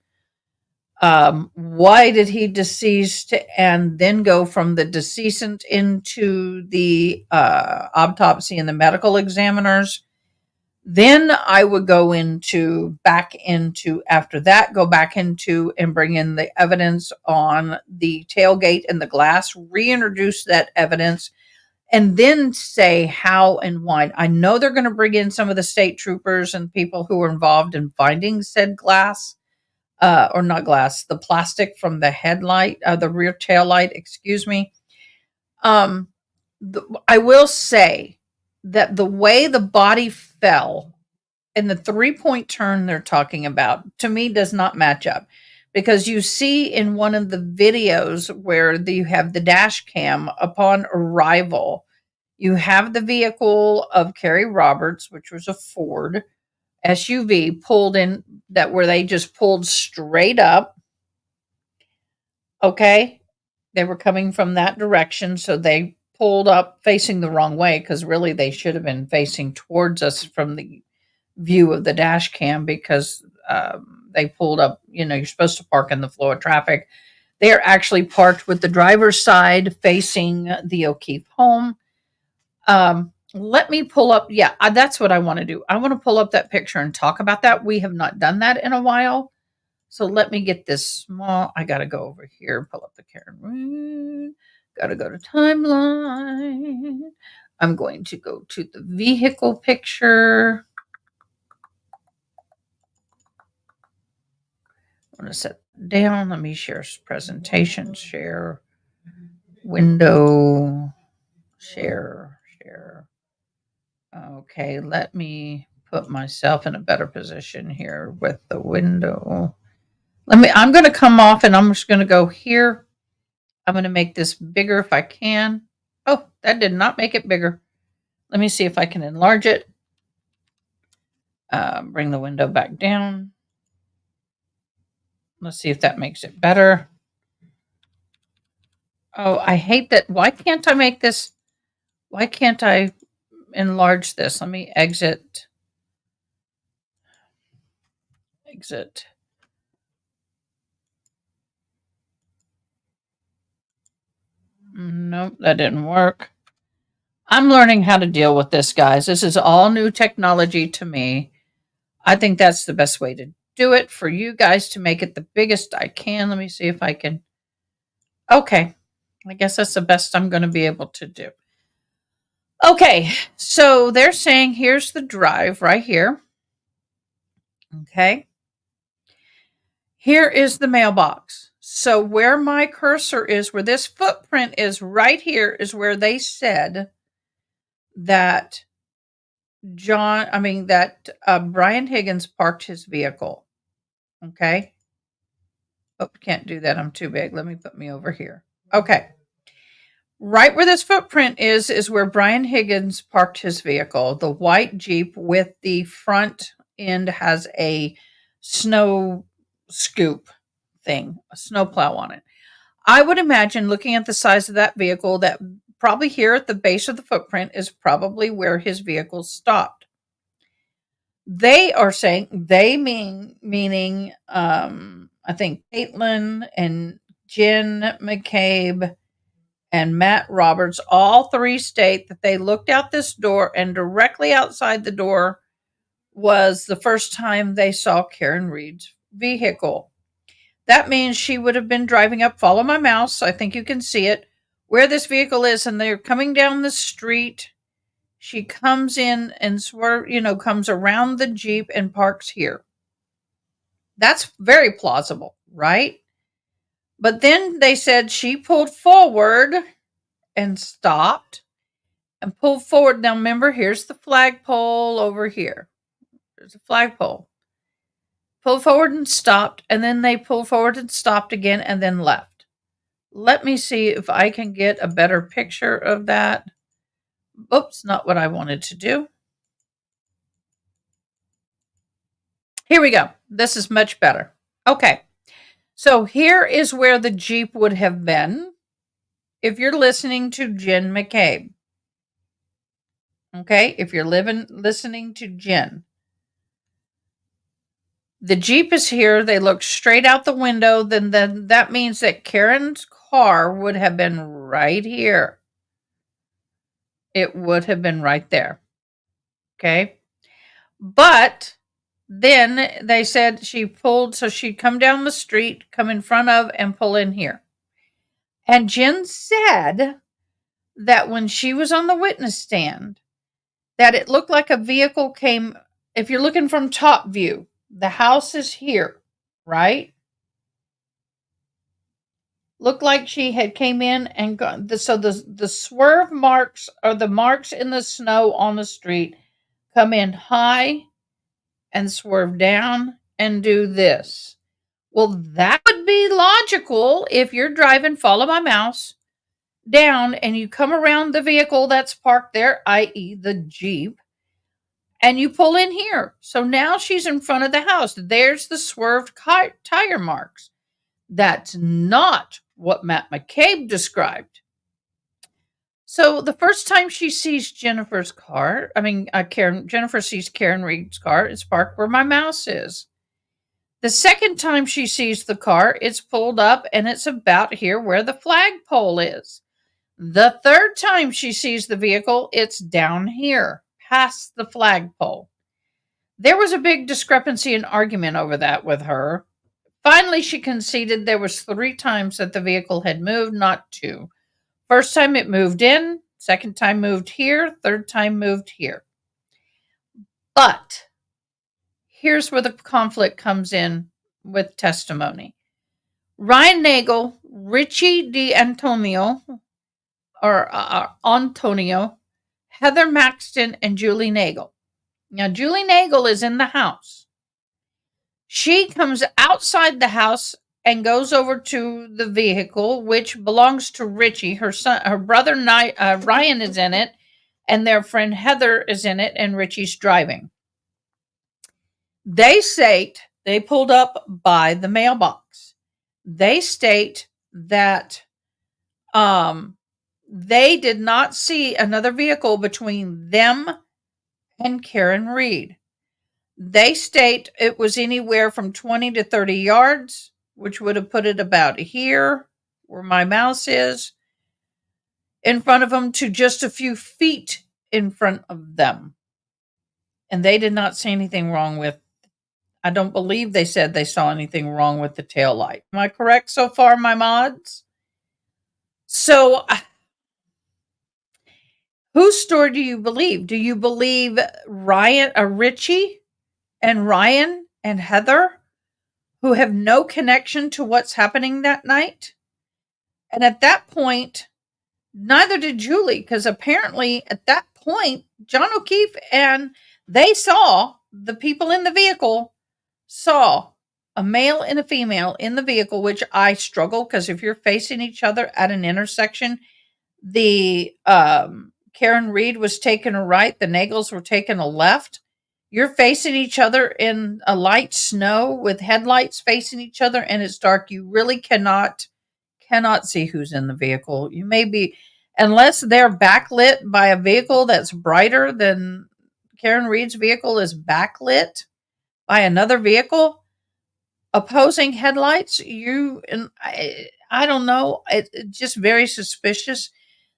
Why did he deceased? And then go from the decedent into the autopsy and the medical examiners. Then I would go back into after that, go back into and bring in the evidence on the tailgate and the glass, reintroduce that evidence, and then say how and why. I know they're going to bring in some of the state troopers and people who were involved in finding said glass, or not glass, the plastic from the headlight, the rear tail light, excuse me. I will say that the way the body fell and the 3-point turn they're talking about, to me, does not match up, because you see in one of the videos where you have the dash cam upon arrival, you have the vehicle of Carrie Roberts, which was a Ford SUV, pulled in, that where they just pulled straight up. Okay. They were coming from that direction, so they pulled up facing the wrong way, because really they should have been facing towards us from the view of the dash cam, because they pulled up, you're supposed to park in the flow of traffic. They are actually parked with the driver's side facing the O'Keefe home. Let me pull up. Yeah, that's what I want to do. I want to pull up that picture and talk about that. We have not done that in a while. So let me get this small. I got to go over here and pull up the Karen. Got to go to timeline. I'm going to go to the vehicle picture. I'm going to set down. Let me share presentation, share window, share. Okay, let me put myself in a better position here with the window. I'm going to come off and I'm just going to go here. I'm going to make this bigger if I can. Oh, that did not make it bigger. Let me see if I can enlarge it. Bring the window back down. Let's see if that makes it better. Oh, I hate that. Why can't I make this? Why can't I enlarge this? Let me exit. Nope, that didn't work. I'm learning how to deal with this, guys. This is all new technology to me. I think that's the best way to do it, for you guys to make it the biggest I can. Let me see if I can. Okay. I guess that's the best I'm going to be able to do. Okay. So they're saying here's the drive right here. Okay. Here is the mailbox. So where my cursor is, where this footprint is right here, is where they said that Brian Higgins parked his vehicle. Okay. Oh, can't do that. I'm too big. Let me put me over here. Okay. Right where this footprint is where Brian Higgins parked his vehicle. The white Jeep with the front end has a snow scoop thing, a snow plow on it. I would imagine, looking at the size of that vehicle, that probably here at the base of the footprint is probably where his vehicle stopped. They are saying, meaning I think Caitlin and Jen McCabe and Matt Roberts, all three state that they looked out this door, and directly outside the door was the first time they saw Karen Reed's vehicle. That means she would have been driving up, follow my mouse, I think you can see it, where this vehicle is, and they're coming down the street. She comes in and comes around the Jeep and parks here. That's very plausible, right? But then they said she pulled forward and stopped and pulled forward. Now remember, here's the flagpole over here. There's a flagpole. Pulled forward and stopped, and then they pulled forward and stopped again and then left. Let me see if I can get a better picture of that. Oops, not what I wanted to do. Here we go. This is much better. Okay. So here is where the Jeep would have been if you're listening to Jen McCabe. Okay, if you're listening to Jen. The Jeep is here. They look straight out the window. Then that means that Karen's car would have been right here. It would have been right there. Okay. But then they said she pulled, so she'd come down the street, come in front of, and pull in here. And Jen said that when she was on the witness stand, that it looked like a vehicle came, if you're looking from top view, the house is here, right? Looked like she had came in and gone. So the swerve marks or the marks in the snow on the street come in high and swerve down and do this. Well, that would be logical if you're driving, follow my mouse, down and you come around the vehicle that's parked there, i.e. the Jeep, and you pull in here. So now she's in front of the house. There's the swerved tire marks. That's not what Matt McCabe described. So the first time she sees Jennifer sees Karen Reed's car. It's parked where my mouse is. The second time she sees the car, it's pulled up and it's about here where the flagpole is. The third time she sees the vehicle, it's down here, past the flagpole. There was a big discrepancy and argument over that with her. Finally, she conceded there was 3 times that the vehicle had moved, not 2. First time it moved in, second time moved here, third time moved here. But here's where the conflict comes in with testimony. Ryan Nagel, Richie D'Antonio, Antonio, Heather Maxton, and Julie Nagel. Now, Julie Nagel is in the house. She comes outside the house and goes over to the vehicle, which belongs to Richie. Her brother Ryan is in it, and their friend Heather is in it, and Richie's driving. They state they pulled up by the mailbox. They state that they did not see another vehicle between them and Karen Reed. They state it was anywhere from 20 to 30 yards, which would have put it about here, where my mouse is, in front of them, to just a few feet in front of them. And they did not see anything wrong with, I don't believe they said they saw anything wrong with the tail light. Am I correct so far, my mods? So, whose story do you believe? Do you believe Richie and Ryan and Heather, who have no connection to what's happening that night? And at that point, neither did Julie, because apparently at that point, John O'Keefe and they saw, the people in the vehicle saw a male and a female in the vehicle, which I struggle, because if you're facing each other at an intersection, the Karen Reed was taking a right, the Nagels were taking a left. You're facing each other in a light snow with headlights facing each other, and it's dark. You really cannot see who's in the vehicle. You may be, unless they're backlit by a vehicle that's brighter than Karen Reed's vehicle is backlit by another vehicle, opposing headlights. I don't know. It's just very suspicious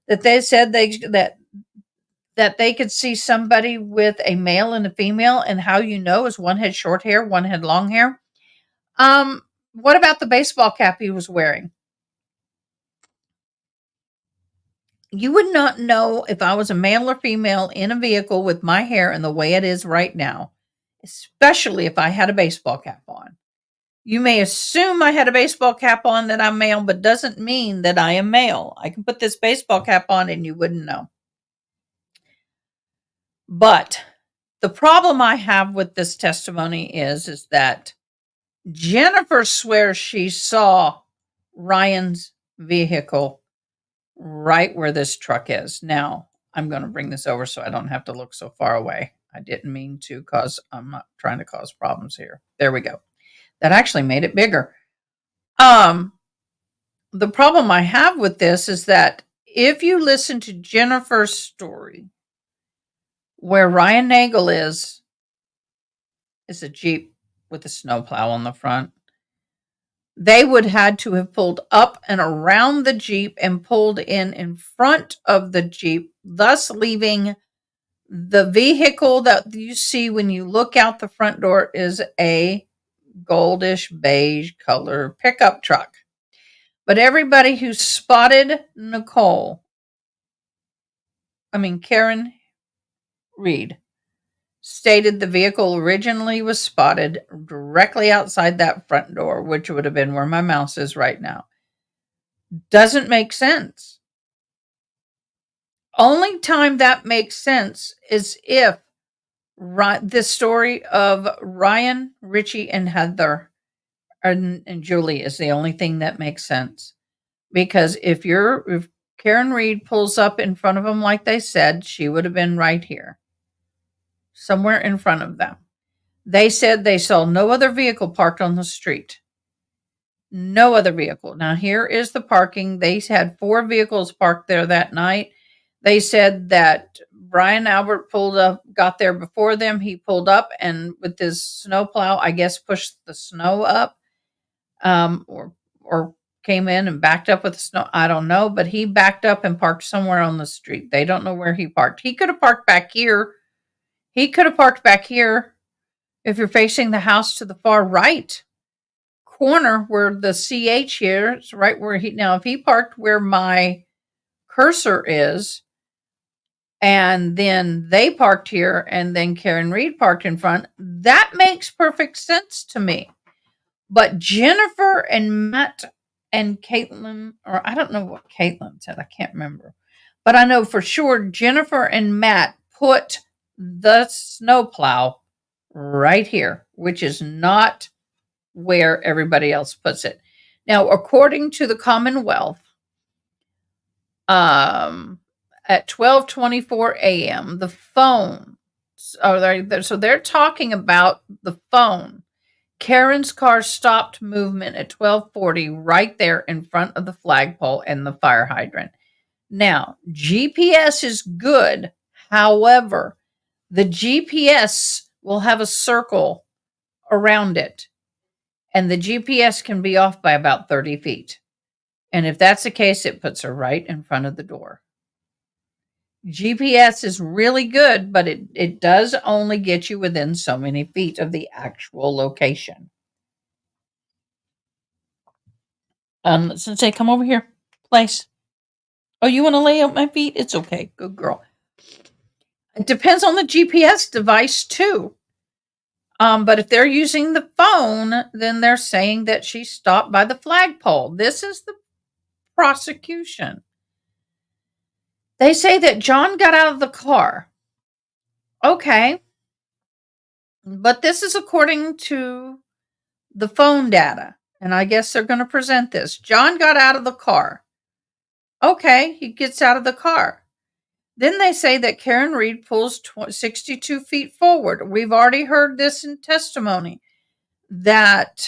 that they said that they could see somebody with a male and a female, and how you know is one had short hair, one had long hair. What about the baseball cap he was wearing? You would not know if I was a male or female in a vehicle with my hair and the way it is right now, especially if I had a baseball cap on. You may assume I had a baseball cap on that I'm male, but doesn't mean that I am male. I can put this baseball cap on and you wouldn't know. But the problem I have with this testimony is that Jennifer swears she saw Ryan's vehicle right where this truck is. Now, I'm going to bring this over so I don't have to look so far away. I didn't mean to cause, I'm not trying to cause problems here. There we go. That actually made it bigger. The problem I have with this is that if you listen to Jennifer's story, where Ryan Nagel is a Jeep with a snowplow on the front. They would had to have pulled up and around the Jeep and pulled in front of the Jeep, thus leaving the vehicle that you see when you look out the front door is a goldish beige color pickup truck. But everybody who spotted Karen Reed, stated the vehicle originally was spotted directly outside that front door, which would have been where my mouse is right now. Doesn't make sense. Only time that makes sense is if the story of Ryan, Richie, and Heather and Julie is the only thing that makes sense. Because if Karen Reed pulls up in front of them like they said, she would have been right here. Somewhere in front of them. They said they saw no other vehicle parked on the street. No other vehicle. Now, here is the parking. They had 4 vehicles parked there that night. They said that Brian Albert got there before them. He pulled up and with his snowplow, I guess, pushed the snow up, or came in and backed up with the snow. I don't know, but he backed up and parked somewhere on the street. They don't know where he parked. He could have parked back here. He could have parked back here if you're facing the house to the far right corner where the CH here is right where if he parked where my cursor is, and then they parked here, and then Karen Reed parked in front, that makes perfect sense to me. But Jennifer and Matt and Caitlin, or I don't know what Caitlin said, I can't remember. But I know for sure Jennifer and Matt put the snowplow right here, which is not where everybody else puts it. Now, according to the Commonwealth, at 12:24 a.m., the phone, so they're talking about the phone. Karen's car stopped movement at 12:40 right there in front of the flagpole and the fire hydrant. Now, GPS is good. However, the GPS will have a circle around it, and the GPS can be off by about 30 feet. And if that's the case, it puts her right in front of the door. GPS is really good, but it does only get you within so many feet of the actual location. Sensei, come over here, please. Oh, you want to lay out my feet? It's okay. Good girl. It depends on the GPS device too. But if they're using the phone, then they're saying that she stopped by the flagpole. This is the prosecution. They say that John got out of the car. Okay. But this is according to the phone data. And I guess they're going to present this. John got out of the car. Okay, he gets out of the car. Then they say that Karen Reed pulls 62 feet forward. We've already heard this in testimony. That,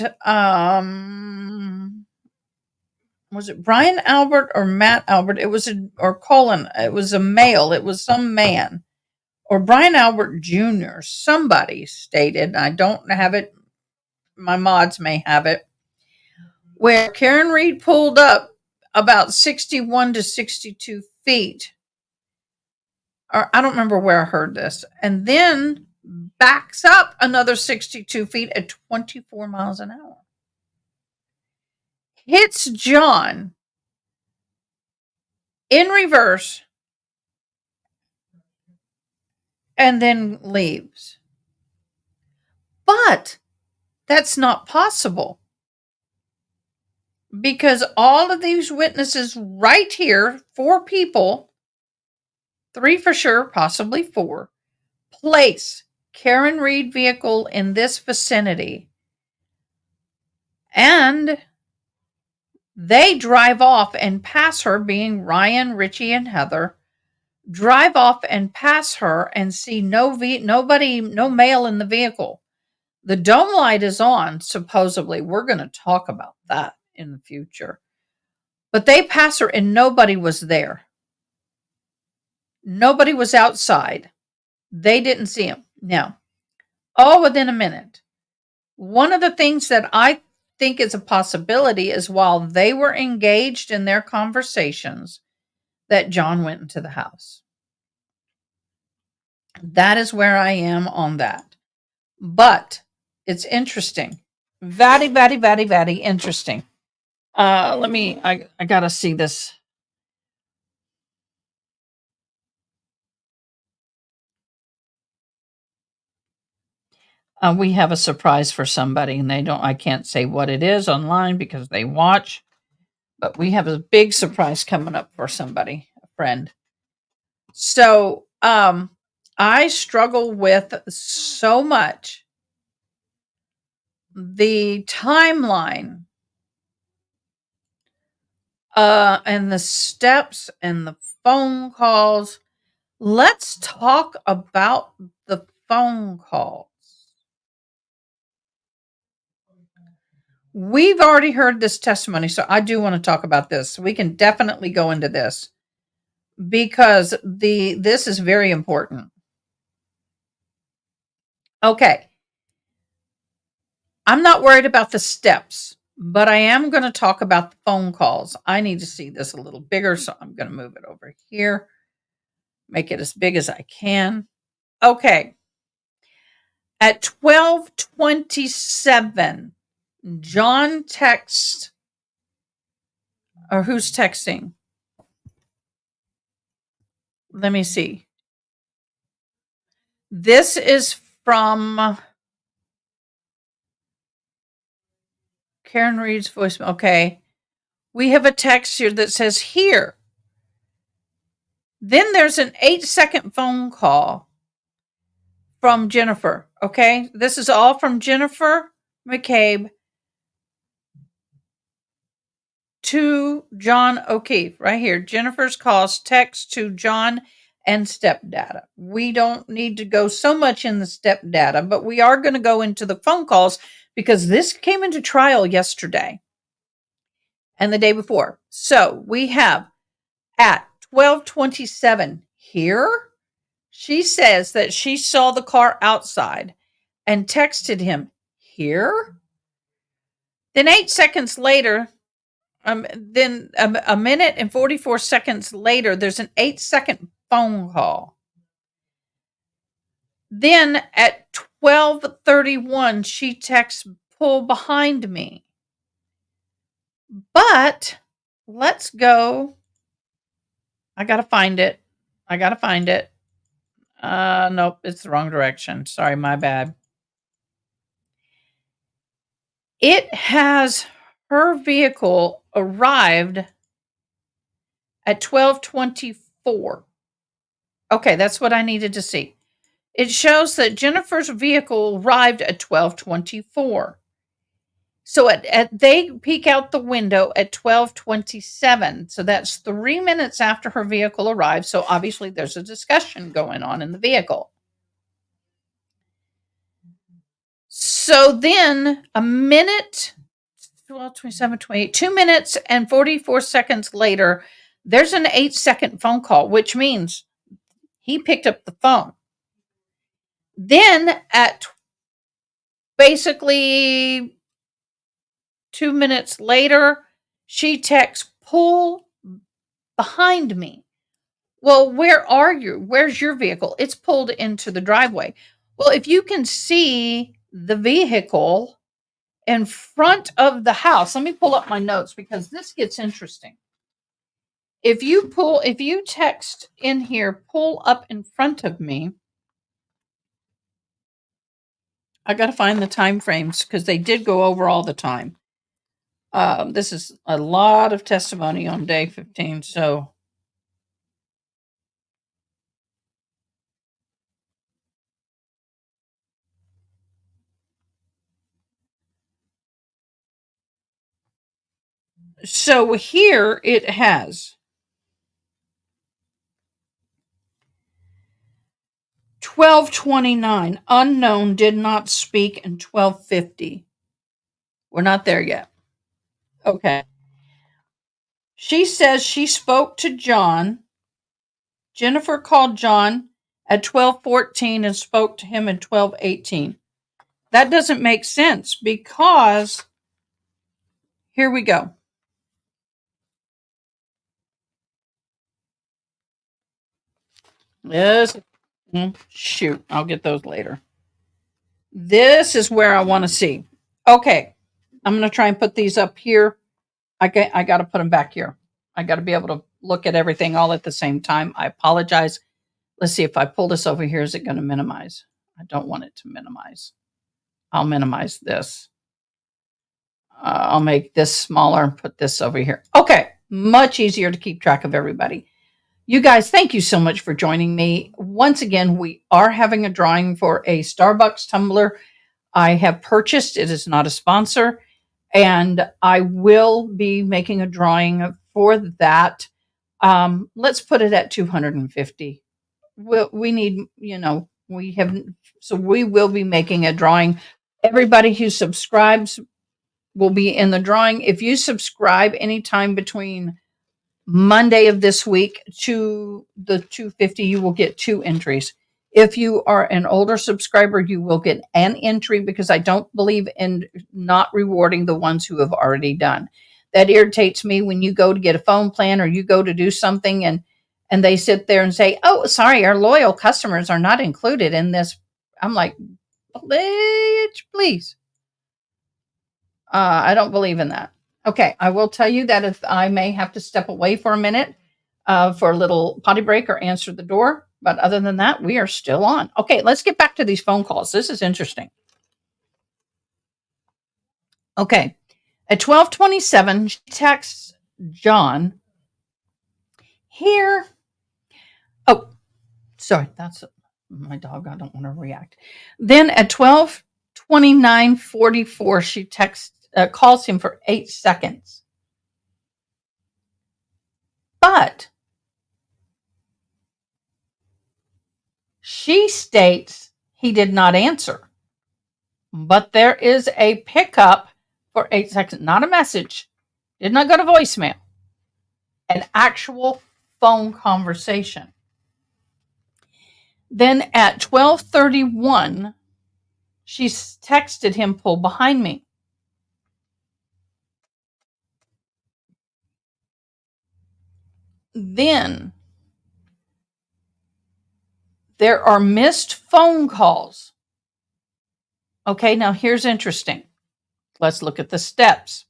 was it Brian Albert or Matt Albert? Or Colin. It was a male. It was some man. Or Brian Albert Jr. Somebody stated, I don't have it. My mods may have it. Where Karen Reed pulled up about 61 to 62 feet. Or I don't remember where I heard this. And then backs up another 62 feet at 24 miles an hour. Hits John in reverse and then leaves. But that's not possible. Because all of these witnesses right here, 4 people, 3 for sure, possibly 4, place Karen Reed vehicle in this vicinity. And they drive off and pass her, being Ryan, Richie, and Heather. drive off and pass her and see nobody, no male in the vehicle. The dome light is on, supposedly. We're going to talk about that in the future. But they pass her and nobody was there. Nobody was outside. They didn't see him. Now, all within a minute. One of the things that I think is a possibility is while they were engaged in their conversations, that John went into the house. That is where I am on that. But it's interesting. Very, very, very, very interesting. I gotta see this. We have a surprise for somebody, and I can't say what it is online because they watch, but we have a big surprise coming up for somebody, a friend. So, I struggle with so much the timeline, and the steps and the phone calls. Let's talk about the phone calls. We've already heard this testimony, so I do want to talk about this. We can definitely go into this because this is very important. Okay. I'm not worried about the steps, but I am going to talk about the phone calls. I need to see this a little bigger, so I'm going to move it over here, make it as big as I can. Okay. At 12:27, John texts, or who's texting? Let me see. This is from Karen Reed's voicemail. Okay. We have a text here that says here. Then there's an 8-second phone call from Jennifer. Okay. This is all from Jennifer McCabe to John O'Keefe. Right here. Jennifer's calls text to John and step data. We don't need to go so much in the step data, but we are going to go into the phone calls because this came into trial yesterday and the day before. So we have at 12:27 here, she says that she saw the car outside and texted him here. Then 8 seconds later, then a minute and 44 seconds later, there's an 8-second phone call. Then at 12:31, she texts, pull behind me. But let's go. I got to find it. Nope, it's the wrong direction. Sorry, my bad. It has her vehicle arrived at 12:24. Okay, that's what I needed to see. It shows that Jennifer's vehicle arrived at 12:24. So they peek out the window at 12:27. So that's 3 minutes after her vehicle arrived. So obviously there's a discussion going on in the vehicle. So then a minute, 12, 27, 28, 2 minutes and 44 seconds later, there's an 8-second phone call, which means he picked up the phone. Then at basically 2 minutes later, she texts, pull behind me. Well, where are you? Where's your vehicle? It's pulled into the driveway. Well, if you can see the vehicle in front of the house, let me pull up my notes because this gets interesting. If you text in here, pull up in front of me. I got to find the time frames because they did go over all the time. This is a lot of testimony on day 15. So here it has 12:29. Unknown did not speak in 12:50. We're not there yet. Okay. She says she spoke to John. Jennifer called John at 12:14 and spoke to him at 12:18. That doesn't make sense because here we go. Yes. Shoot, I'll get those later. This is where I want to see. Okay. I'm going to try and put these up here. I got to put them back here. I got to be able to look at everything all at the same time. I apologize. Let's see if I pull this over here. Is it going to minimize? I don't want it to minimize. I'll minimize this. I'll make this smaller and put this over here. Okay. Much easier to keep track of everybody. You guys, thank you so much for joining me. Once again, we are having a drawing for a Starbucks tumbler I have purchased. It is not a sponsor. And I will be making a drawing for that. Let's put it at 250. We need, we haven't, so we will be making a drawing. Everybody who subscribes will be in the drawing. If you subscribe anytime between Monday of this week to the 250, you will get 2 entries. If you are an older subscriber, you will get an entry because I don't believe in not rewarding the ones who have already done. That irritates me when you go to get a phone plan or you go to do something and they sit there and say, oh, sorry, our loyal customers are not included in this. I'm like, please. I don't believe in that. Okay, I will tell you that if I may have to step away for a minute for a little potty break or answer the door. But other than that, we are still on. Okay, let's get back to these phone calls. This is interesting. Okay, at 12:27, she texts John here. Oh, sorry, that's my dog. I don't want to react. Then at 12:29:44, she calls him for 8 seconds. But she states he did not answer. But there is a pickup for 8 seconds, not a message. Did not go to voicemail. An actual phone conversation. Then at 12:31, she texted him, pull behind me. Then there are missed phone calls. Okay, now here's interesting. Let's look at the steps.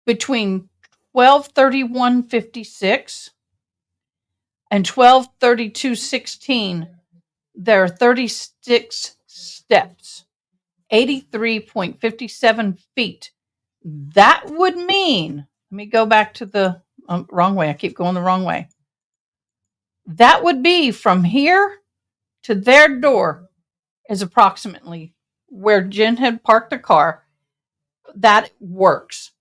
Between 12:31:56 and 12:32:16, there are 36 steps, 83.57 feet. That would mean, let me go back to the wrong way. I keep going the wrong way. That would be from here to their door is approximately where Jen had parked the car. That works.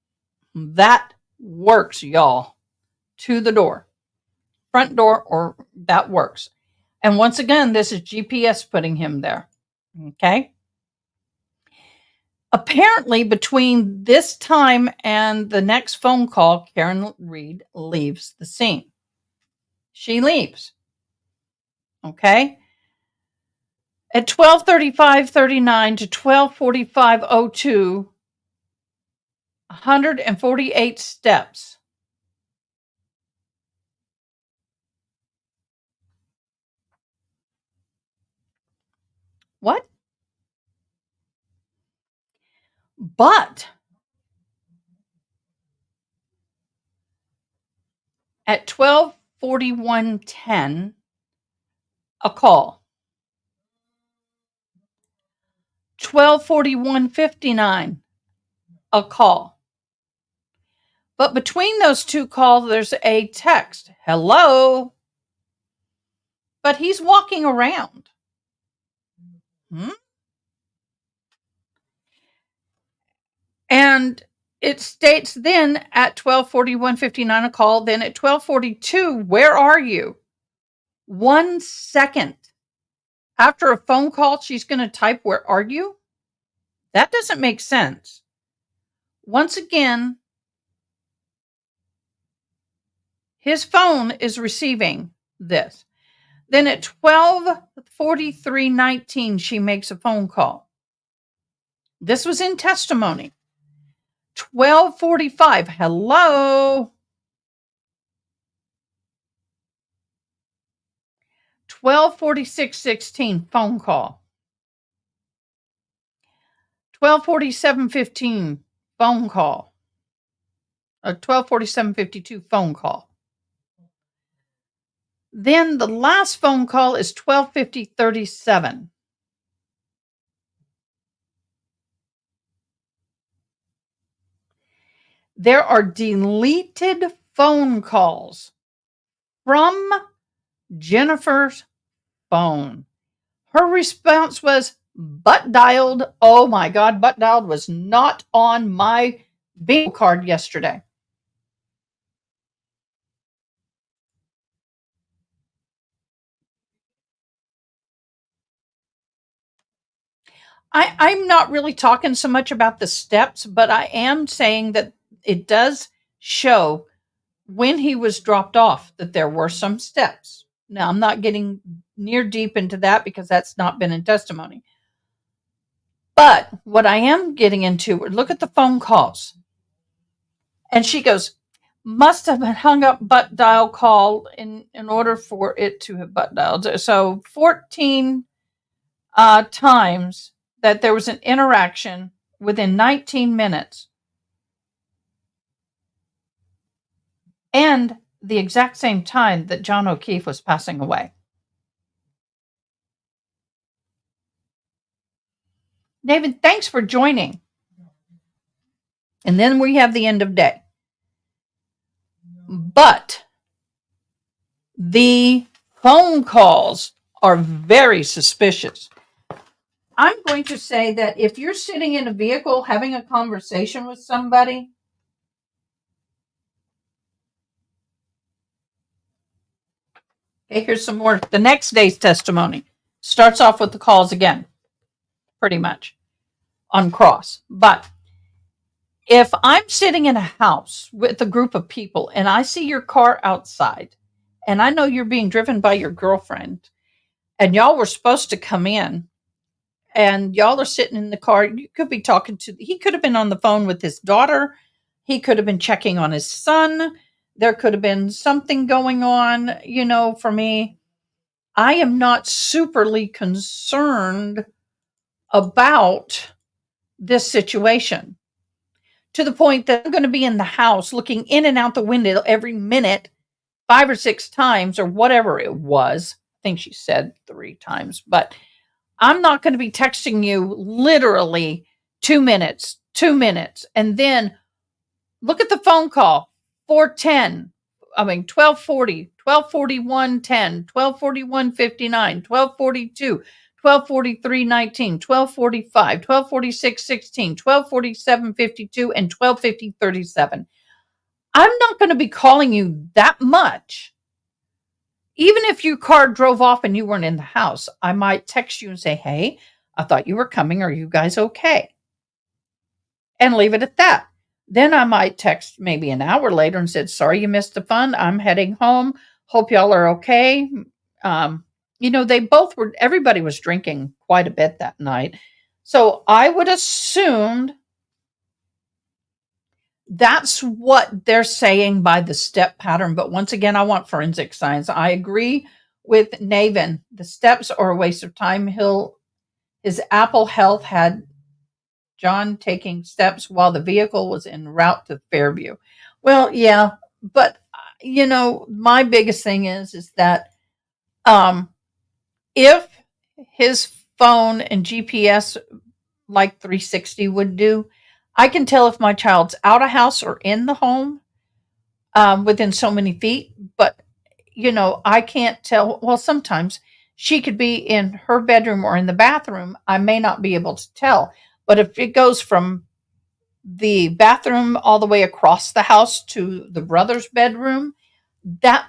That works, y'all. To the door. Front door, or that works. And once again, this is GPS putting him there. Okay? Apparently, between this time and the next phone call, Karen Reed leaves the scene. She leaves. Okay? At 12:35:39 to 12:45:02, 148 steps. What? But at 12:41:10, a call. 12:41:59, a call. But between those two calls, there's a text. Hello? But he's walking around. And it states then at 12:41:59 a call, then at 12:42, where are you? 1 second after a phone call, she's going to type, "Where are you?" That doesn't make sense. Once again, his phone is receiving this. Then at 12:43:19, she makes a phone call. This was in testimony. 12:45, hello. 12:46:16, phone call. 12:47:15, phone call. 12:47:52, phone call. Then the last phone call is 12:50:37. There are deleted phone calls from Jennifer's phone. Her response was, "Butt dialed." Oh my God, butt dialed was not on my bingo card yesterday. I'm not really talking so much about the steps, but I am saying that it does show when he was dropped off that there were some steps. Now, I'm not getting near deep into that because that's not been in testimony. But what I am getting into, look at the phone calls. And she goes, must have hung up butt dial call in order for it to have butt dialed. So 14 times that there was an interaction within 19 minutes. And the exact same time that John O'Keefe was passing away. David, thanks for joining. And then we have the end of day. But the phone calls are very suspicious. I'm going to say that if you're sitting in a vehicle having a conversation with somebody, okay, here's some more. The next day's testimony starts off with the calls again, pretty much on cross. But if I'm sitting in a house with a group of people and I see your car outside and I know you're being driven by your girlfriend and y'all were supposed to come in and y'all are sitting in the car, you could be talking to, he could have been on the phone with his daughter. He could have been checking on his son. There could have been something going on, for me. I am not superly concerned about this situation to the point that I'm going to be in the house looking in and out the window every minute, 5 or 6 times or whatever it was. I think she said 3 times, but I'm not going to be texting you literally 2 minutes. And then look at the phone call, 12:40, 12:41:10, 12:41:59, 12:42, 12:43:19, 12:45, 12:46:16, 12:47:52, and 12:50:37. I'm not going to be calling you that much. Even if your car drove off and you weren't in the house, I might text you and say, "Hey, I thought you were coming. Are you guys okay?" And leave it at that. Then I might text maybe an hour later and said, "Sorry you missed the fun. I'm heading home. Hope y'all are okay." Everybody was drinking quite a bit that night. So I would assume that's what they're saying by the step pattern. But once again, I want forensic science. I agree with Navin. The steps are a waste of time. His Apple Health had John taking steps while the vehicle was en route to Fairview. Well, yeah, but my biggest thing is that if his phone and GPS like 360 would do, I can tell if my child's out of house or in the home within so many feet. But, I can't tell. Well, sometimes she could be in her bedroom or in the bathroom. I may not be able to tell. But if it goes from the bathroom all the way across the house to the brother's bedroom, that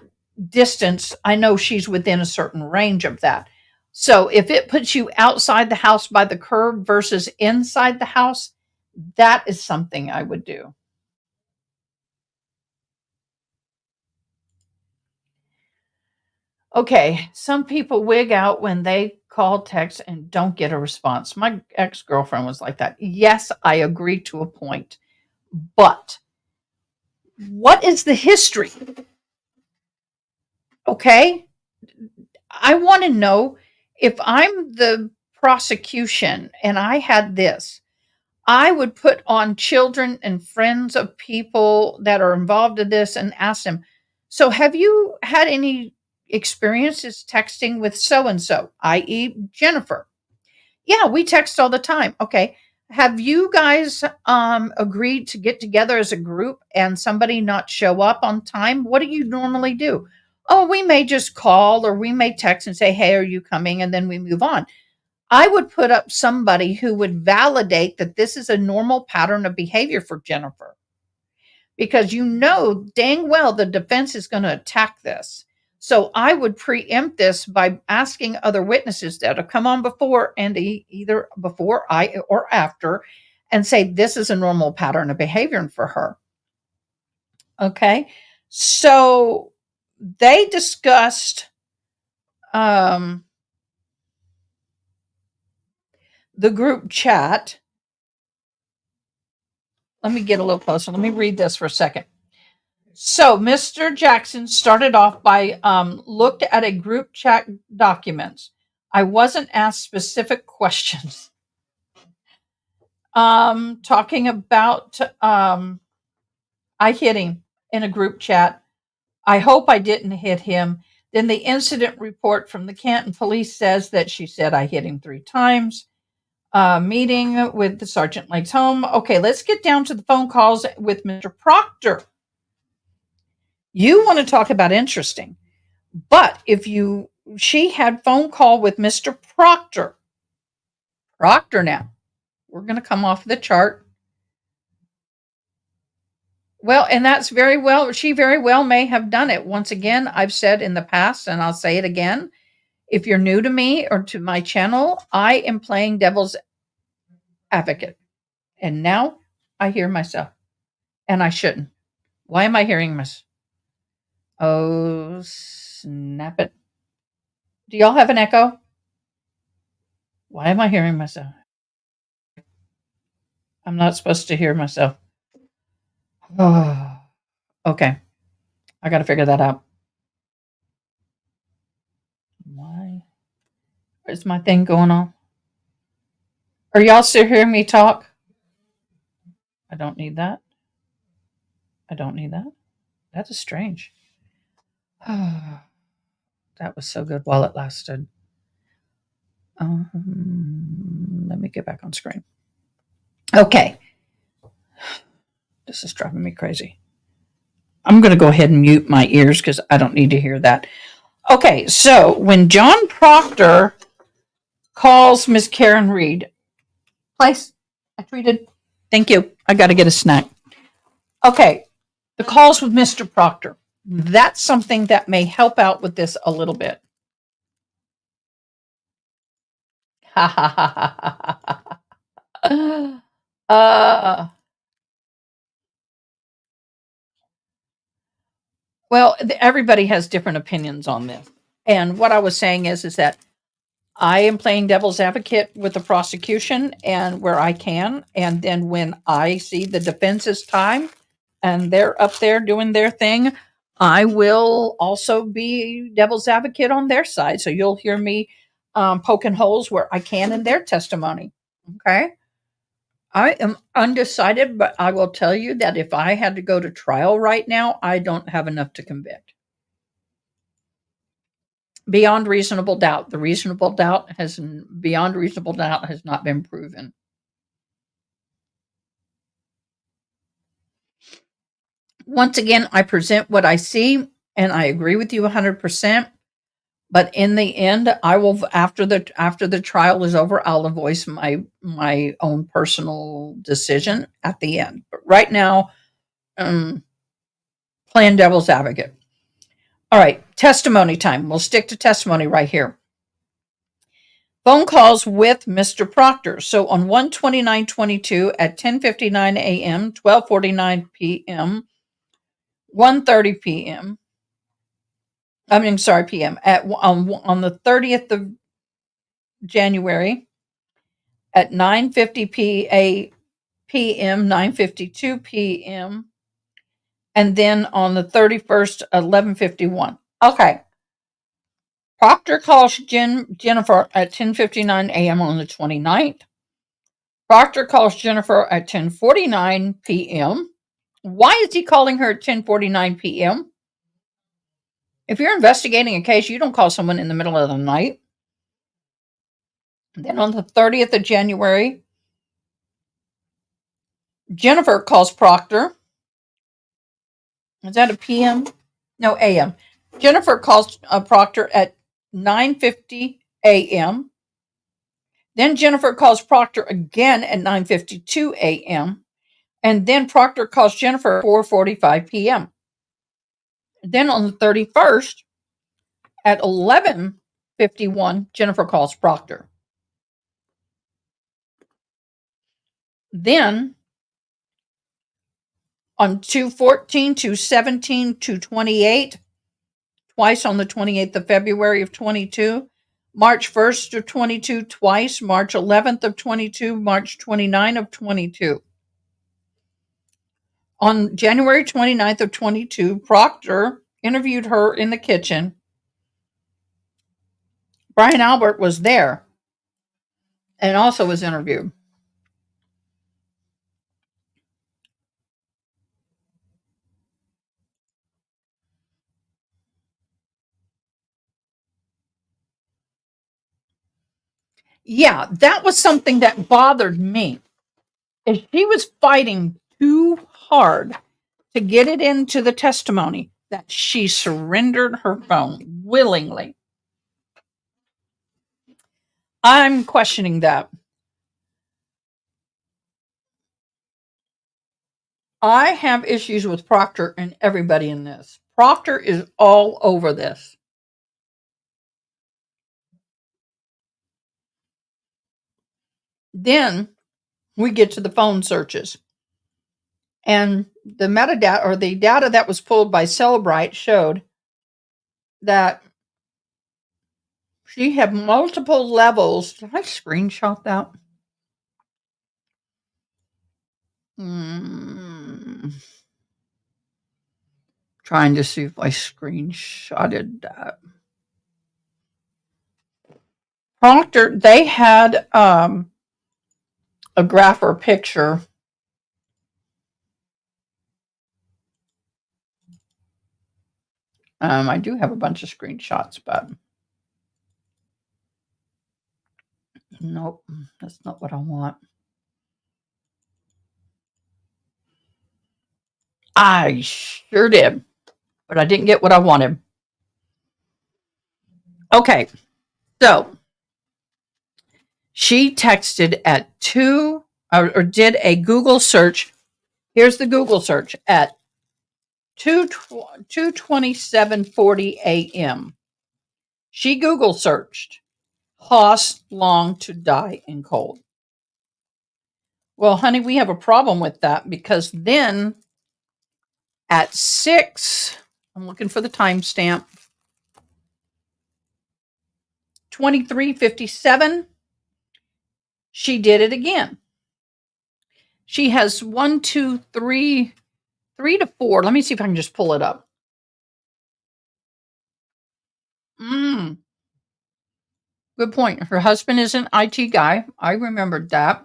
distance, I know she's within a certain range of that. So if it puts you outside the house by the curb versus inside the house, that is something I would do. Okay, some people wig out when they call, text, and don't get a response. My ex girlfriend was like that. Yes, I agree to a point. But what is the history? Okay, I want to know if I'm the prosecution and I had this, I would put on children and friends of people that are involved in this and ask them, so have you had any experiences texting with so and so, i.e., Jennifer? Yeah, we text all the time. Okay. Have you guys agreed to get together as a group and somebody not show up on time? What do you normally do? Oh, we may just call or we may text and say, hey, are you coming? And then we move on. I would put up somebody who would validate that this is a normal pattern of behavior for Jennifer. Because you know dang well the defense is going to attack this. So I would preempt this by asking other witnesses that have come on before and either before I or after and say this is a normal pattern of behavior for her. Okay. So they discussed the group chat. Let me get a little closer. Let me read this for a second. So Mr. Jackson started off by looked at a group chat documents. I wasn't asked specific questions. Talking about I hit him in a group chat. I hope I didn't hit him. Then the incident report from the Canton police says that she said I hit him 3 times. Meeting with the Sergeant Lake's home. Okay, let's get down to the phone calls with Mr. Proctor. You want to talk about interesting. But she had phone call with Mr. Proctor. Proctor now. We're going to come off the chart. Well, and that's she very well may have done it. Once again, I've said in the past, and I'll say it again. If you're new to me or to my channel, I am playing devil's advocate. And now I hear myself. And I shouldn't. Why am I hearing myself? Oh, snap it. Do y'all have an echo? Why am I hearing myself? I'm not supposed to hear myself. Oh, okay. I got to figure that out. Why is my thing going on? Are y'all still hearing me talk? I don't need that. I don't need that. That is strange. That was so good while it lasted. Let me get back on screen. Okay. This is driving me crazy. I'm going to go ahead and mute my ears because I don't need to hear that. Okay, so when John Proctor calls Miss Karen Reed, place, I treated. Thank you. I got to get a snack. Okay, the calls with Mr. Proctor. That's something that may help out with this a little bit. Ha ha ha ha ha. Well, everybody has different opinions on this. And what I was saying is that I am playing devil's advocate with the prosecution and where I can. And then when I see the defense's time and they're up there doing their thing, I will also be devil's advocate on their side. So you'll hear me poking holes where I can in their testimony. Okay. I am undecided, but I will tell you that if I had to go to trial right now, I don't have enough to convict. Beyond reasonable doubt. The beyond reasonable doubt has not been proven. Once again, I present what I see, and I agree with you 100%. But in the end, I will after the trial is over, I'll voice my own personal decision at the end. But right now, playing devil's advocate. All right, testimony time. We'll stick to testimony right here. Phone calls with Mr. Proctor. So on 1/29/22 at 10:59 a.m., 12:49 p.m., 1:30 p.m. p.m. on the 30th of January at 9:50 p.m., 9:52 p.m., and then on the 31st, 11:51. Okay. Proctor calls Jennifer at 10:59 a.m. on the 29th. Proctor calls Jennifer at 10:49 p.m. Why is he calling her at 10:49 p.m.? If you're investigating a case, you don't call someone in the middle of the night. Then on the 30th of January, Jennifer calls Proctor. Is that a p.m.? No, a.m. Jennifer calls Proctor at 9:50 a.m. Then Jennifer calls Proctor again at 9:52 a.m. And then Proctor calls Jennifer at 4:45 p.m. Then on the 31st at 11:51, Jennifer calls Proctor. Then on 2/14, 2/17, 2/28, twice on the 28th of February of 22, March 1st of 22 twice, March 11th of 22, March 29th of 22. On January 29th of 22, Proctor interviewed her in the kitchen. Brian Albert was there and also was interviewed. Yeah, that was something that bothered me. If she was fighting too hard to get it into the testimony, that she surrendered her phone willingly. I'm questioning that. I have issues with Proctor and everybody in this. Proctor is all over this. Then we get to the phone searches. And the metadata or the data that was pulled by Celebrite showed that she had multiple levels. Did I screenshot that? Trying to see if I screenshotted that. Proctor, they had a graph or a picture. I do have a bunch of screenshots, but nope, that's not what I want. I sure did, but I didn't get what I wanted. Okay, so she texted at 2 or did a Google search. Here's the Google search at 2:27:40 a.m. She Google searched Haas long to die in cold. Well, honey, we have a problem with that because then at 6, I'm looking for the timestamp, 23:57, she did it again. She has 3 to 4. Let me see if I can just pull it up. Good point. Her husband is an IT guy. I remembered that.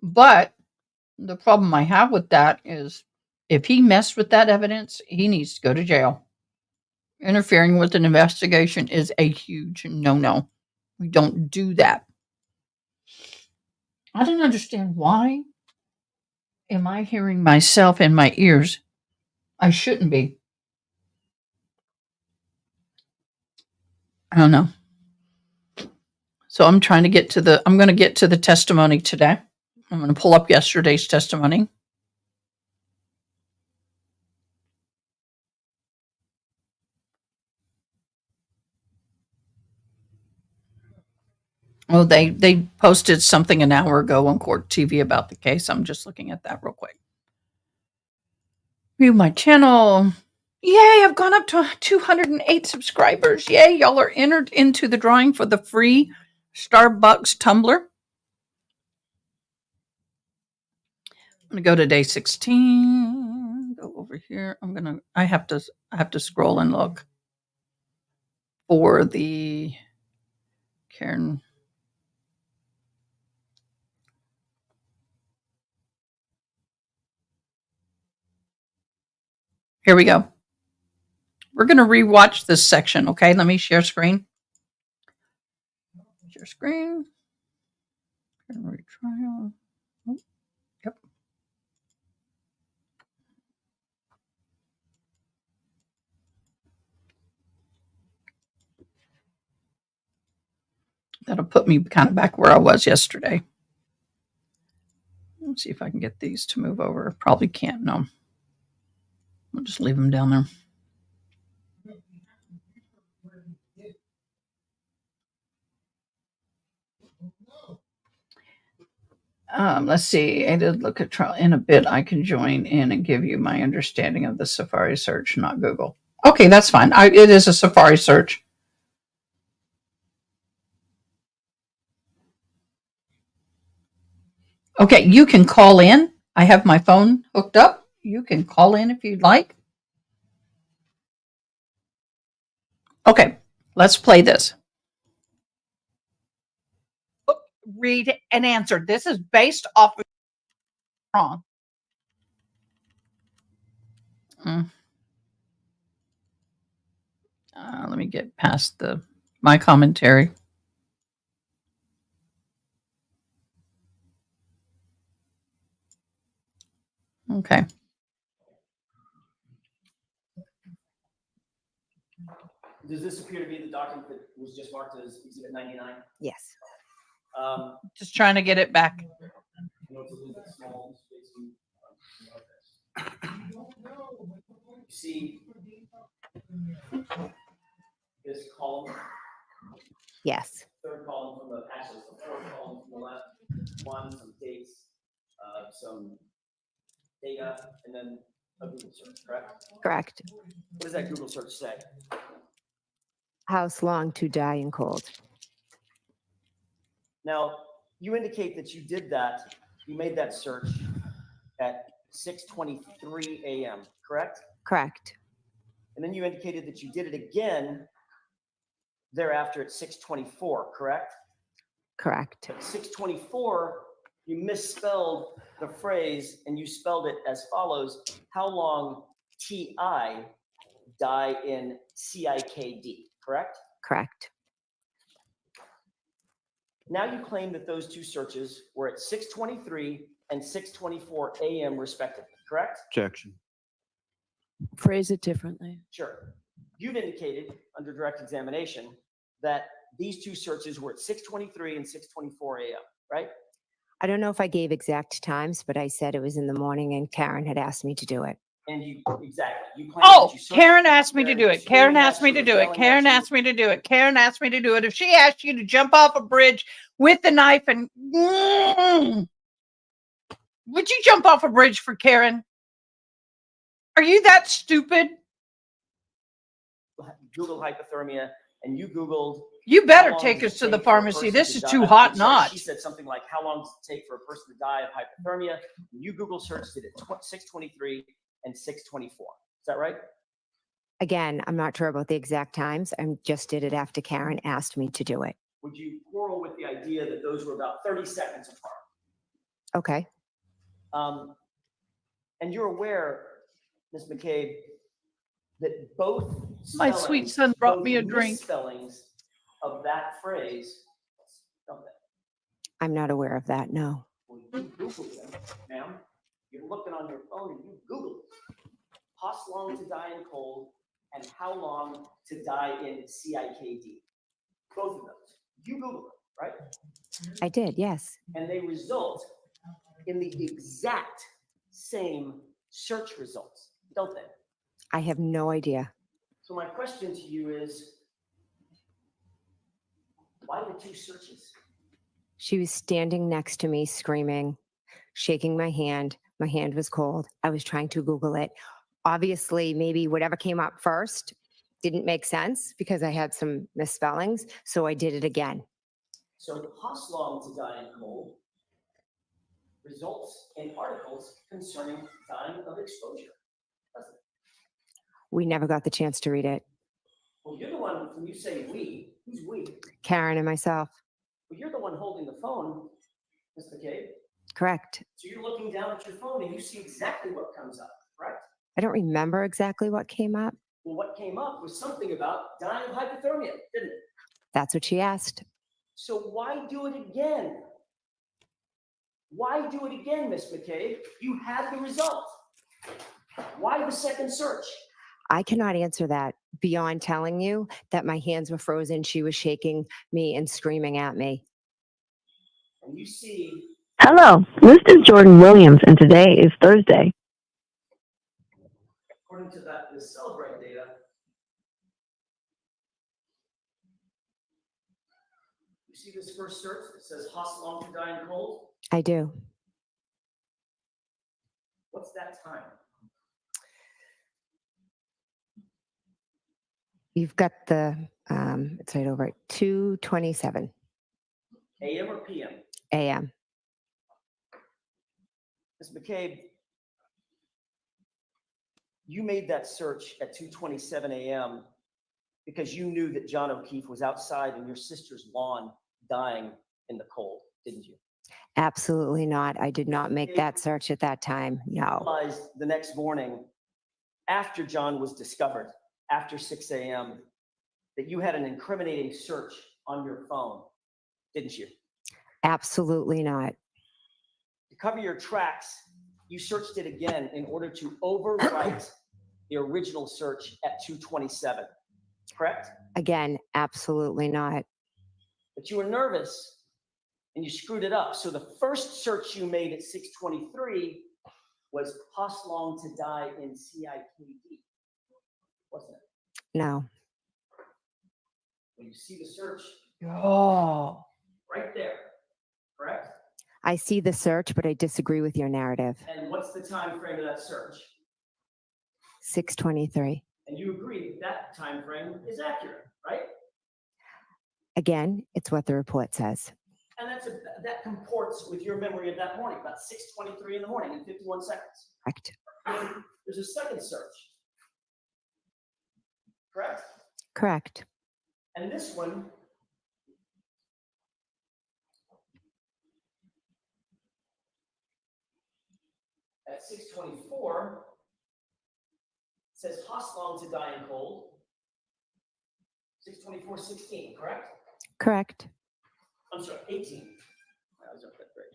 But the problem I have with that is if he messed with that evidence, he needs to go to jail. Interfering with an investigation is a huge no-no. We don't do that. I don't understand why am I hearing myself in my ears. I shouldn't be. I don't know. So I'm going to get to the testimony today. I'm going to pull up yesterday's testimony. Oh, they posted something an hour ago on Court TV about the case. I'm just looking at that real quick. View my channel. Yay, I've gone up to 208 subscribers. Yay, y'all are entered into the drawing for the free Starbucks tumbler. I'm gonna go to day 16. Go over here. I have to scroll and look for the Karen. Here we go. We're going to rewatch this section. Okay, let me share screen. Share screen. Retrial. Oh, yep. That'll put me kind of back where I was yesterday. Let's see if I can get these to move over. Probably can't. No. We'll just leave them down there. Let's see. I did look at trial in a bit. I can join in and give you my understanding of the Safari search, not Google. Okay, that's fine. It is a Safari search. Okay, you can call in. I have my phone hooked up. You can call in if you'd like. Okay, let's play this. Read and answer. This is based off of wrong. Let me get past my commentary. Okay. Does this appear to be the document that was just marked as Exhibit 99? Yes. Just trying to get it back. You know, it's a little bit small. You see this column, Yes. third column from the, actually it's the fourth column from the left, some dates, some data, and then a Google search, correct? Correct. What does that Google search say? House long to die in cold. Now, you indicate that you did that, you made that search at 6:23 a.m., correct? Correct. And then you indicated that you did it again thereafter at 6:24, correct? Correct. At 6:24, you misspelled the phrase and you spelled it as follows: how long TI die in CIKD, correct? Correct. Now you claim that those two searches were at 6:23 and 6:24 a.m. respectively, correct? Objection. Phrase it differently. Sure. You've indicated under direct examination that these two searches were at 6:23 and 6:24 a.m., right? I don't know if I gave exact times, but I said it was in the morning and Karen had asked me to do it. And you, exactly. You claim Oh, that you searched Karen asked me to do it. Karen screaming at asked me you, to do it. yelling at Karen you. asked me to do it. Karen asked me to do it. If she asked you to jump off a bridge with the knife and would you jump off a bridge for Karen? Are you that stupid? Google hypothermia, and you Googled. You how better long take does us it to the take for a pharmacy. person This to is die- too I'm hot sorry, knots. She said something like, how long does it take for a person to die of hypothermia? You Google searched it at 6:23 and 6:24. Is that right? Again, I'm not sure about the exact times. I just did it after Karen asked me to do it. Would you quarrel with the idea that those were about 30 seconds apart? Okay. And you're aware, Ms. McCabe, that both My sweet son brought me a drink. Spellings of that phrase, don't they? I'm not aware of that. No. Well, you Googled them, ma'am. You're looking on your phone and you Googled how long to die in cold and how long to die in CIKD. Both of those. You Googled them, right? I did. Yes. And they result in the exact same search results, don't they? I have no idea. So my question to you is, why the two searches? She was standing next to me, screaming, shaking my hand. My hand was cold. I was trying to Google it. Obviously, maybe whatever came up first didn't make sense because I had some misspellings. So I did it again. So Hoslong to die in cold results in articles concerning dying of exposure, doesn't it? We never got the chance to read it. Well, you're the one, when you say we, who's we? Karen and myself. Well, you're the one holding the phone, Ms. McCabe. Correct. So you're looking down at your phone and you see exactly what comes up, correct? I don't remember exactly what came up. Well, what came up was something about dying of hypothermia, didn't it? That's what she asked. So why do it again? Why do it again, Ms. McCabe? You had the result. Why the second search? I cannot answer that beyond telling you that my hands were frozen. She was shaking me and screaming at me. And you see, Hello, this is Jordan Williams, and today is Thursday. according to the Celebrate data, you see this first search that says Hoslong to die in cold? I do. What's that time? You've got the, it's right over at 2:27 AM or PM? a.m. Ms. McCabe, you made that search at 2:27 a.m. because you knew that John O'Keefe was outside in your sister's lawn dying in the cold, didn't you? Absolutely not. I did not make that search at that time. No. Realized the next morning, after John was discovered, after 6 a.m., that you had an incriminating search on your phone, didn't you? Absolutely not. To cover your tracks, you searched it again in order to overwrite the original search at 2:27, correct? Again, absolutely not. But you were nervous and you screwed it up. So the first search you made at 6:23 was Hoslong to die in CIKD, wasn't it? No. When you see the search Oh. right there, correct? I see the search, but I disagree with your narrative. And what's the time frame of that search? 6:23. And you agree that time frame is accurate, right? Again, it's what the report says. And that comports with your memory of that morning, about 6:23 in the morning and 51 seconds. Correct. Then there's a second search, correct? Correct. And this one at 6:24 says Hoslong to die in cold. 6:24:16, correct? Correct. I'm sorry, 18. I was up that great.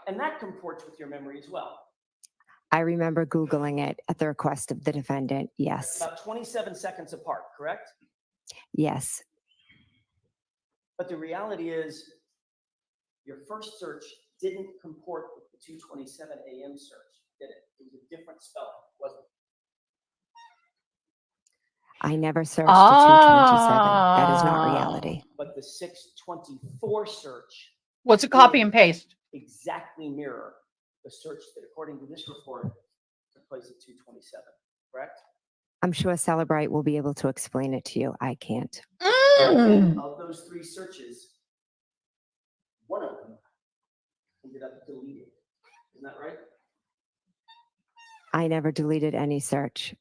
And that comports with your memory as well. I remember Googling it at the request of the defendant. Yes. About 27 seconds apart, correct? Yes. But the reality is your first search didn't comport with the 2:27 a.m. search, did it? It was a different spelling, wasn't it? I never searched at 2:27. That is not Ah. reality. But the 6:24 search What's a copy and paste? exactly mirror the search that, according to this report, took place at 2:27, correct? I'm sure Celebrate will be able to explain it to you. I can't. Mm. Of those three searches, one of them ended up deleted. Isn't that right? I never deleted any search.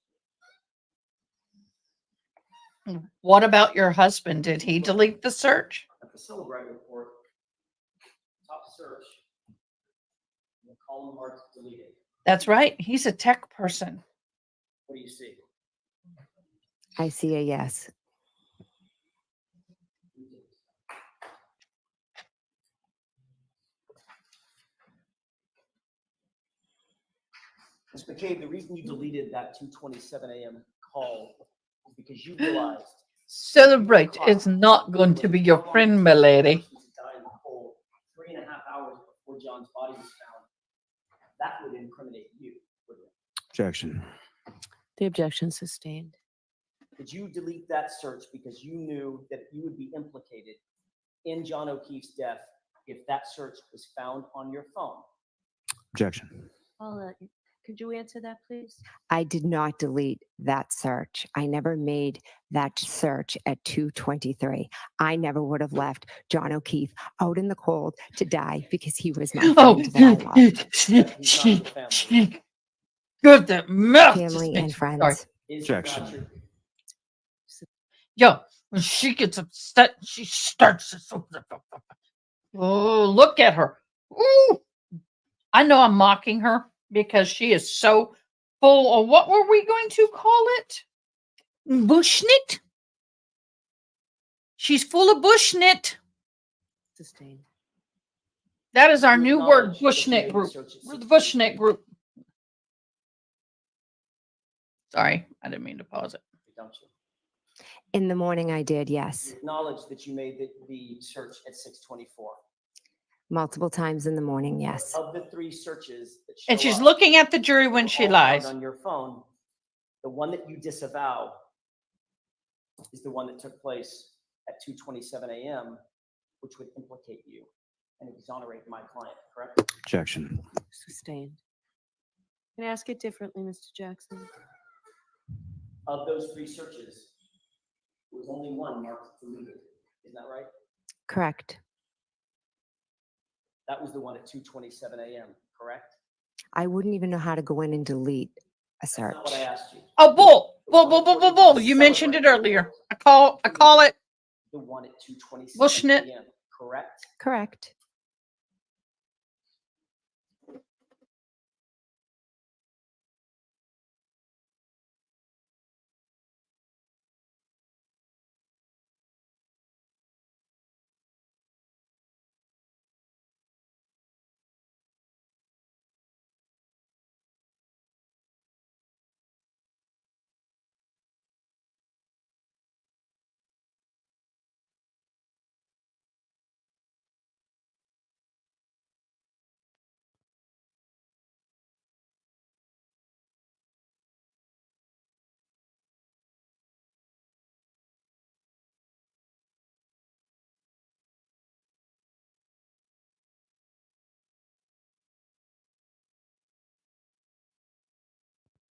What about your husband? Did he delete the search? At the Celebrate report, top search, and the column marked deleted. That's right. He's a tech person. What do you see? I see a yes. Ms. McCabe, the reason you deleted that 2:27 a.m. call is because you realized Celebrate is not going to be your friend, my lady. to die in the cold 3.5 hours before John's body was found. That would incriminate you, wouldn't it? Objection. The objection sustained. Did you delete that search because you knew that you would be implicated in John O'Keefe's death if that search was found on your phone. Objection. Paula, could you answer that, please? I did not delete that search. I never made that search at 2:23. I never would have left John O'Keefe out in the cold to die because he was my Oh, friend that I loved. He's not your family. good that mouth. just Family makes and me- friends. Sorry. Is Objection. not your Yo, when she gets upset, she starts to. Oh, look at her. Ooh. I know I'm mocking her because she is so full of what were we going to call it? Bushnit? She's full of bushnit. Sustained. That is our You new word, acknowledge that you bushnit made the group. search at We're the 6:24. bushnit group. Sorry, I didn't mean to pause it. Don't you? In the morning, I did, You yes. acknowledge that you made the search at 6:24. Multiple times in the morning, yes. Of the 3 searches that show And she's up, looking at the jury when that she were all found lies. on your phone, the one that you disavow is the one that took place at 2:27 a.m., which would implicate you and exonerate my client, correct? Objection. Sustained. Can I ask it differently, Mr. Jackson? Of those 3 searches, there was only one marked deleted. Isn't that right? Correct. That was the one at 2:27 a.m., correct? I wouldn't even know how to go in and delete a That's not what I search. asked you. Oh, bull. You mentioned it earlier. I call it The one at 2:27 Bushnit. a.m., correct? Correct.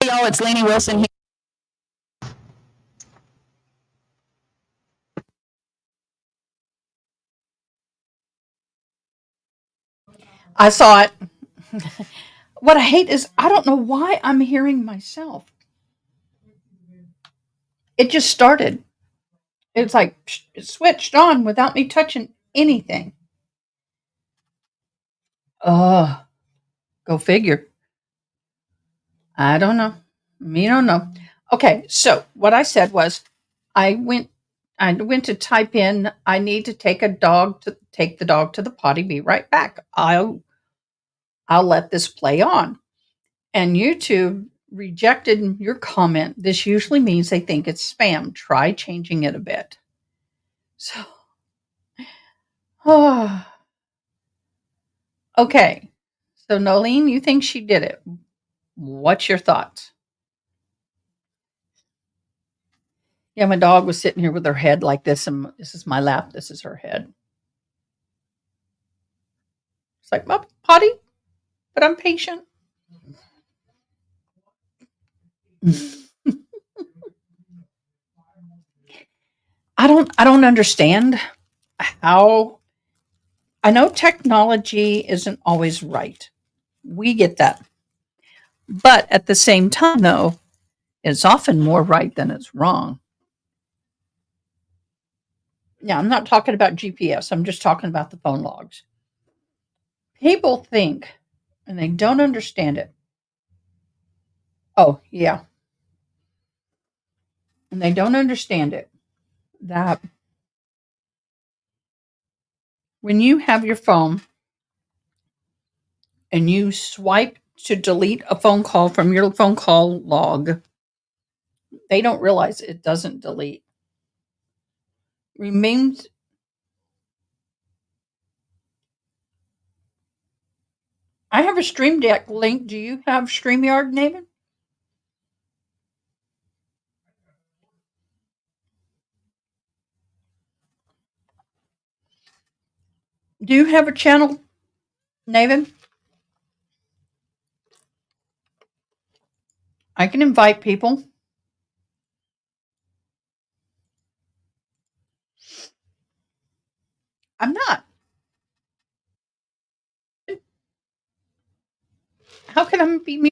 Hey y'all, it's Lainey Wilson here. I saw it. What I hate is I don't know why I'm hearing myself. It just started. It's like it switched on without me touching anything. Go figure. I don't know. Me don't know. Okay, so what I said was I went to type in I need to take the dog to the potty, be right back. I'll let this play on. And YouTube rejected your comment. This usually means they think it's spam. Try changing it a bit. So okay. So Nolene, you think she did it. What's your thoughts? Yeah, my dog was sitting here with her head like this, and this is my lap, this is her head. It's like, well, potty, but I'm patient. I don't understand how I know technology isn't always right. We get that. But at the same time though, it's often more right than it's wrong. Yeah, I'm not talking about GPS. I'm just talking about the phone logs. People think and they don't understand it. Oh, yeah. And they don't understand it that when you have your phone and you swipe to delete a phone call from your phone call log, they don't realize it doesn't delete. Remains. I have a Stream Deck link. Do you have StreamYard, Nathan? Do you have a channel, Nathan? I can invite people. I'm not. How can I be me?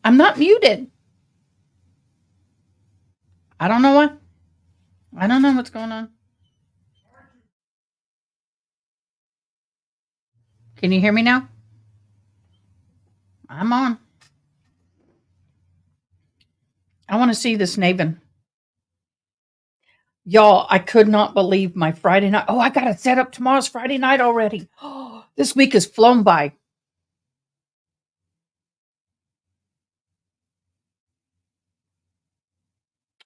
I'm not muted. I don't know what. I don't know what's going on. Can you hear me now? I'm on. I want to see this Naven. Y'all, I could not believe my Friday night. Oh, I got it set up tomorrow's Friday night already. Oh, this week has flown by.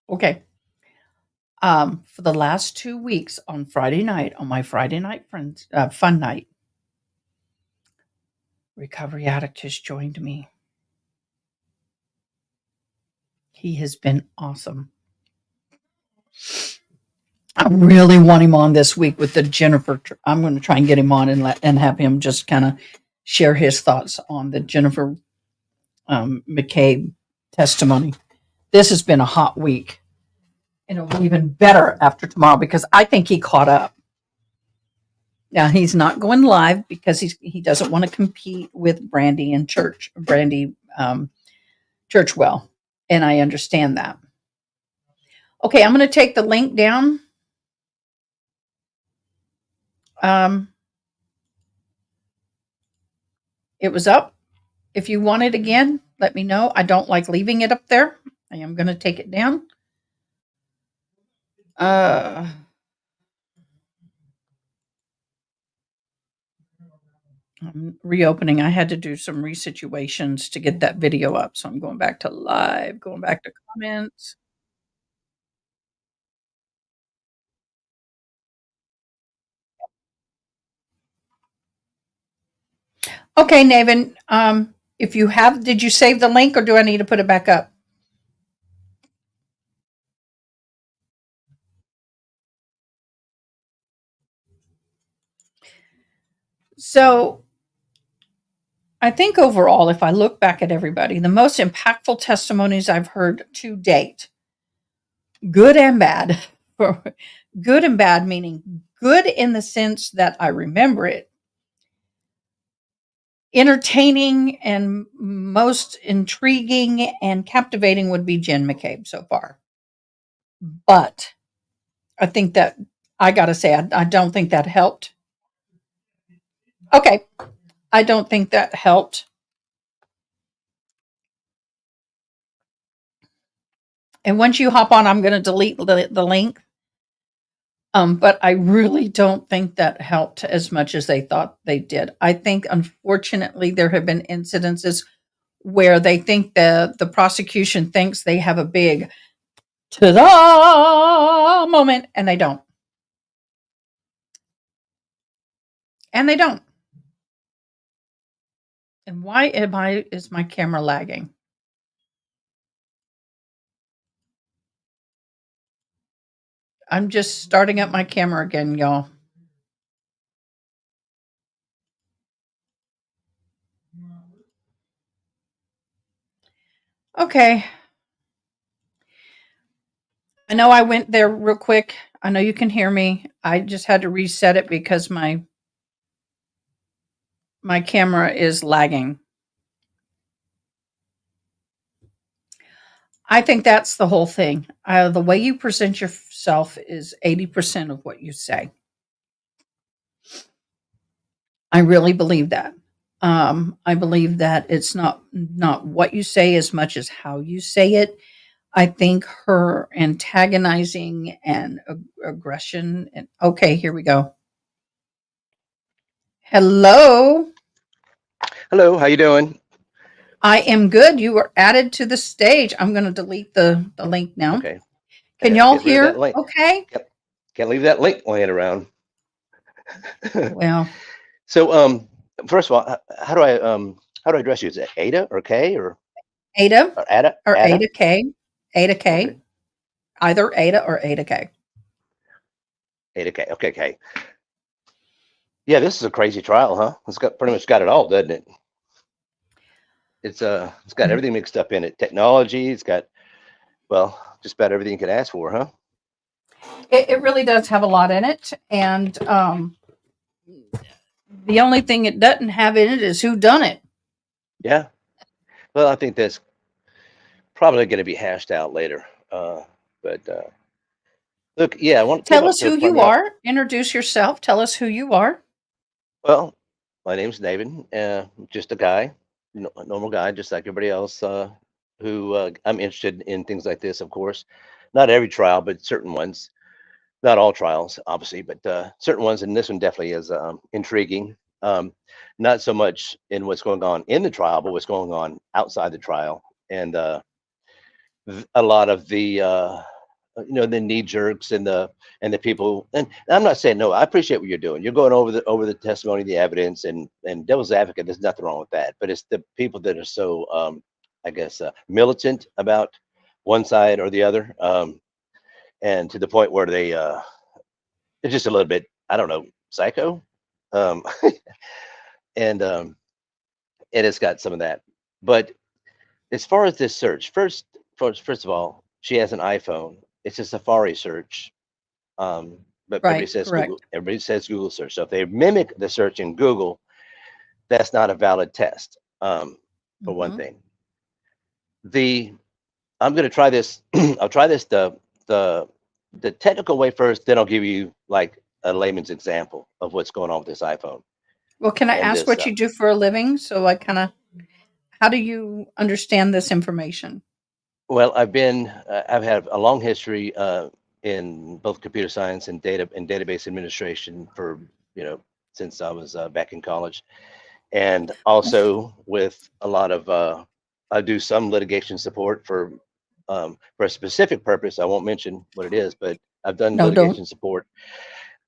Okay. For the last 2 weeks on Friday night, on my Friday night friends fun night, Recovery Addict has joined me. He has been awesome. I really want him on this week with the Jennifer. I'm going to try and get him on and have him just kind of share his thoughts on the Jennifer McCabe testimony. This has been a hot week, and it'll be even better after tomorrow because I think he caught up. Now he's not going live because he doesn't want to compete with Brandy Churchwell, and I understand that. Okay, I'm going to take the link down. It was up. If you want it again, let me know. I don't like leaving it up there. I am going to take it down. I'm reopening. I had to do some resituations to get that video up. So I'm going back to live, going back to comments. Okay, Naven. If you have, did you save the link or do I need to put it back up? So I think overall, if I look back at everybody, the most impactful testimonies I've heard to date, good and bad, good and bad, meaning good in the sense that I remember it, entertaining and most intriguing and captivating would be Jen McCabe so far. But I think that I got to say, I don't think that helped. Okay. I don't think that helped. And once you hop on, I'm going to delete the link. But I really don't think that helped as much as they thought they did. I think, unfortunately, there have been incidences where they think the prosecution thinks they have a big ta-da moment, and they don't. And they don't. And why is my camera lagging? I'm just starting up my camera again, y'all. Okay. I know I went there real quick. I know you can hear me. I just had to reset it because my camera is lagging. I think that's the whole thing. The way you present yourself is 80% of what you say. I really believe that. I believe that it's not what you say as much as how you say it. I think her antagonizing and aggression and okay, here we go. Hello. Hello, how you doing? I am good. You were added to the stage. I'm going to delete the link now. Okay. Can Yeah, y'all get rid of that hear? link. Okay. Can't leave that link laying around. Well, So, first of all, how do I address you? Is it Ada or K or Ada Ada? or Ada? Ada K. Ada K. Okay. Either Ada or Ada K. Ada K. Okay, K. Yeah, this is a crazy trial, huh? It's got pretty much got it all, doesn't it? It's got everything mixed up in it. Technology, it's got, well, just about everything you could ask for, huh? It really does have a lot in it, and the only thing it doesn't have in it is who done it. Yeah. Well, I think that's probably going to be hashed out later. But look, yeah, I want to Tell us who you are. Introduce yourself. Tell us who you are. Well, my name's David. Just a guy, a normal guy, just like everybody else. Who I'm interested in things like this, of course. Not every trial, but certain ones. Not all trials, obviously, but certain ones, and this one definitely is intriguing. Not so much in what's going on in the trial, but what's going on outside the trial, and a lot of the the knee jerks and the people. And I'm not saying no. I appreciate what you're doing. You're going over the testimony, the evidence, and devil's advocate. There's nothing wrong with that. But it's the people that are so I guess militant about one side or the other, and to the point where they're just a little bit, I don't know, psycho, um, and it's got some of that. But as far as this search, first of all, she has an iPhone. It's a Safari search, but everybody Right. says Correct. Google. Everybody says Google search. So if they mimic the search in Google, that's not a valid test. For one Mhm. thing, I'm going to try this. I'll try this the technical way first. Then I'll give you like a layman's example of what's going on with this iPhone Well, can I and ask this. what you do for a living? So I kind of, how do you understand this information? Well, I've had a long history in both computer science and database administration for since I was back in college, and also with a lot of I do some litigation support for a specific purpose. I won't mention what it is, but I've done No, don't. litigation support,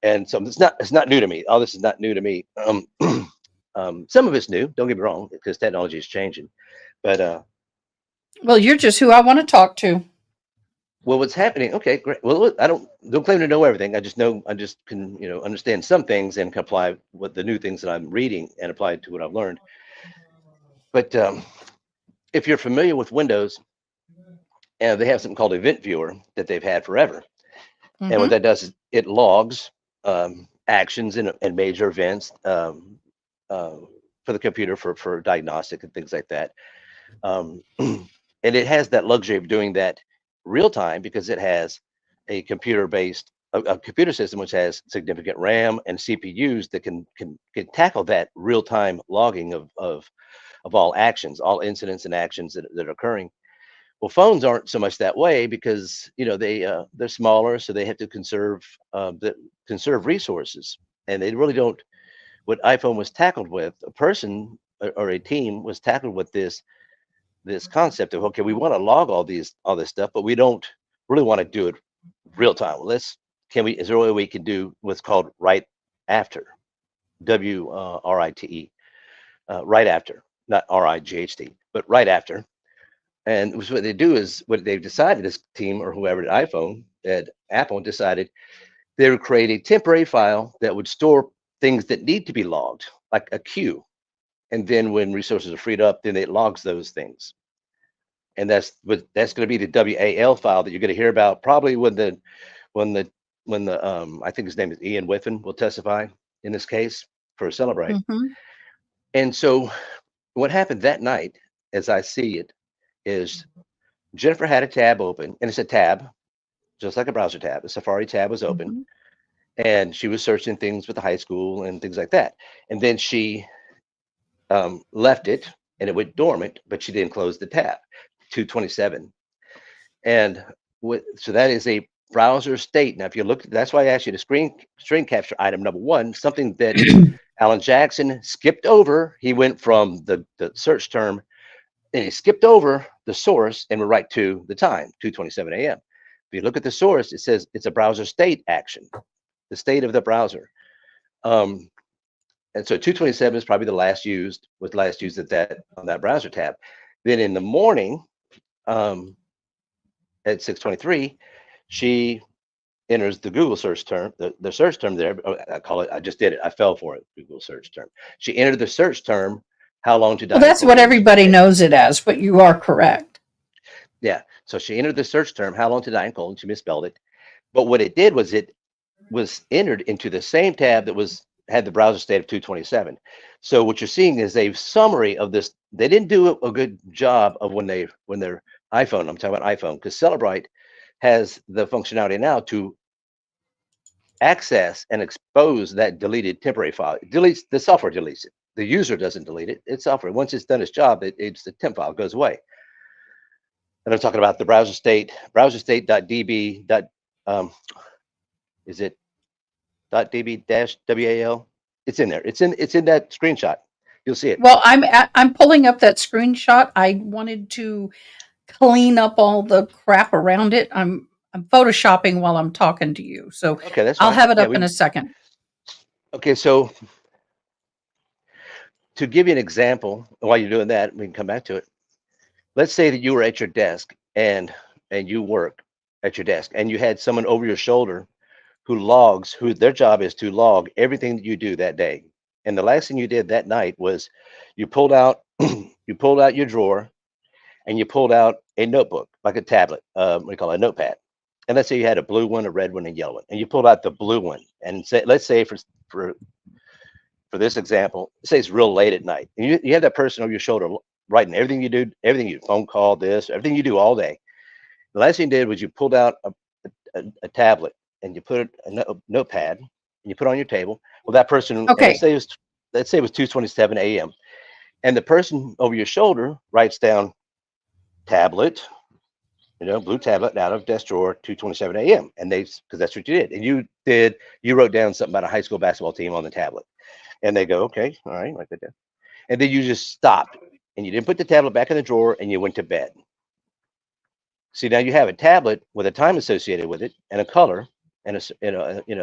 and so it's not new to me. All this is not new to me. Some of it's new. Don't get me wrong, because technology is changing, but Well, you're just who I want to talk to. well, what's happening? Okay, great. Well, look, I don't claim to know everything. I just can understand some things and can apply what the new things that I'm reading and apply it to what I've learned. But if you're familiar with Windows, and they have something called Event Viewer that they've had forever, and what Hmm. that does is it logs actions and major events for the computer for diagnostic and things like that. And it has that luxury of doing that real time because it has a a computer system which has significant RAM and CPUs that can tackle that real time logging of all actions, all incidents and actions that are occurring. Well, phones aren't so much that way because they're smaller, so they have to conserve resources, and they really don't. What iPhone was tackled with, a person or a team was tackled with this concept of, okay, we want to log all this stuff, but we don't really want to do it real time. Well, is there a way we can do what's called right after, WRITE, right after, not RIGHT, but right after. And what they do is what they've decided, this team or whoever at iPhone, at Apple decided they would create a temporary file that would store things that need to be logged, like a queue. And then when resources are freed up, then it logs those things. And that's going to be the WAL file that you're going to hear about probably when the I think his name is Ian Whiffen will testify in this case for Celebrate. Mhm. And so what happened that night, as I see it, is Jennifer had a tab open, and it's a tab, just like a browser tab. The Safari tab was open, Mhm. and she was searching things with the high school and things like that. And then she left it, and it went dormant, but she didn't close the tab. 227, and so that is a browser state. Now, if you look, that's why I asked you to screen capture item number 1, something that Alan Jackson skipped over. He went from the search term, and he skipped over the source and went right to the time, 2:27 a.m. If you look at the source, it says it's a browser state action, the state of the browser. And so 227 is probably was last used at that on that browser tab. Then in the morning, at 6:23, she enters the Google search term, the search term there. I call it, I just did it. I fell for it. Google search term. She entered the search term, how long to die. Well, that's what everybody knows it as, but you are correct. Yeah. So she entered the search term, how long to die in colon. She misspelled it. But what it did was it was entered into the same tab that had the browser state of 227. So what you're seeing is a summary of this. They didn't do a good job of when their iPhone, I'm talking about iPhone, because Celebrite has the functionality now to access and expose that deleted temporary file. It deletes, the software deletes it. The user doesn't delete it. It's software. Once it's done its job, it's the temp file goes away. And I'm talking about the browser state.db. Is it .db-wal? It's in there. It's in that screenshot. You'll see it. Well, I'm pulling up that screenshot. I wanted to clean up all the crap around it. I'm photoshopping while I'm talking to you, so Okay, that's I'll fine. have it Yeah, up in a second. Okay, so to give you an example, while you're doing that, we can come back to it. Let's say that you were at your desk and you work at your desk, and you had someone over your shoulder who their job is to log everything that you do that day. And the last thing you did that night was you pulled out your drawer and you pulled out a notebook, like a tablet, what do you call it, a notepad. And let's say you had a blue one, a red one, and a yellow one, and you pulled out the blue one. And let's say for this example, say it's real late at night, and you have that person over your shoulder writing everything you do, everything you phone call, everything you do all day. The last thing you did was you pulled out a tablet and you put a notepad and you put it on your table. Well, that person, Okay. let's say it was 2:27 a.m. and the person over your shoulder writes down tablet, blue tablet out of desk drawer, 2:27 a.m. And because that's what you did. And you wrote down something about a high school basketball team on the tablet. And they go, okay, all right, write that down. And then you just stopped and you didn't put the tablet back in the drawer and you went to bed. See, now you have a tablet with a time associated with it and a color and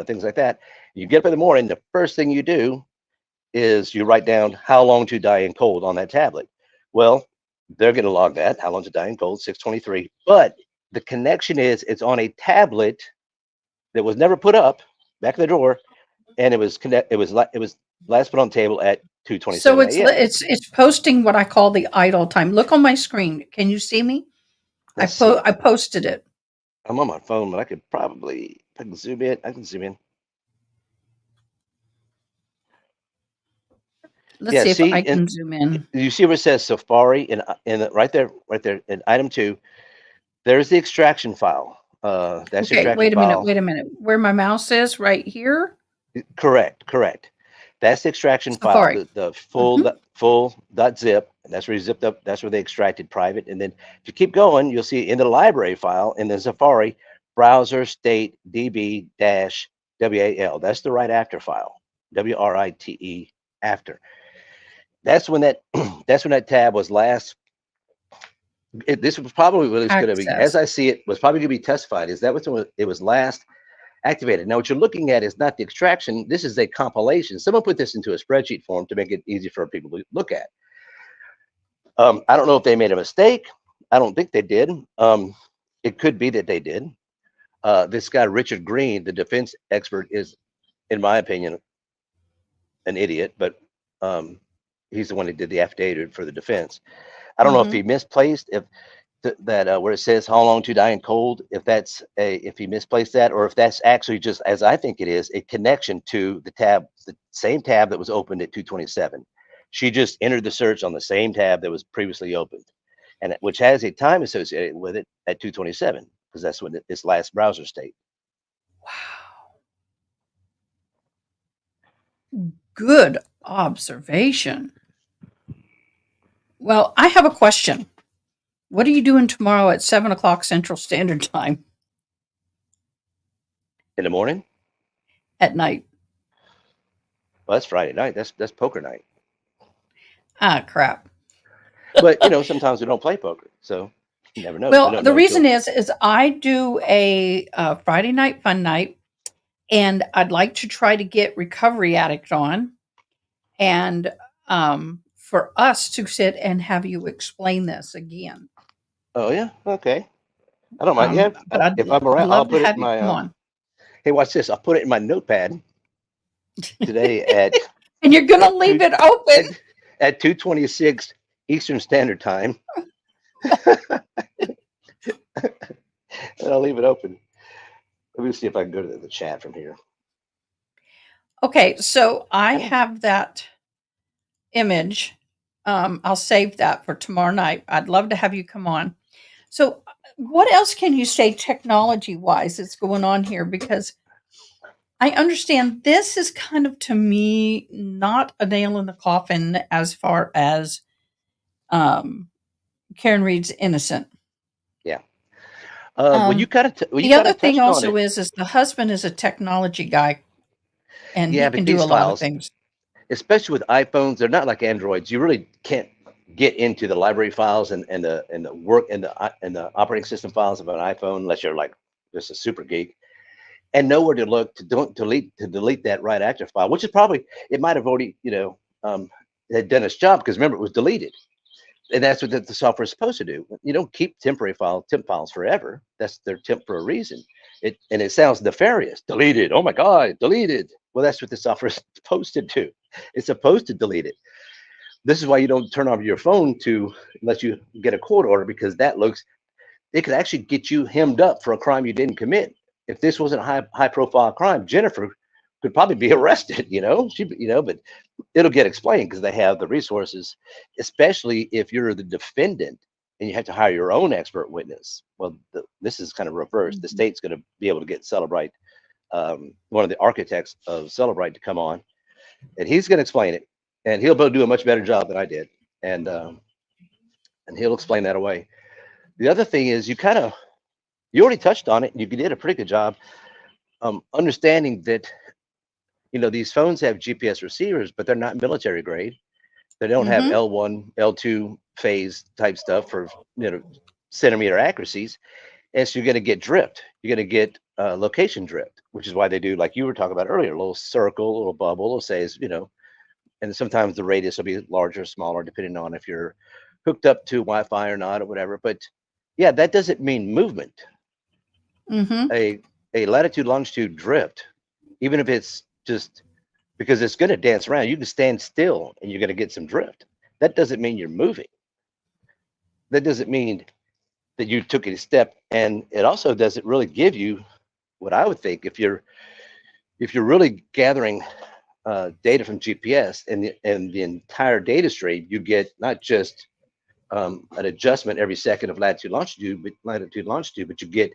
things like that. You get up in the morning, the first thing you do is you write down how long to die in cold on that tablet. Well, they're going to log that, how long to die in cold, 6:23. But the connection is it's on a tablet that was never put up back in the drawer, and it was last put on the table at 2:27 So a.m. it's posting what I call the idle time. Look on my screen. Can you see me? Let's see. I posted it. I'm on my phone, but I can zoom in. I can zoom in. Let's see if I can zoom in. You see where it says Safari in right there in item 2. There's the extraction file. That's the Okay, extraction wait a minute. Where my mouse is, right here? Correct. That's the extraction Safari. file, the full .zip, and that's where you zipped up. That's where they extracted private. And then if you keep going, you'll see in the library file in the Safari browser state db -wal. That's the right after file, WRITE after. That's when that tab was last. This was probably what it's going to be, as I see it, was probably going to be testified. Is that what it was last activated? Now, what you're looking at is not the extraction. This is a compilation. Someone put this into a spreadsheet form to make it easy for people to look at. I don't know if they made a mistake. I don't think they did. It could be that they did. This guy, Richard Green, the defense expert, is, in my opinion, an idiot, but he's the one who did the affidavit for the defense. I don't know if he misplaced, that where it says how long to die in cold, if he misplaced that, or if that's actually just, as I think it is, a connection to the same tab that was opened at 2:27. She just entered the search on the same tab that was previously opened, and which has a time associated with it at 2:27, because that's when its last browser state. Wow. Good observation. Well, I have a question. What are you doing tomorrow at 7 o'clock Central Standard Time In the morning? at night? Well, that's Friday night. That's poker night. Ah, crap. But sometimes we don't play poker, so you never know. We Well, don't the know reason until- is I do a Friday night fun night, and I'd like to try to get Recovery Addict on, and for us to sit and have you explain this again. Oh yeah, okay. I don't mind. Yeah, But I'd, if I'm I'd around, love I'll to put it have in you my. come on. Hey, watch this. I'll put it in my notepad today And you're going to leave it open. at 2:26 Eastern Standard Time. And I'll leave it open. Let me see if I can go to the chat from here. Okay, so I have that image. I'll save that for tomorrow night. I'd love to have you come on. So, what else can you say technology wise that's going on here? Because I understand this is kind of, to me, not a nail in the coffin as far as Karen Reed's innocent. Yeah. Well, you kind of the other thing also is the husband is a technology guy, and Yeah, he but can do these a lot of files- things. especially with iPhones, they're not like Androids. You really can't get into the library files and the work and the operating system files of an iPhone unless you're like just a super geek, and nowhere to look to delete that write active file, which is probably, it might have already had done its job, because remember, it was deleted. And that's what the software is supposed to do. You don't keep temp files forever. That's their temp for a reason. It sounds nefarious. Deleted. Oh my God, deleted. Well, that's what the software is supposed to do. It's supposed to delete it. This is why you don't turn off your phone unless you get a court order, because it could actually get you hemmed up for a crime you didn't commit. If this wasn't a high profile crime, Jennifer could probably be arrested, but it'll get explained because they have the resources, especially if you're the defendant and you have to hire your own expert witness. Well, this is kind of reversed. The state's going to be able to get Celebrite, one of the architects of Celebrite, to come on, and he's going to explain it, and he'll do a much better job than I did, and he'll explain that away. The other thing is you already touched on it, and you did a pretty good job understanding that these phones have GPS receivers, but they're not military grade. They don't have L1, L2 phase type stuff for centimeter accuracies, and so you're going to get drift. You're going to get location drift, which is why they do, like you were talking about earlier, a little circle, a little bubble. It'll say, and sometimes the radius will be larger or smaller depending on if you're hooked up to Wi-Fi or not or whatever. But yeah, that doesn't mean movement. A latitude longitude drift, even if it's just because it's going to dance around, you can stand still and you're going to get some drift. That doesn't mean you're moving. That doesn't mean that you took a step, and it also doesn't really give you what I would think if you're really gathering data from GPS and the entire data stream, you get not just an adjustment every second of latitude longitude, but you get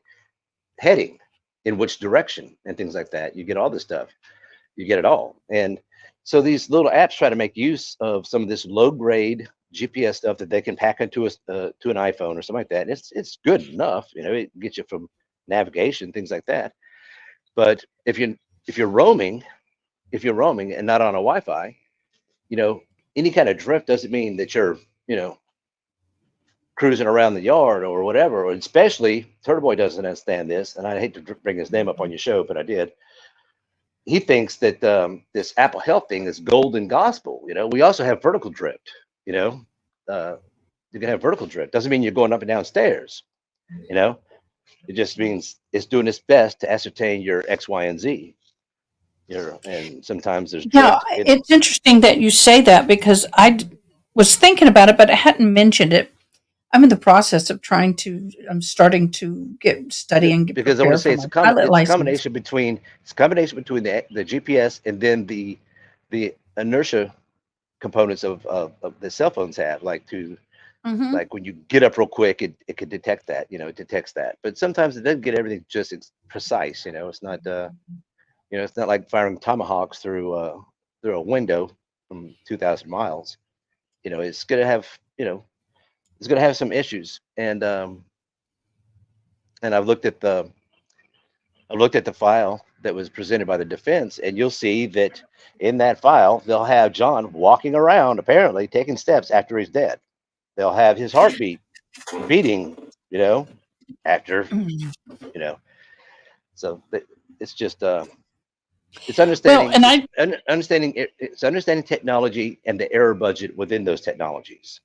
heading, in which direction, and things like that. You get all this stuff. You get it all. And so these little apps try to make use of some of this low grade GPS stuff that they can pack into to an iPhone or something like that. It's good enough, it gets you from navigation, things like that. But if you're roaming and not on a Wi-Fi, any kind of drift doesn't mean that you're cruising around the yard or whatever. Or especially Turtle Boy doesn't understand this, and I hate to bring his name up on your show, but I did. He thinks that this Apple Health thing is golden gospel. We also have vertical drift. You can have vertical drift. Doesn't mean you're going up and down stairs. It just means it's doing its best to ascertain your X, Y, and Z. And sometimes there's Yeah, drift. it's interesting that you say that, because was thinking about it, but I hadn't mentioned it. I'm in the process of I'm starting to study and get Because I want prepared to say for it's my pilot a license. combination between the GPS and then the inertia components of the cell phones have, Mhm. like when you get up real quick, it can detect that, it detects that. But sometimes it doesn't get everything just precise, it's not it's not like firing tomahawks through a window from 2,000 miles. It's gonna have, it's gonna have some issues. And I've looked at the file that was presented by the defense, and you'll see that in that file, they'll have John walking around, apparently taking steps after he's dead. They'll have his heartbeat beating, after, Mhm. you know. So it's just it's Well, understanding and it's understanding technology and the error budget within those technologies.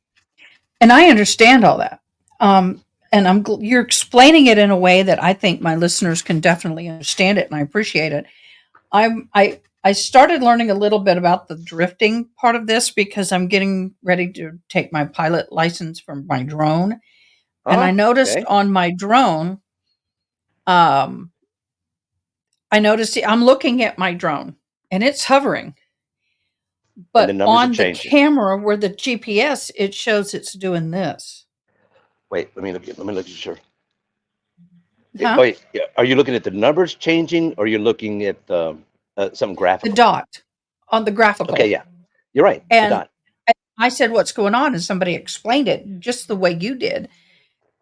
I understand all that. And you're explaining it in a way that I think my listeners can definitely understand it, and I appreciate it. I started learning a little bit about the drifting part of this because I'm getting ready to take my pilot license for my drone, and I noticed Okay. on my drone, um, I'm looking at my drone and it's hovering, And the but numbers are on the changing. camera where the GPS, it shows it's doing this. Wait, let me look at sure. Huh? Wait, yeah, are you looking at the numbers changing, or you're looking at something The graphical? dot on the Okay, graphical. yeah, you're right. The And dot. I said, "What's going on?" And somebody explained it just the way you did.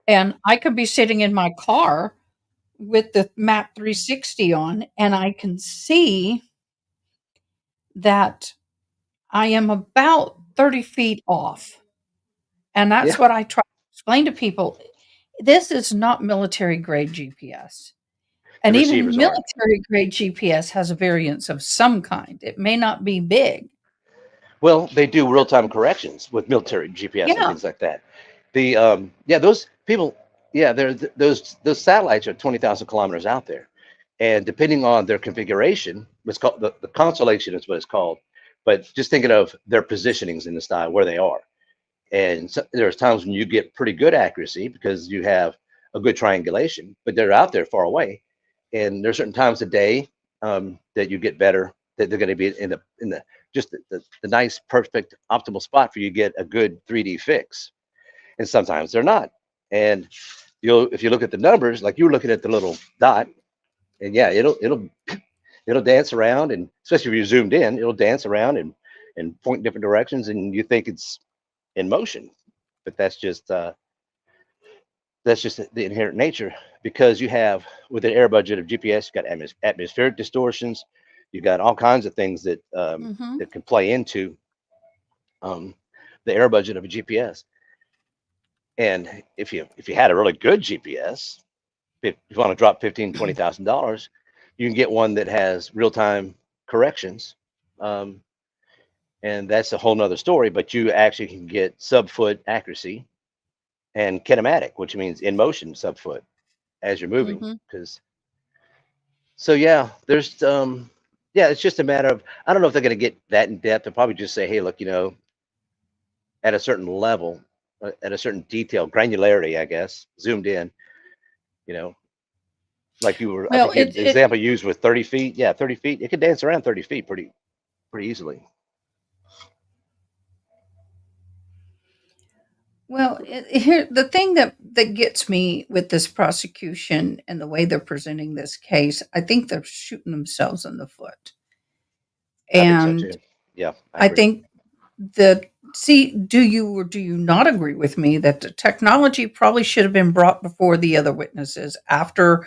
And I could be sitting in my car with the Map 360 on, and I can see that I am about 30 feet off. And Yeah, that's what I try to explain to people. This is not military grade GPS. the And even receivers aren't. military grade GPS has a variance of some kind. It may not be big. Well, they do real-time corrections with military GPS and Yeah. things like that. Yeah, those people, yeah, those satellites are 20,000 kilometers out there, and depending on their configuration, what's called the constellation is what it's called. But just thinking of their positionings in the sky, where they are, and so, there's times when you get pretty good accuracy because you have a good triangulation, but they're out there far away, and there's certain times of day that you get better, that they're going to be in the just the nice, perfect, optimal spot for you to get a good 3D fix. And sometimes they're not. And if you look at the numbers, like you were looking at the little dot, and yeah, it'll dance around, and especially if you're zoomed in, it'll dance around and point in different directions, and you think it's in motion, but that's just the inherent nature, because you have, with an air budget of GPS, you got atmospheric distortions, you got all kinds of things Mhm. that can play into um, the air budget of a GPS. And if you had a really good GPS, if you want to drop $15,000 to $20,000, you can get one that has real time corrections, um, and that's a whole nother story. But you actually can get sub-foot accuracy and kinematic, which means in motion sub-foot as you're moving. Mhm. Because so yeah, yeah, it's just a matter of, I don't know if they're going to get that in depth. They'll probably just say, hey, look, at a certain level, at a certain detail, granularity, I guess, zoomed in, you know, like I Well, think the example you used with 30 feet. Yeah, 30 feet. It could dance around 30 feet pretty easily. here the thing that gets me with this prosecution and the way they're presenting this case, I think they're shooting themselves in the foot. I think so And too. Yeah, I I agree. think do you or do you not agree with me that the technology probably should have been brought before the other witnesses after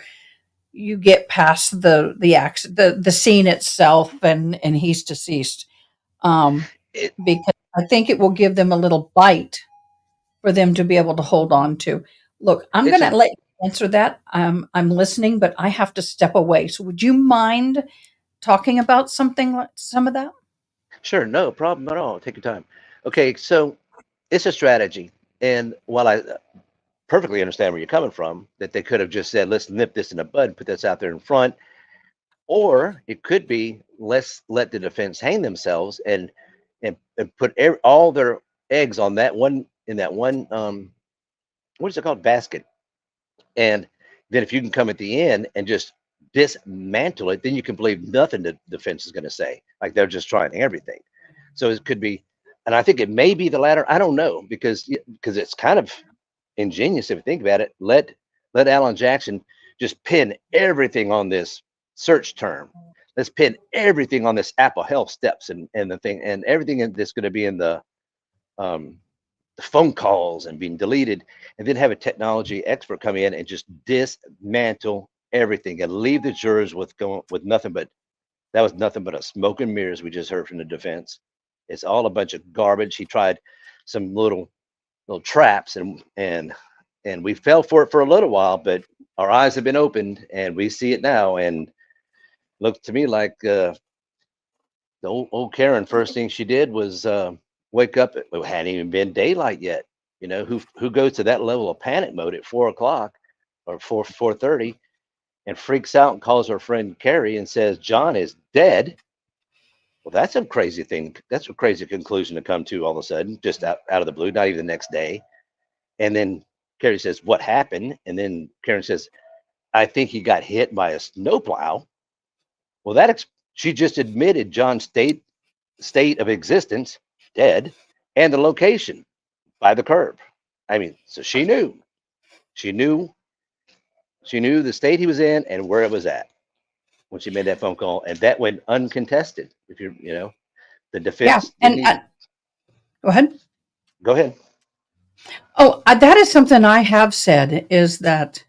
you get past the scene itself and he's deceased? It, Because I think it will give them a little bite for them to be able to hold on to. Look, I'm it's going a to let you answer that. I'm listening, but I have to step away. So would you mind talking about something like some of that? Sure, no problem at all. Take your time. Okay, so it's a strategy, and while I perfectly understand where you're coming from, that they could have just said, let's nip this in the bud, put this out there in front. Or it could be, let's let the defense hang themselves and put all their eggs on that one, in that one what is it called? Basket. And then if you can come at the end and just dismantle it, then you can believe nothing the defense is going to say. Like they're just trying everything. So it could be, and I think it may be the latter. I don't know because it's kind of ingenious if you think about it. Let Alan Jackson just pin everything on this search term. Let's pin everything on this Apple Health steps and the thing and everything that's going to be in the phone calls and being deleted, and then have a technology expert come in and just dismantle everything and leave the jurors with nothing but that was nothing but a smoke and mirrors. We just heard from the defense. It's all a bunch of garbage. He tried some little traps and we fell for it for a little while, but our eyes have been opened and we see it now. And looked to me like the old Karen, first thing she did was wake up. It hadn't even been daylight yet. You know, who goes to that level of panic mode at 4 o'clock or 4:30 and freaks out and calls her friend Carrie and says John is dead. Well, that's a crazy thing. That's a crazy conclusion to come to all of a sudden, just out of the blue, not even the next day. And then Carrie says, what happened? And then Karen says, I think he got hit by a snowplow. Well, she just admitted John's state of existence, dead, and the location by the curb. I mean, so she knew the state he was in and where it was at when she made that phone call, and that went uncontested. If the Yeah, defense. and go ahead. Go ahead. Oh, that is something I have said, is that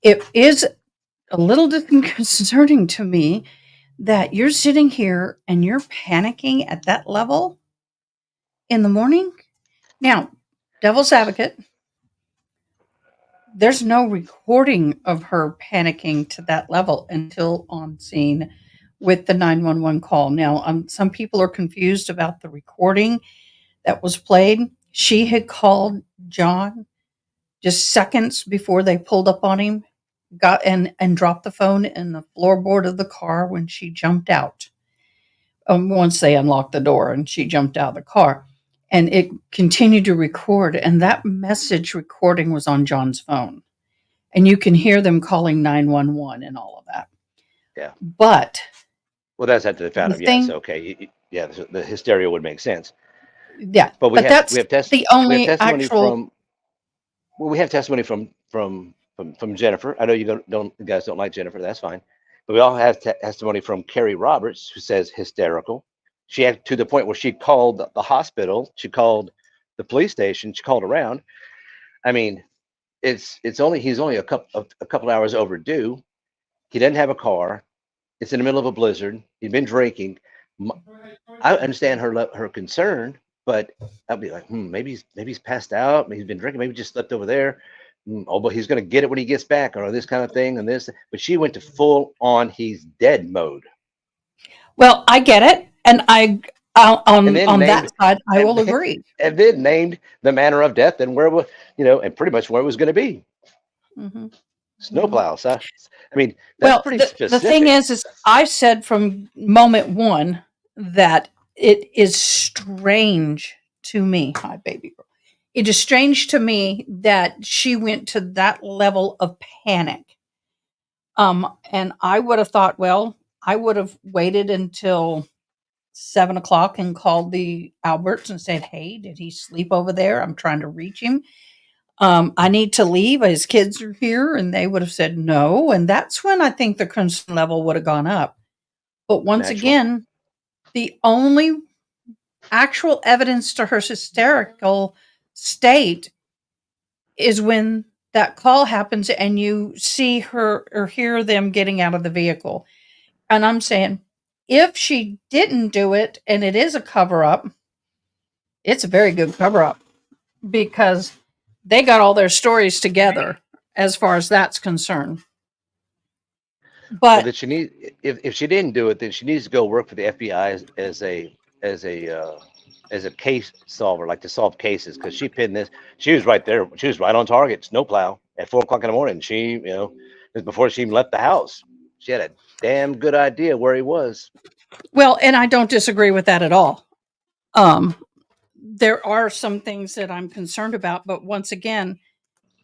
it is a little disconcerting to me that you're sitting here and you're panicking at that level in the morning. Now, devil's advocate, there's no recording of her panicking to that level until on scene with the 911 call. Now, some people are confused about the recording that was played. She had called John just seconds before they pulled up on him, got and dropped the phone in the floorboard of the car when she jumped out. Once they unlocked the door and she jumped out of the car, and it continued to record. And that message recording was on John's phone, and you can hear them calling 911 and all of that. Yeah. But Well, that's after they found the him. thing- Yes. Okay. Yeah. The hysteria would make sense. yeah, But we that's have the only testimony actual. we have testimony from Jennifer. I know you guys don't like Jennifer. That's fine. But we all have testimony from Carrie Roberts, who says hysterical. She had to the point where she called the hospital. She called the police station. She called around. I mean, he's only a couple hours overdue. He doesn't have a car. It's in the middle of a blizzard. He'd been drinking. I understand her concern, but I'd be like, maybe he's passed out. Maybe he's been drinking. Maybe just slept over there. Oh, but he's going to get it when he gets back, or this kind of thing. And this, but she went to full on he's dead mode. Well, I get it, and on named- that side, I and will then- agree. And then named the manner of death and and pretty much where it was going to be. Mm-hmm. Snowplows. I mean, that's Well, pretty the specific. thing is I said from moment one that it is strange to me. Hi, baby girl. It is strange to me that she went to that level of panic. And I would have thought, well, I would have waited until 7 o'clock and called the Alberts and said, hey, did he sleep over there? I'm trying to reach him. I need to leave. His kids are here. And they would have said no. And that's when I think the concern level would have gone up. But once Natural. again, the only actual evidence to her hysterical state is when that call happens and you see her or hear them getting out of the vehicle. And I'm saying, if she didn't do it and it is a cover up, it's a very good cover up, because they got all their stories together as far as that's concerned. Well, But that she need if she didn't do it, then she needs to go work for the FBI as a case solver, like to solve cases, because she pinned this. She was right there. She was right on target. Snowplow at 4 o'clock in the morning. She, it was before she even left the house. She had a damn good idea where he was. well, and I don't disagree with that at all. There are some things that I'm concerned about, but once again,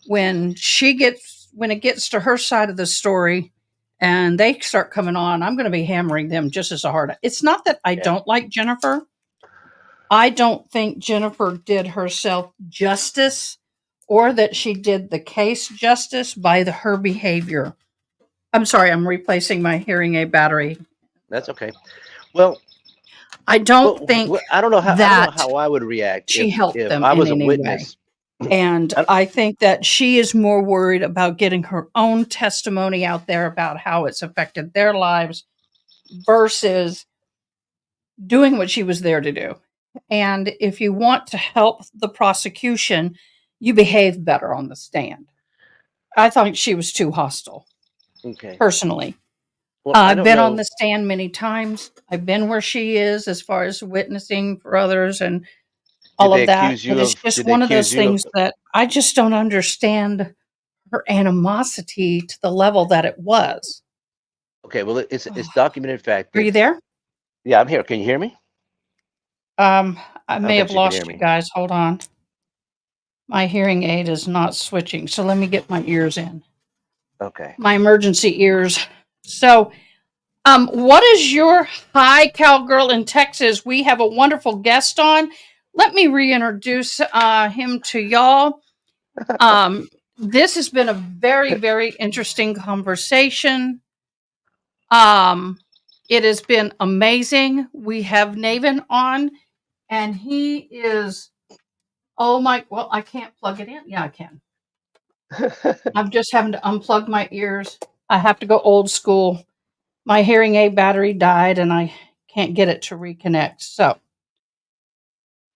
when it gets to her side of the story and they start coming on, I'm going to be hammering them just as hard. It's not that I Yeah. don't like Jennifer. I don't think Jennifer did herself justice or that she did the case justice by her behavior. I'm sorry, I'm replacing my hearing aid battery. That's okay. Well, I don't think I don't know that how I would react she helped if them I in was a any witness. And I think that she is more worried about getting her own testimony out there about how it's affected their lives versus doing what she was there to do. And if you want to help the prosecution, you behave better on the stand. I thought she was too hostile, Okay. personally. Well, I I've don't been on know. the stand many times. I've been where she is as far as witnessing for others and all Did they of that. accuse you But it's of? just Did they one of accuse those you of? things that I just don't understand her animosity to the level that it was. Okay. Well, it's documented fact Are you that. there? Yeah, I'm here. Can you hear me? I I may have bet you can lost hear you me. guys. Hold on. My hearing aid is not switching. So let me get my ears in. Okay. My emergency ears. So, what is your hi, cowgirl in Texas? We have a wonderful guest on. Let me reintroduce him to y'all. This has been a very, very interesting conversation. It has been amazing. We have Navin on, and he is, oh my, well, I can't plug it in. Yeah, I can. I'm just having to unplug my ears. I have to go old school. My hearing aid battery died and I can't get it to reconnect. So,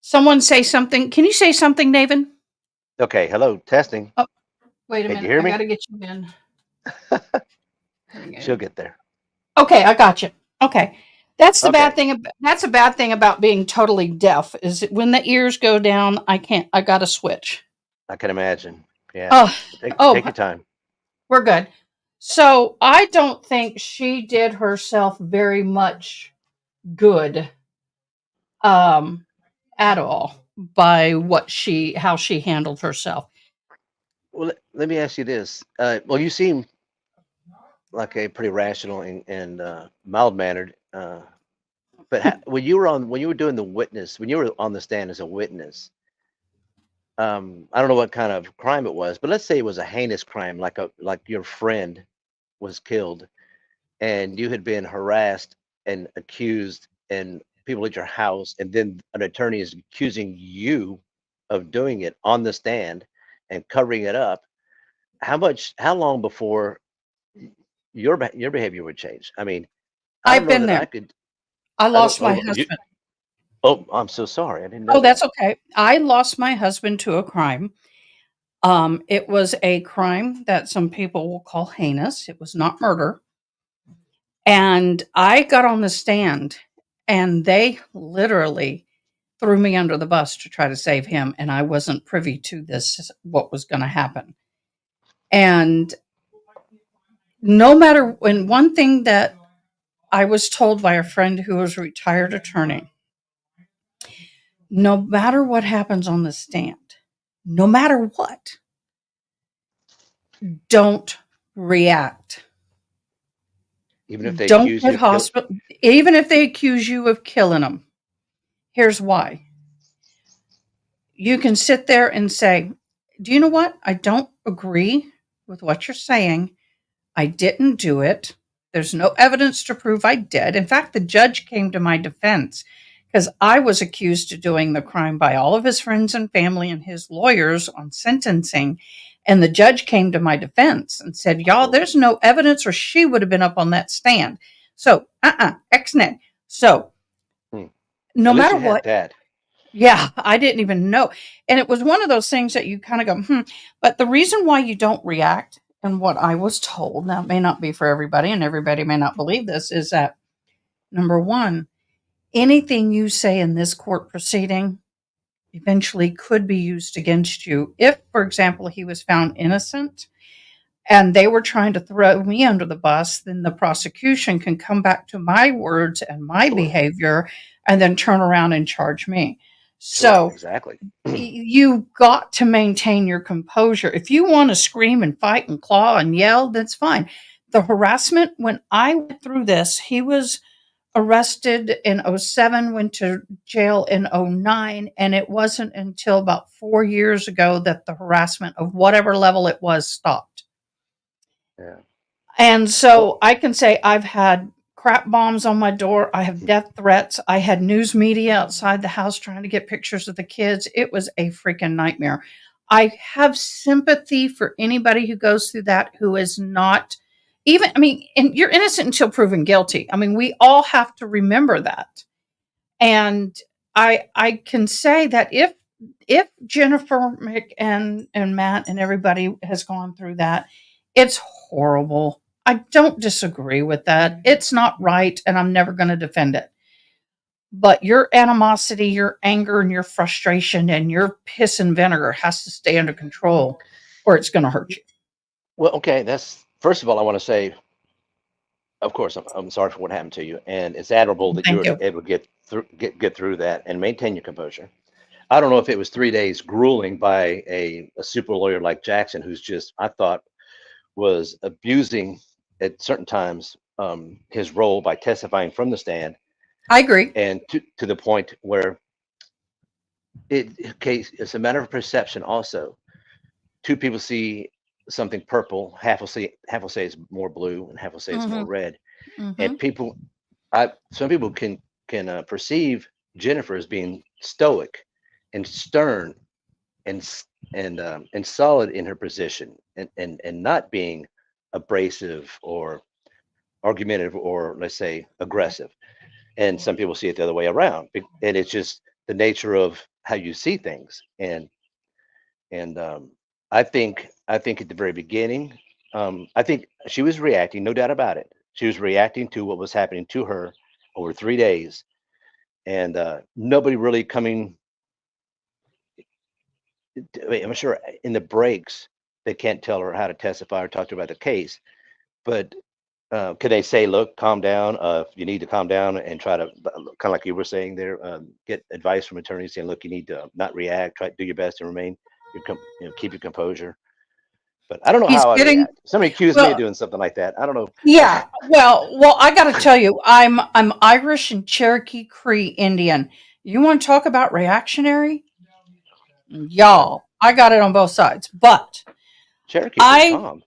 someone say something. Can you say something, Navin? Okay. Hello. Testing. Oh, wait a Can you minute. hear I me? got to get you in. Hearing She'll aid. get there. Okay, I got you. Okay. That's the bad Okay. thing. That's a bad thing about being totally deaf is that when the ears go down, I got to switch. I can imagine. Yeah. Oh, Take oh, your time. we're good. So I don't think she did herself very much good at all by how she handled herself. Well, let me ask you this. Well, you seem like a pretty rational and mild mannered. But when you were doing when you were on the stand as a witness, I don't know what kind of crime it was, but let's say it was a heinous crime, like your friend was killed, and you had been harassed and accused, and people at your house, and then an attorney is accusing you of doing it on the stand and covering it up. How long before your behavior would change? I mean, I I've don't know been that I there. could. I I don't. lost my You, husband. oh, I'm so sorry. I didn't know Oh, that's that. okay. I lost my husband to a crime. It was a crime that some people will call heinous. It was not murder. And I got on the stand and they literally threw me under the bus to try to save him. And I wasn't privy to this, what was going to happen. And no matter when one thing that I was told by a friend who was a retired attorney, no matter what happens on the stand, no matter what, don't react. Even if they Don't accuse you get of killing. hospital, even if they accuse you of killing them. Here's why. You can sit there and say, do you know what? I don't agree with what you're saying. I didn't do it. There's no evidence to prove I did. In fact, the judge came to my defense because I was accused of doing the crime by all of his friends and family and his lawyers on sentencing. And the judge came to my defense and said, y'all, there's no evidence or she would have been up on that stand. So, ex-nay. So, no At least matter you had what, that. yeah, I didn't even know. And it was one of those things that you kind of go, But the reason why you don't react, and what I was told, now it may not be for everybody, and everybody may not believe this, is that number one, anything you say in this court proceeding eventually could be used against you. If, for example, he was found innocent and they were trying to throw me under the bus, then the prosecution can come back to my words and my behavior and then turn around and charge me. So Exactly. you got to maintain your composure. If you want to scream and fight and claw and yell, that's fine. The harassment, when I went through this, he was arrested in '07, went to jail in '09, and it wasn't until about 4 years ago that the harassment of whatever level it was stopped. Yeah. And so I can say I've had crap bombs on my door. I have death threats. I had news media outside the house trying to get pictures of the kids. It was a freaking nightmare. I have sympathy for anybody who goes through that who is not even, I mean, and you're innocent until proven guilty. I mean, we all have to remember that. And I can say that if Jennifer Mick and Matt and everybody has gone through that, it's horrible. I don't disagree with that. It's not right, and I'm never going to defend it. But your animosity, your anger, and your frustration, and your piss and vinegar has to stay under control, or it's going to hurt you. Well, okay. That's first of all, I want to say, of course, I'm sorry for what happened to you, and it's admirable that you Thank were you. able to get through that and maintain your composure. I don't know if it was 3 days grueling by a super lawyer like Jackson, who's just, I thought, was abusing at certain times his role by testifying from the stand, I agree. and to the point where it's a matter of perception also. Two people see something purple, half will say it's more blue, and half will say it's more red. And some people can perceive Jennifer as being stoic and stern and solid in her position, and not being abrasive or argumentative, or let's say aggressive. And some people see it the other way around, and it's just the nature of how you see things. And I think at the very beginning, I think she was reacting, no doubt about it. She was reacting to what was happening to her over 3 days, and nobody really coming. I'm sure in the breaks they can't tell her how to testify or talk to her about the case, but could they say, "Look, calm down. You need to calm down and try to, kind of like you were saying there, get advice from attorneys saying, look, you need to not react. Try to do your best to remain, keep your composure." But I don't know He's how I getting react. Somebody accused me well. of doing something like that. I don't know. Yeah, well, I got to tell you, I'm Irish and Cherokee Cree Indian. You want to talk about reactionary? Y'all, I got it on both sides. But Cherokee pretty I, calm.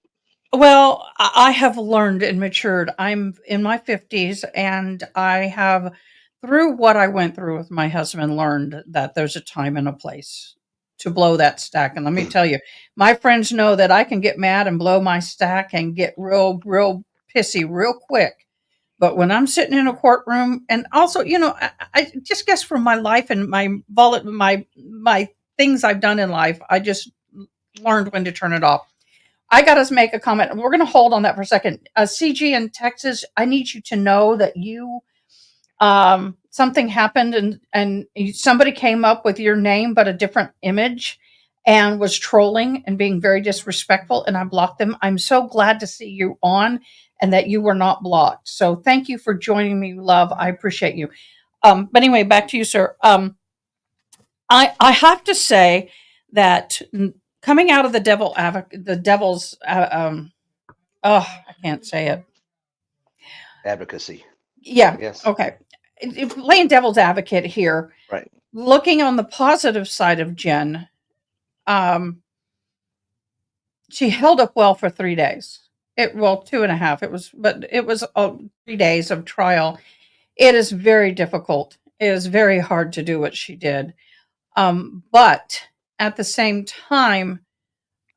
well, I have learned and matured. I'm in my 50s, and I have, through what I went through with my husband, learned that there's a time and a place to blow that stack. And let me tell you, my friends know that I can get mad and blow my stack and get real pissy real quick. But when I'm sitting in a courtroom, and also, I just guess from my life and my things I've done in life, I just learned when to turn it off. I got to make a comment. We're going to hold on that for a second. CG in Texas, I need you to know that you something happened, and somebody came up with your name but a different image and was trolling and being very disrespectful, and I blocked them. I'm so glad to see you on and that you were not blocked. So thank you for joining me, love. I appreciate you. But anyway, back to you, sir. I have to say that coming out of the devil's I can't say it. Advocacy, I Yeah. guess. Okay. Playing devil's advocate here, Right. looking on the positive side of Jen, she held up well for 3 days. 2.5. It was 3 days of trial. It is very difficult. It is very hard to do what she did. But at the same time,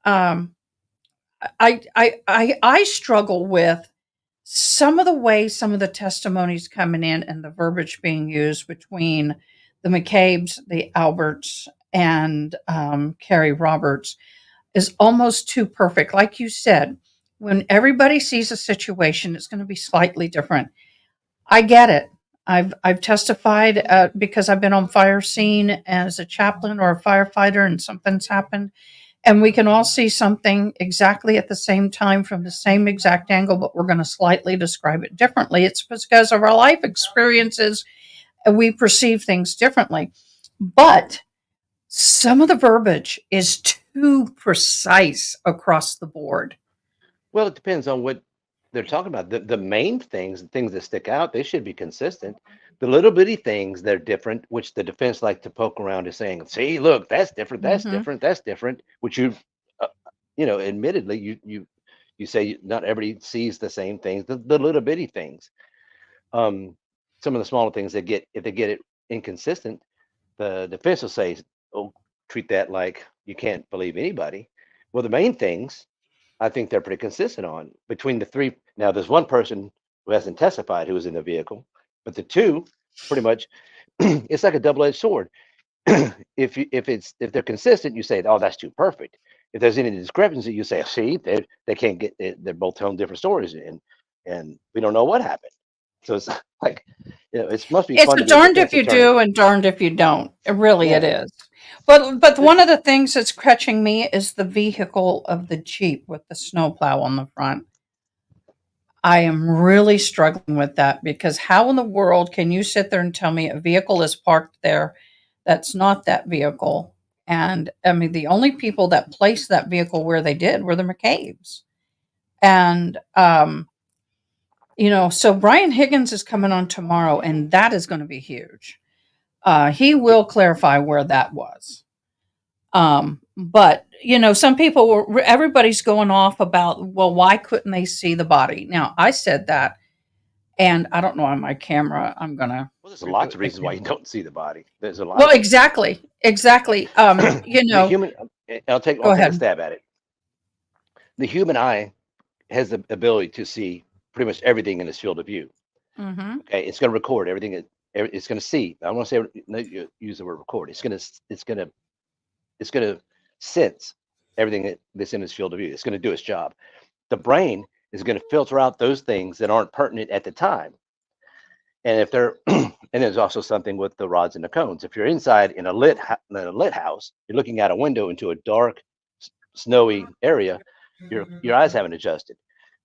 I struggle with some of the ways some of the testimonies coming in and the verbiage being used between the McCabe's, the Alberts, and Carrie Roberts is almost too perfect. Like you said, when everybody sees a situation, it's going to be slightly different. I get it. I've testified because I've been on fire scene as a chaplain or a firefighter, and something's happened. And we can all see something exactly at the same time from the same exact angle, but we're going to slightly describe it differently. It's because of our life experiences, and we perceive things differently. But some of the verbiage is too precise across the board. Well, it depends on what they're talking about. The main things, the things that stick out, they should be consistent. The little bitty things, they're different, which the defense like to poke around and saying, see, look, that's different, that's Mhm. different, that's different, which admittedly, you say not everybody sees the same things, the little bitty things. Some of the smaller things if they get it inconsistent, the defense will say, oh, treat that like you can't believe anybody. Well, the main things, I think they're pretty consistent on between the three. Now, there's one person who hasn't testified who was in the vehicle, but the two, pretty much, it's like a double-edged sword. If they're consistent, you say, oh, that's too perfect. If there's any discrepancy, you say, see, they can't get, they're both telling different stories, and we don't know what happened. So it's like, it must be It's fun a to be a darned defense if you attorney. do and darned if you don't. Really, it Yeah. is. But one of the things that's catching me is the vehicle of the Jeep with the snowplow on the front. I am really struggling with that because how in the world can you sit there and tell me a vehicle is parked there that's not that vehicle? And I mean, the only people that placed that vehicle where they did were the McCabe's. And, so Brian Higgins is coming on tomorrow, and that is going to be huge. He will clarify where that was. But some people everybody's going off about, well, why couldn't they see the body? Now, I said that, and I don't know on my camera. I'm gonna. Well, there's lots of reasons why you don't see the body. There's a lot. Well, of exactly. the human. I'll take Go a ahead. stab at it. The human eye has the ability to see pretty much everything in its field of view. Mm-hmm. Okay, it's going to record everything. It's going to see. I don't want to say use the word record. It's going to sense everything that's in its field of view. It's going to do its job. The brain is going to filter out those things that aren't pertinent at the time. And if they're, and there's also something with the rods and the cones. If you're inside in a lit house, you're looking out a window into a dark, snowy area. Your eyes haven't adjusted,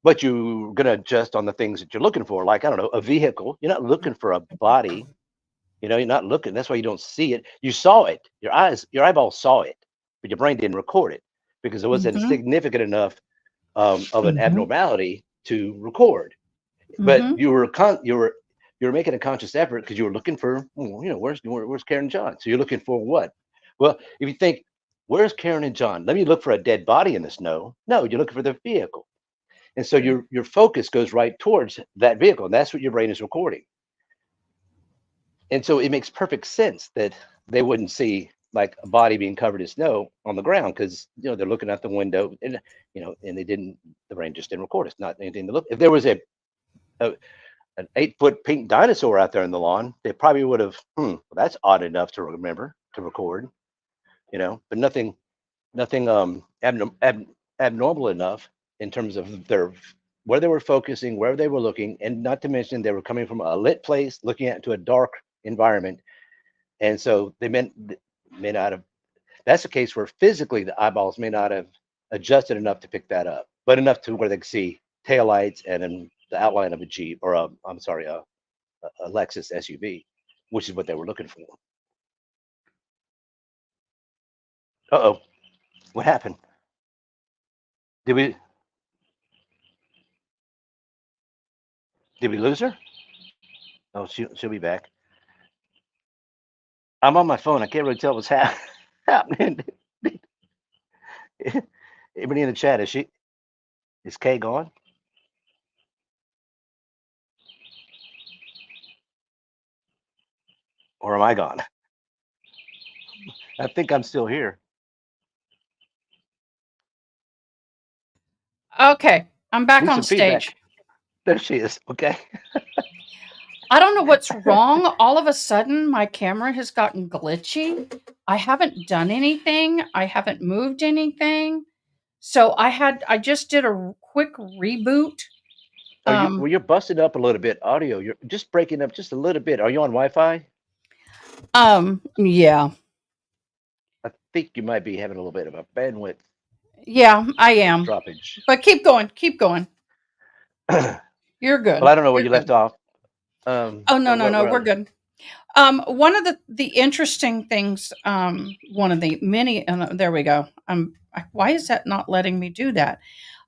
but you're going to adjust on the things that you're looking for. Like, I don't know, a vehicle. You're not looking for a body. You're not looking. That's why you don't see it. You saw it. Your eyeballs saw it, but your brain didn't record it because it wasn't Mhm. significant enough of an Mhm. abnormality to record. But Mhm. you were making a conscious effort because you were looking for, where's Karen and John? So you're looking for what? Well, if you think, where's Karen and John? Let me look for a dead body in the snow. No, you're looking for the vehicle. And so your focus goes right towards that vehicle. And that's what your brain is recording. And so it makes perfect sense that they wouldn't see like a body being covered in snow on the ground because they're looking out the window and and the brain just didn't record. It's not anything to look. If there was an 8-foot pink dinosaur out there in the lawn, they probably would have, well, that's odd enough to remember to record, but nothing abnormal enough in terms of where they were focusing, where they were looking, and not to mention they were coming from a lit place, looking into a dark environment, and so they may not have. That's a case where physically the eyeballs may not have adjusted enough to pick that up, but enough to where they could see taillights and then the outline of a Jeep or a Lexus SUV, which is what they were looking for. Uh-oh, what happened? Did we lose her? Oh, she'll be back. I'm on my phone. I can't really tell what's happening. Everybody in the chat, is Kay gone? Or am I gone? I think I'm still here. Okay, I'm back Need on some feedback. stage. There she is. Okay. I don't know what's wrong. All of a sudden, my camera has gotten glitchy. I haven't done anything. I haven't moved anything. So I just did a quick reboot. Well, you're busted up a little bit. Audio, you're just breaking up just a little bit. Are you on Wi-Fi? Yeah. I think you might be having a little bit of a bandwidth Yeah, I am. droppage. But keep going. Keep going. You're good. Well, I don't know where You're you left good. off. Oh, no, we're good. One of the interesting things, one of the many, there we go. Why is that not letting me do that?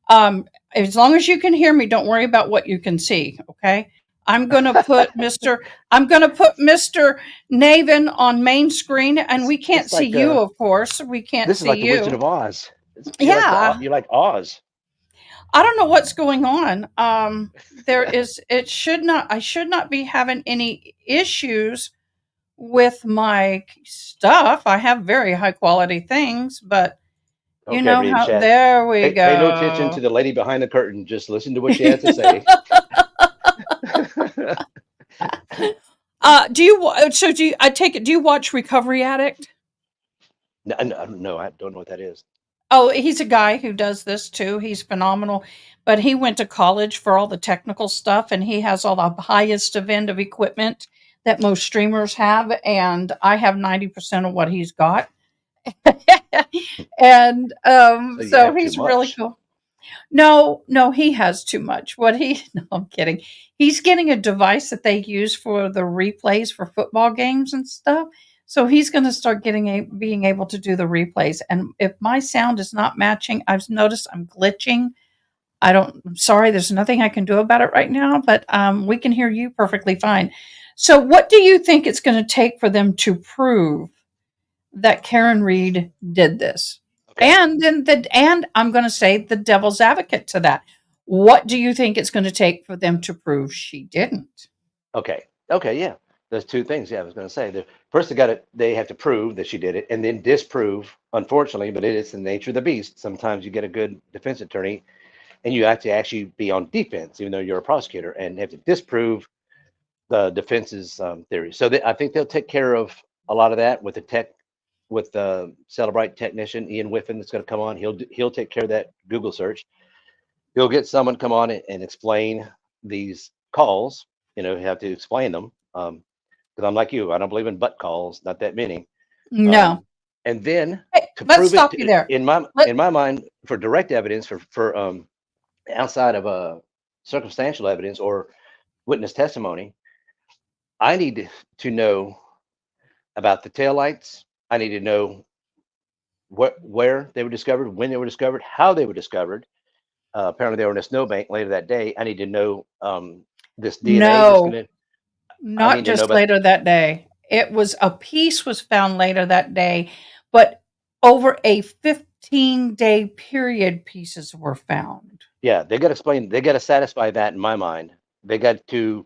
As long as you can hear me, don't worry about what you can see. Okay. I'm going to put Mr. Navin on main screen, and we can't It's see like you, of course. We can't this is see like the Wizard you. of Oz. Yeah. You're like Oz. I don't know what's going on. I should not be having any issues with my stuff. I have very high quality things, but you Okay, know everybody in how, chat. there we go. Pay no attention to the lady behind the curtain. Just listen to what she has to say. I take it, do you watch Recovery Addict? No, I don't know what that is. Oh, he's a guy who does this too. He's phenomenal, but he went to college for all the technical stuff, and he has all the highest of end of equipment that most streamers have, and I have 90% of what he's got. And So you so have too he's really much. cool. No, he has too much. No, I'm kidding. He's getting a device that they use for the replays for football games and stuff. So he's going to start being able to do the replays. And if my sound is not matching, I've noticed I'm glitching. I'm sorry, there's nothing I can do about it right now, but we can hear you perfectly fine. So what do you think it's going to take for them to prove that Karen Reed did this? Okay. And I'm going to say the devil's advocate to that. What do you think it's going to take for them to prove she didn't? Okay. Yeah. There's two things. Yeah, I was going to say. First, they have to prove that she did it, and then disprove. Unfortunately, but it is the nature of the beast. Sometimes you get a good defense attorney, and you have to actually be on defense, even though you're a prosecutor, and have to disprove the defense's theory. So I think they'll take care of a lot of that with the Celebrite technician Ian Whiffen that's going to come on. He'll take care of that Google search. He'll get someone come on and explain these calls. You have to explain them. Because I'm like you, I don't believe in butt calls, not that many. No. And then Hey, to let's prove stop it you there. in my mind, for direct evidence, for outside of circumstantial evidence or witness testimony, I need to know about the taillights. I need to know where they were discovered, when they were discovered, how they were discovered. Apparently, they were in a snowbank later that day. I need to know this DNA. No, I not need to know just about. later that day. A piece was found later that day, but over a 15-day period, pieces were found. Yeah, they got to explain. They got to satisfy that in my mind. The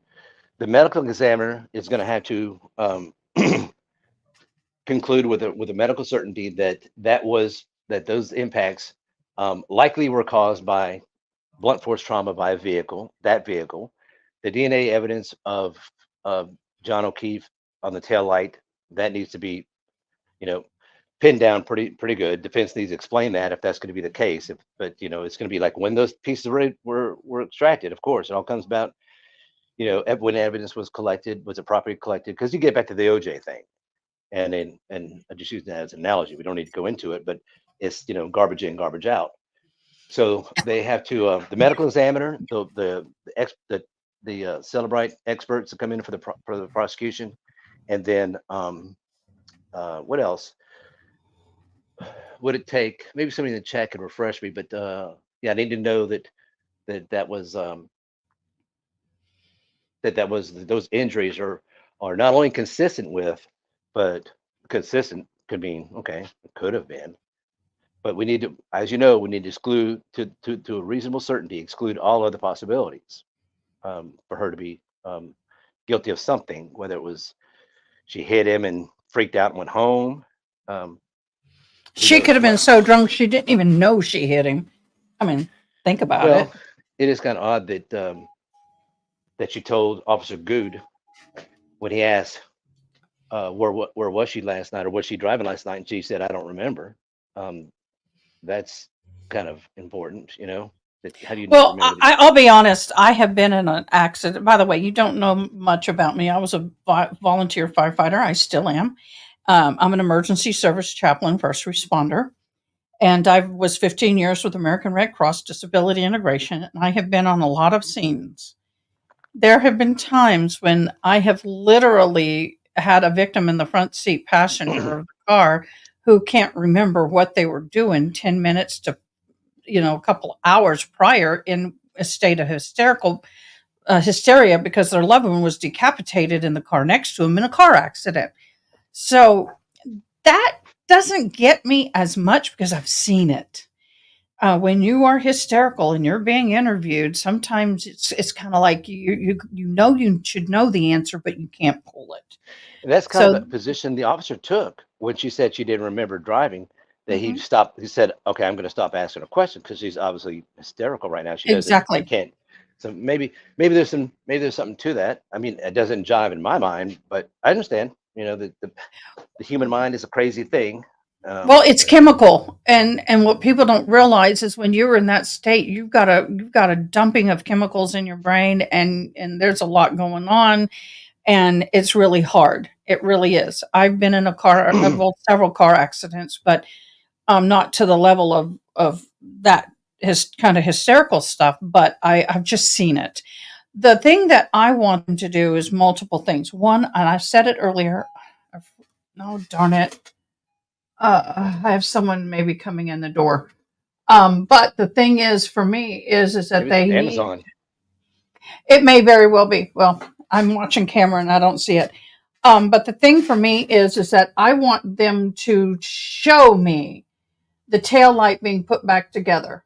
medical examiner is going to have to conclude with a medical certainty that those impacts likely were caused by blunt force trauma by a vehicle. That vehicle, the DNA evidence of John O'Keefe on the tail light, that needs to be, pinned down pretty good. Defense needs to explain that if that's going to be the case. But it's going to be like when those pieces were extracted. Of course, it all comes about, when evidence was collected, was it properly collected? Because you get back to the OJ thing, and I just use that as an analogy. We don't need to go into it, but it's garbage in, garbage out. So they have to the medical examiner, the Celebrite experts that come in for the prosecution, and then what else would it take? Maybe somebody in the chat could refresh me, but yeah, I need to know that was those injuries are not only consistent with, but consistent could mean okay, it could have been. But we need to, as you know, we need to exclude to a reasonable certainty, exclude all other possibilities for her to be guilty of something, whether it was she hit him and freaked out and went home. She could have been so drunk she didn't even know she hit him. I mean, think about it. It is kind of odd that she told Officer Good when he asked where was she last night, or was she driving last night, and she said, I don't remember. That's kind of important, how do you Well, remember I'll be honest. I have been in an accident. By the way, you don't know much about me. I was a volunteer firefighter. I still am. I'm an emergency service chaplain, first responder. And I was 15 years with American Red Cross Disability Integration. And I have been on a lot of scenes. There have been times when I have literally had a victim in the front seat passenger of the car who can't remember what they were doing 10 minutes to, a couple hours prior in a state of hysteria because their loved one was decapitated in the car next to him in a car accident. So that doesn't get me as much because I've seen it. When you are hysterical and you're being interviewed, sometimes it's kind of like you should know the answer, but you can't pull it. And that's kind of So the position the officer took when she said she didn't remember driving. That he Mhm. stopped. He said, "Okay, I'm going to stop asking her questions because she's obviously hysterical right now. She exactly. can't." So maybe there's something to that. I mean, it doesn't jive in my mind, but I understand. The human mind is a crazy thing. Well, it's But chemical, and what people don't realize is when you're in that state, you've got a dumping of chemicals in your brain, and there's a lot going on, and it's really hard. It really is. I've been in several car accidents, but not to the level of that his kind of hysterical stuff. But I've just seen it. The thing that I want them to do is multiple things. One, and I said it earlier. No, darn it. I have someone maybe coming in the door. But the thing is, for me, is that maybe it's they need. Amazon. It may very well be. Well, I'm watching camera and I don't see it. But the thing for me is that I want them to show me the tail light being put back together.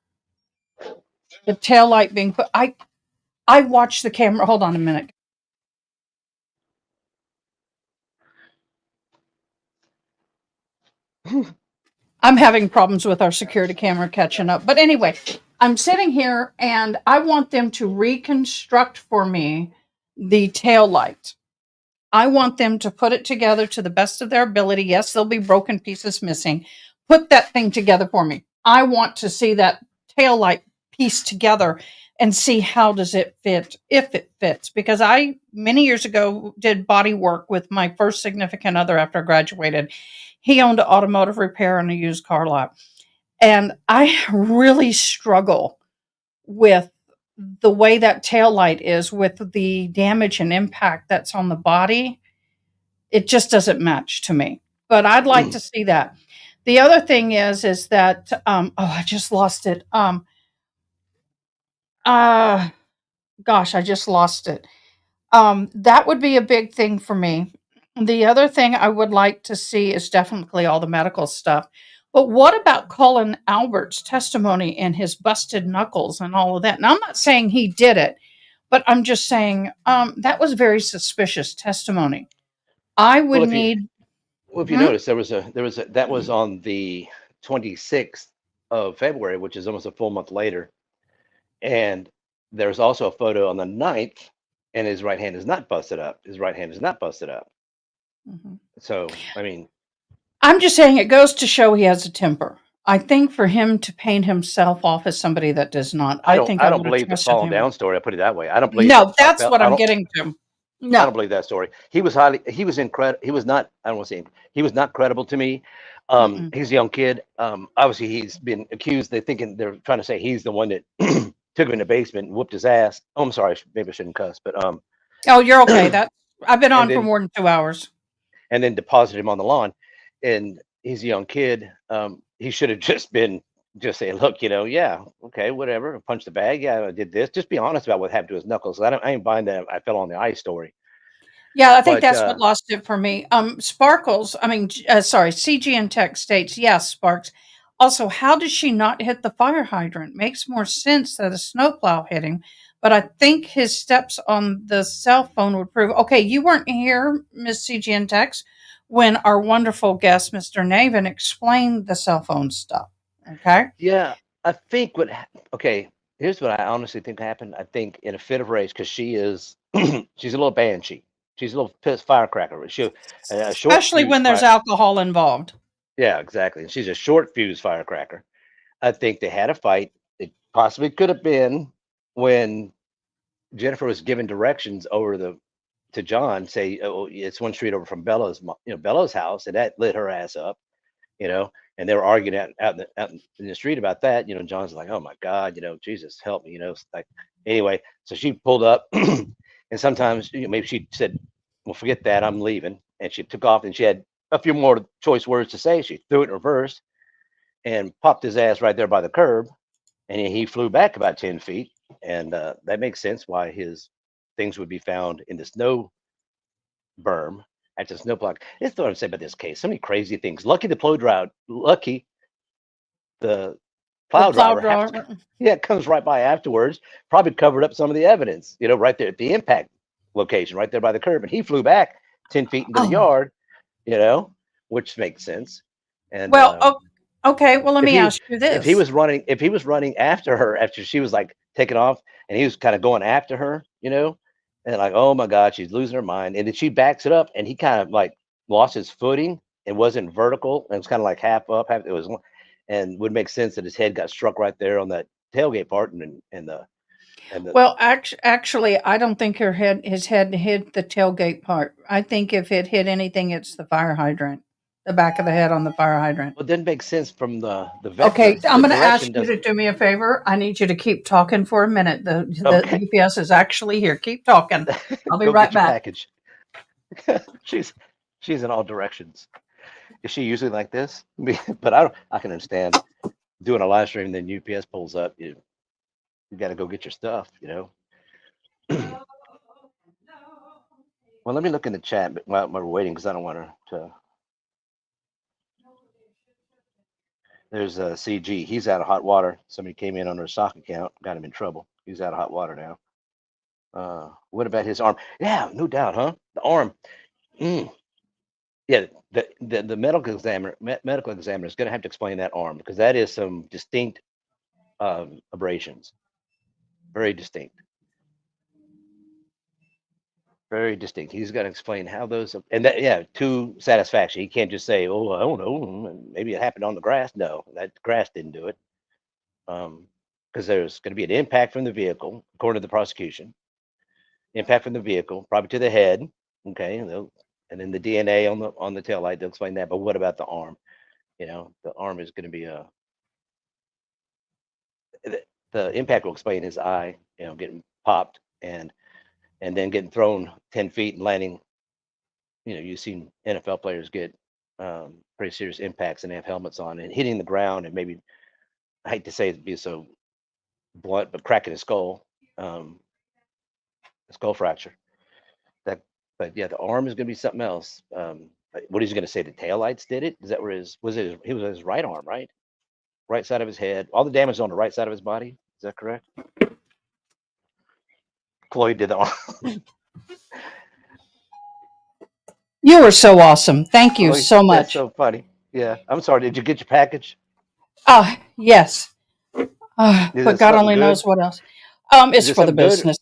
The tail light being put. I watch the camera. Hold on a minute. I'm having problems with our security camera catching up. But anyway, I'm sitting here and I want them to reconstruct for me the tail light. I want them to put it together to the best of their ability. Yes, there'll be broken pieces missing. Put that thing together for me. I want to see that tail light piece together and see how does it fit, if it fits. Because I, many years ago, did body work with my first significant other after I graduated. He owned an automotive repair and a used car lot. And I really struggle with the way that tail light is with the damage and impact that's on the body. It just doesn't match to me. But I'd like to see that. The other thing is that I just lost it. Gosh, I just lost it. That would be a big thing for me. The other thing I would like to see is definitely all the medical stuff. But what about Colin Albert's testimony and his busted knuckles and all of that? Now, I'm not saying he did it, but I'm just saying that was very suspicious testimony. I would Well, if you need. Well, if you Hmm? notice, there was a that was on the 26th of February, which is almost a full month later. And there's also a photo on the 9th, and his right hand is not busted up. His right hand is not busted up. Mhm. So, I mean, I'm just saying it goes to show he has a temper. I think for him to paint himself off as somebody that does not, I think I I don't would have believe the trusted falling him. down story. I put it that way. I don't believe No, I that's felt. what I'm getting to. I don't No. believe that story. He was incredible. He was not. I don't want to say he was not credible to me. Mm-mm. He's a young kid. Obviously, he's been accused. They're trying to say he's the one that took him in the basement and whooped his ass. Oh, I'm sorry. Maybe I shouldn't cuss, but Oh, you're okay. That I've been and on for then more than 2 hours. deposited him on the lawn. And he's a young kid. He should have just say, look, yeah, okay, whatever. Punch the bag. Yeah, I did this. Just be honest about what happened to his knuckles. I ain't buying that. I fell on the ice story. Yeah, I think But that's what lost it for me. Sparkles, I mean, sorry, CGN Tech states, yes, Sparks. Also, how did she not hit the fire hydrant? Makes more sense that a snowplow hit him, but I think his steps on the cell phone would prove. Okay, you weren't here, Miss CGN Tech, when our wonderful guest, Mr. Navin, explained the cell phone stuff. Okay. yeah, I think okay, here's what I honestly think happened. I think in a fit of rage, because she's a little banshee. She's a little pissed firecracker. A short Especially fuse when there's fire. alcohol involved. Yeah, exactly. And she's a short fuse firecracker. I think they had a fight. It possibly could have been when Jennifer was given directions to John, say, oh, it's one street over from Bella's house, and that lit her ass up, and they were arguing out in the street about that. John's like, oh my God, Jesus help me, it's like, anyway, so she pulled up, and sometimes, maybe she said, well, forget that, I'm leaving. And she took off and she had a few more choice words to say. She threw it in reverse and popped his ass right there by the curb. And he flew back about 10 feet. And that makes sense why his things would be found in the snow berm at the snow block. That's what I'm saying about this case. So many crazy things. Lucky the The plow plow driver driver. yeah, comes right by afterwards, probably covered up some of the evidence, right there at the impact location, right there by the curb. And he flew back 10 feet into the Oh. yard, which makes sense. And Well, okay. Well, let if me he ask you if he this. was running after her after she was like taking off and he was kind of going after her, and like, oh my God, she's losing her mind. And then she backs it up and he kind of like lost his footing and wasn't vertical and it's kind of like half up, half it was, and would make sense that his head got struck right there on that tailgate part and the Well, actually, I don't think his head hit the tailgate part. I think if it hit anything, it's the fire hydrant, the back of the head on the fire hydrant. well, it didn't make sense from the vector. Okay, I'm The going to ask direction you to doesn't. do me a favor. I need you to keep talking for a minute. The Okay. UPS is actually here. Keep talking. I'll be Go right get your back. package. she's in all directions. Is she usually like this? But I can understand doing a live stream, then UPS pulls up. You got to go get your stuff. Well, let me look in the chat while we're waiting because I don't want her to. There's a CG. He's out of hot water. Somebody came in on her sock account, got him in trouble. He's out of hot water now. What about his arm? Yeah, no doubt, huh? The arm. Mm. Yeah, the medical examiner is going to have to explain that arm because that is some distinct abrasions. Very distinct. Very distinct. He's got to explain how those and that to satisfaction. He can't just say, "Oh, I don't know, maybe it happened on the grass." No, that grass didn't do it. Because there's going to be an impact from the vehicle, according to the prosecution. Impact from the vehicle, probably to the head. Okay, and then the DNA on the taillight. They'll explain that. But what about the arm? The arm is going to be the impact will explain his eye, getting popped and then getting thrown 10 feet and landing. You've seen NFL players get pretty serious impacts and they have helmets on and hitting the ground and maybe, I hate to say it be so blunt, but cracking his skull, a skull fracture. But yeah, the arm is going to be something else. What is he going to say? The taillights did it? Is that where he was his right arm, right? Right side of his head. All the damage is on the right side of his body. Is that correct? Chloe did the arm. You are so awesome. Thank you Chloe, so that's much. so funny. Yeah, I'm sorry. Did you get your package? Yes. Is But it God something only good? knows what else. It's Is it for the something good? business.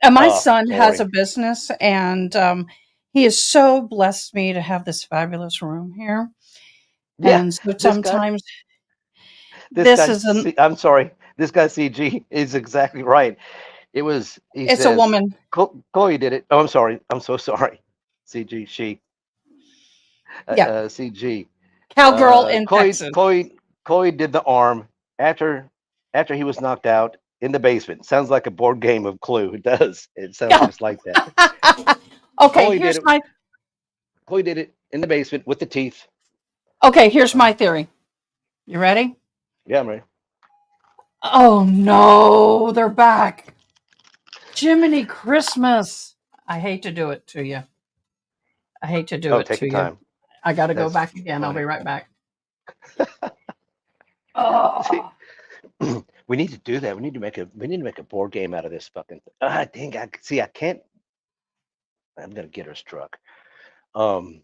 And my Oh, son has boring. a business, and he has so blessed me to have this fabulous room here. Yeah, And so this guy, sometimes this this guy. is an I'm sorry. This guy CG is exactly right. He it's a says, woman. Chloe did it. Oh, I'm sorry. I'm so sorry. CG, she, Yeah, CG. cowgirl in Texas. Chloe did the arm after he was knocked out in the basement. Sounds like a board game of Clue. It does. It sounds just like that. Okay, Chloe did here's it. my Chloe did it in the basement with the teeth. here's my theory. You ready? Yeah, I'm ready. Oh no, they're back. Jiminy Christmas. I hate to do it to you. I hate to do Oh, it take to your you. time. I got to go That's back again. I'll be funny. right back. See, Oh, we need to do that. We need to make a board game out of this fucking thing. Dang, I can't. I'm gonna get her struck. Um,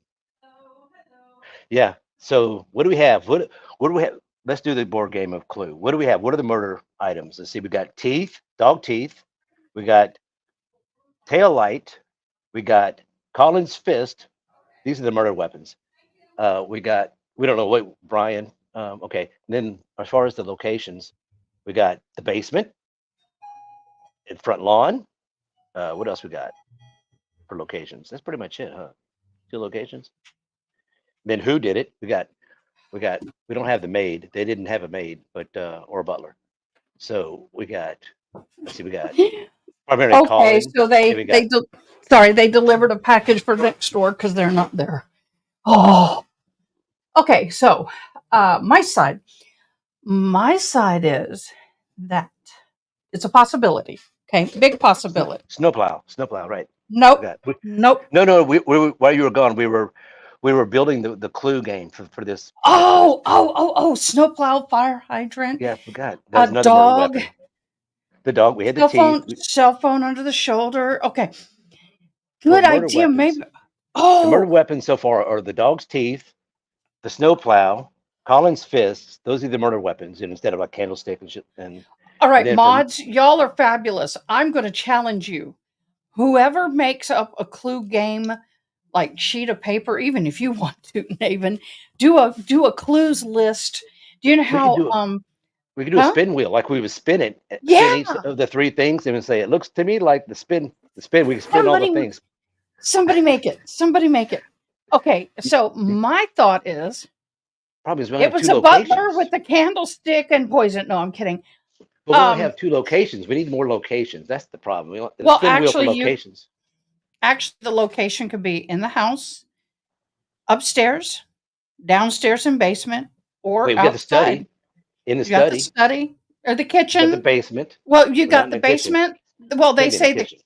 yeah. So what do we have? What do we have? Let's do the board game of Clue. What do we have? What are the murder items? Let's see. We got teeth, dog teeth. We got tail light. We got Colin's fist. These are the murder weapons. We don't know what Brian. Okay. And then as far as the locations, we got the basement, in front lawn. What else we got for locations? That's pretty much it, huh? 2 locations. Then who did it? We don't have the maid. They didn't have a maid, but or a butler. So we got let's see, we got Primarily Okay, calling. so Here we go. they delivered a package for next door because they're not there. Oh, okay. So, my side is that it's a possibility. Okay, big possibility. Snowplow, right. Nope, Forgot. nope. No, while you were gone, we were building the clue game for this. Oh! Snowplow, fire hydrant, Yeah, I forgot. That was a another murder dog, weapon. The dog, we had the teeth. cell phone under the shoulder. Okay, Well, good murder idea. weapons. Maybe. The murder Oh, weapons so far are the dog's teeth, the snowplow, Colin's fists. Those are the murder weapons, and instead of a candlestick and shit. And all right, then mods, y'all are fabulous. I'm going to challenge you. Whoever makes up a clue game, like sheet of paper, even if you want to, Naven, do a clues list. Do you know how? we could do a Huh? spin wheel, like we would spin it, Yeah. spin each of the three things, and would say it looks to me like the spin. We can spin all the things. Somebody make it. Somebody make it. Okay, so my thought is Problem is we only it have was two a butler locations. with a candlestick and poison. No, I'm kidding. But we only have two locations. We need more locations. That's the problem. We want the Well, spin wheel for actually, locations. the location could be in the house, upstairs, downstairs and basement, or Wait, we got the study. outside. In the You got study. the study or the We got kitchen. the basement. Well, you We're got not in the the kitchen. basement. Well, they Maybe in the say kitchen.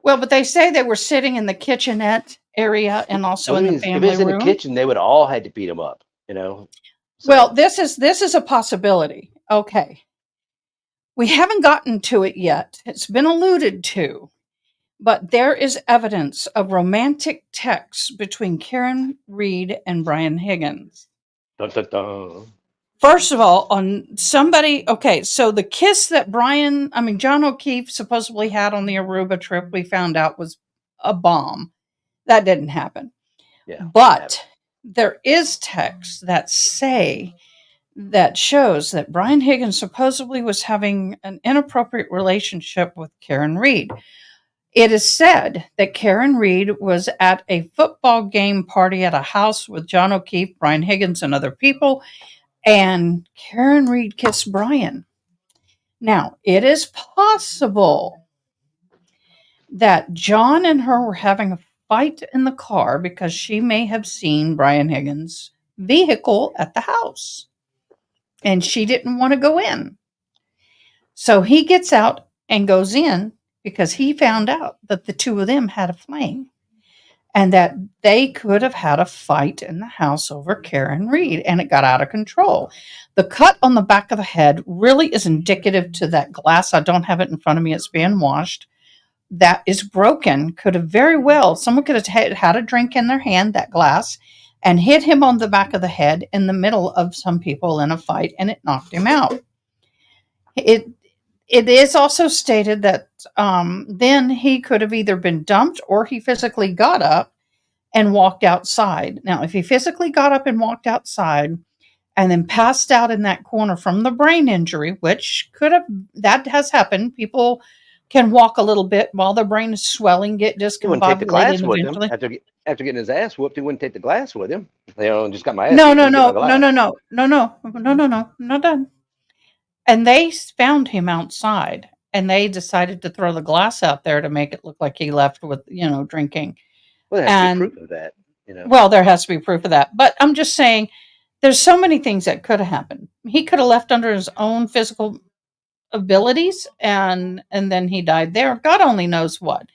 but they say they were sitting in the kitchenette area and also So in that the means if family it's in the room. kitchen, they would all had to beat him up. So, Well, this is a possibility. Okay. We haven't gotten to it yet. It's been alluded to, but there is evidence of romantic texts between Karen Reed and Brian Higgins. dun, dun, dun. First of all, so the kiss that John O'Keefe supposedly had on the Aruba trip, we found out was a bomb. That didn't happen. Yeah, But there is texts that shows that Brian Higgins supposedly was having an inappropriate relationship with Karen Reed. It is said that Karen Reed was at a football game party at a house with John O'Keefe, Brian Higgins, and other people, and Karen Reed kissed Brian. Now, it is possible that John and her were having a fight in the car because she may have seen Brian Higgins' vehicle at the house and she didn't want to go in. So he gets out and goes in because he found out that the two of them had a flame and that they could have had a fight in the house over Karen Reed, and it got out of control. The cut on the back of the head really is indicative to that glass. I don't have it in front of me. It's being washed. That is broken. Could have very well, someone could have had a drink in their hand, that glass, and hit him on the back of the head in the middle of some people in a fight, and it knocked him out. It is also stated that then he could have either been dumped or he physically got up and walked outside. Now, if he physically got up and walked outside and then passed out in that corner from the brain injury, which that has happened. People can walk a little bit while their brain is swelling, get He wouldn't take the glass discombobulated with him eventually. after getting his ass whooped. He wouldn't take the glass with him. Just got my ass. No, kicked, no, didn't get no, my no, glass. no, not done. And they found him outside, and they decided to throw the glass out there to make it look like he left with, drinking. Well, there has to be And proof of that. well, there has to be proof of that. But I'm just saying, there's so many things that could have happened. He could have left under his own physical abilities, and then he died there. God only knows what.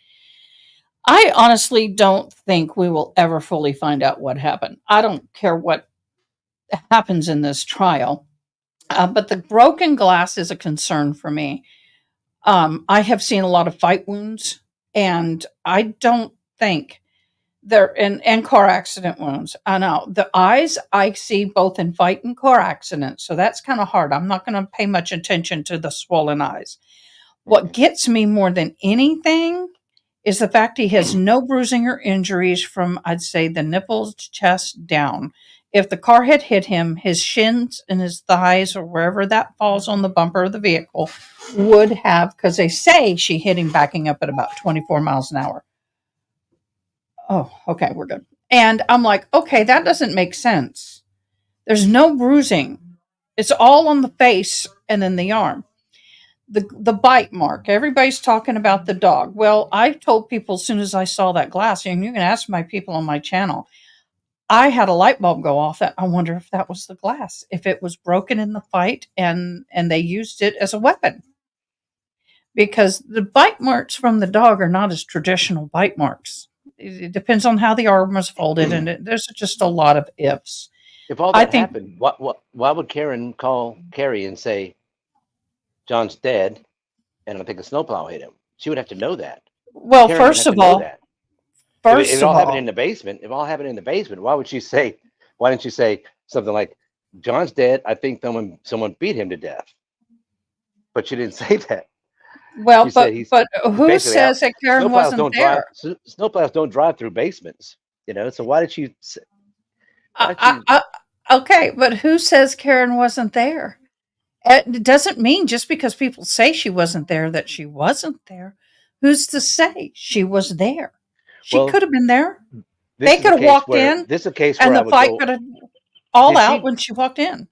I honestly don't think we will ever fully find out what happened. I don't care what happens in this trial. But the broken glass is a concern for me. I have seen a lot of fight wounds, and I don't think they're and car accident wounds. I know the eyes I see both in fight and car accidents, so that's kind of hard. I'm not going to pay much attention to the swollen eyes. What gets me more than anything is the fact he has no bruising or injuries from, I'd say, the nipples to chest down. If the car had hit him, his shins and his thighs or wherever that falls on the bumper of the vehicle would have, because they say she hit him backing up at about 24 miles an hour. Oh, okay, we're good. And I'm like, okay, that doesn't make sense. There's no bruising. It's all on the face and then the arm. the bite mark. Everybody's talking about the dog. Well, I told people as soon as I saw that glass, and you can ask my people on my channel, I had a light bulb go off that I wonder if that was the glass, if it was broken in the fight and they used it as a weapon. Because the bite marks from the dog are not as traditional bite marks. It depends on how the arm was folded, and there's just a lot of ifs. If all I that think- happened, why would Karen call Carrie and say, John's dead, and I think a snowplow hit him? She would have to know that. Well, Karen would first have of to know all, that. first If it of all happened all, in the basement, why would she say, why didn't she say something like, John's dead, I think someone beat him to death? But she didn't say that. well, She said he's but who basically out. says that Karen Snowplows wasn't don't there? snowplows don't drive through basements, so why did you why did you Okay, but who says Karen wasn't there? It doesn't mean just because people say she wasn't there that she wasn't there. Who's to say she was there? She Well, could have been there, this they is a could have case walked where in, this is a case and where I the would fight go, could have all Did out she- when she walked in.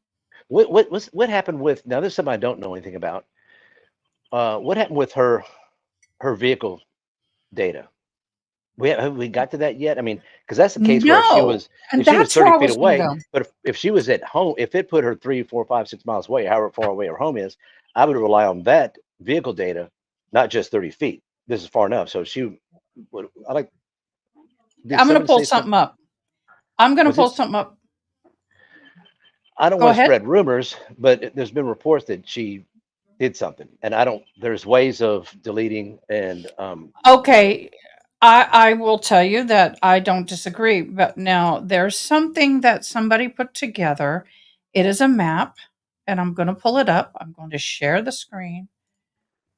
what happened with, now there's something I don't know anything about. What happened with her vehicle data? Have we got to that yet? I mean, because that's the case where she No, was, and if she was that's where 30 I feet was going away, to go. but if she was at home, if it put her 3, 4, 5, 6 miles away, however far away her home is, I would rely on that vehicle data, not just 30 feet. This is far enough. So she would, I like. did I'm going to somebody pull say something up. I'm going to Was pull it- something up. I don't Go want to ahead. spread rumors, but there's been reports that she did something, and there's ways of deleting and Okay, I will tell you that I don't disagree. But now there's something that somebody put together. It is a map, and I'm going to pull it up. I'm going to share the screen.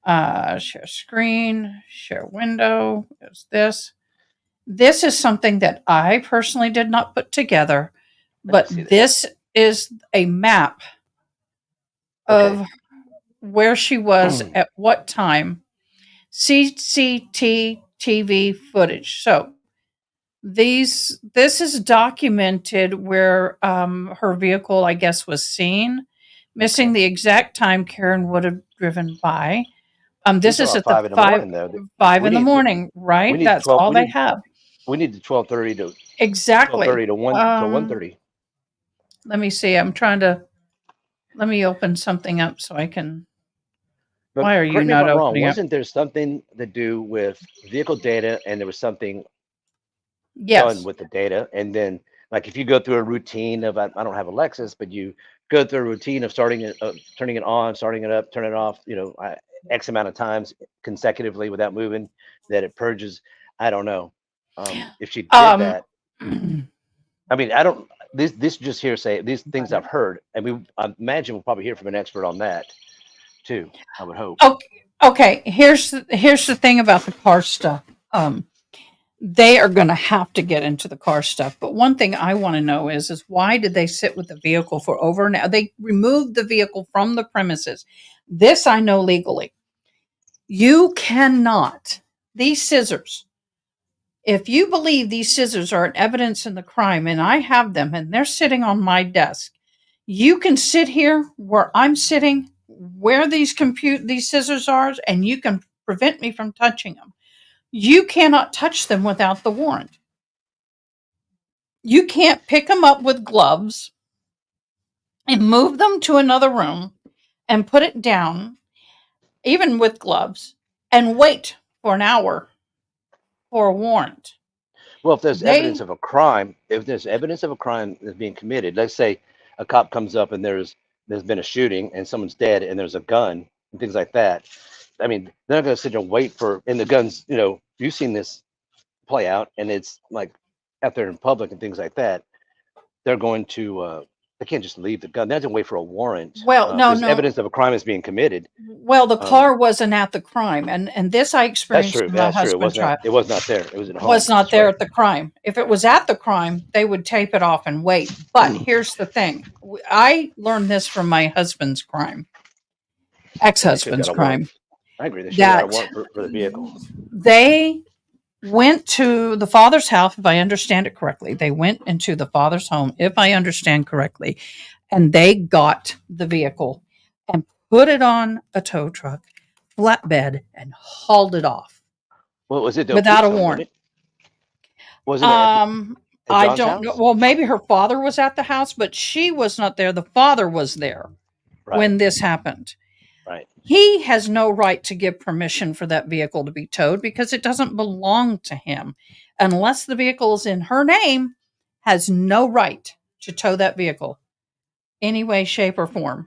Share screen, share window. Is this? This is something that I personally did not put together, but see that. this is a map Okay. of where she was at what time. CCTV footage. So this is documented where her vehicle, I guess, was seen, missing the exact time Karen would have driven by. This These is are at 5 the in the morning, though. 5 We in the need- morning, we right? need That's 12 all we they need- have. we need the 12:30 to Exactly. 12:30 to 1:30. Let me see. Let me open something up so I can. But Why are you correct me if not I'm wrong, opening up? wasn't there something to do with vehicle data, and there was something Yes. done with the data? And then, like, if you go through a routine of, I don't have a Lexus, but you go through a routine of starting it, turning it on, starting it up, turning it off, X amount of times consecutively without moving, that it purges. I don't know. If she did that, I mean, I don't. This just hearsay. These things I've heard, and I imagine we'll probably hear from an expert on that too. I would hope. Okay, here's the thing about the car stuff. They are going to have to get into the car stuff. But one thing I want to know is why did they sit with the vehicle for over an hour? They removed the vehicle from the premises. This I know legally. You cannot. These scissors. If you believe these scissors are an evidence in the crime, and I have them, and they're sitting on my desk, you can sit here where I'm sitting, where these scissors are, and you can prevent me from touching them. You cannot touch them without the warrant. You can't pick them up with gloves and move them to another room and put it down, even with gloves, and wait for an hour for a warrant. Well, if there's They- evidence of a crime, that's being committed, let's say a cop comes up and there's been a shooting and someone's dead and there's a gun and things like that. I mean, they're not going to sit there and wait and the guns, you've seen this play out, and it's like out there in public and things like that. They're going to, they can't just leave the gun. They have to wait for a warrant. Well, no, there's no. evidence of a crime is being committed. Well, the car wasn't at the crime, and this I That's experienced true. in my That's true. husband's trial. It was not there. It was at home. Was not That's there right. at the crime. If it was at the crime, they would tape it off and wait. But here's the thing. I learned this from my husband's crime. Ex-husband's got a crime. warrant. I agree. They should have got a That- warrant for the vehicle. They went to the father's house, if I understand it correctly. They went into the father's home, if I understand correctly, and they got the vehicle and put it on a tow truck, flatbed, and hauled it off What was it? The without a Opeach one, warrant. wasn't it at I John's don't know. house? Well, maybe her father was at the house, but she was not there. The father was there Right, when this happened. right. He has no right to give permission for that vehicle to be towed because it doesn't belong to him. Unless the vehicle is in her name, has no right to tow that vehicle any way, shape, or form.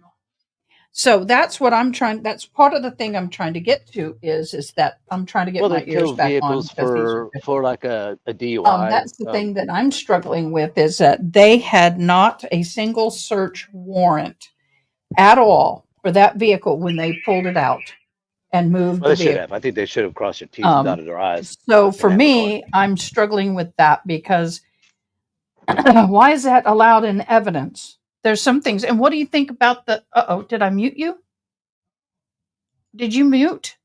So that's what I'm trying. That's part of the thing I'm trying to get to is that I'm trying to get Well, my they ears tow back on vehicles because these are for like a DUI. that's the thing that I'm struggling with is that they had not a single search warrant at all for that vehicle when they pulled it out and moved Well, the they should vehicle. have. I think they should have crossed their T's and dotted their I's So in for that regard. me, I'm struggling with that because why is that allowed in evidence? There's some things. And what do you think about the, did I mute you? Did you mute?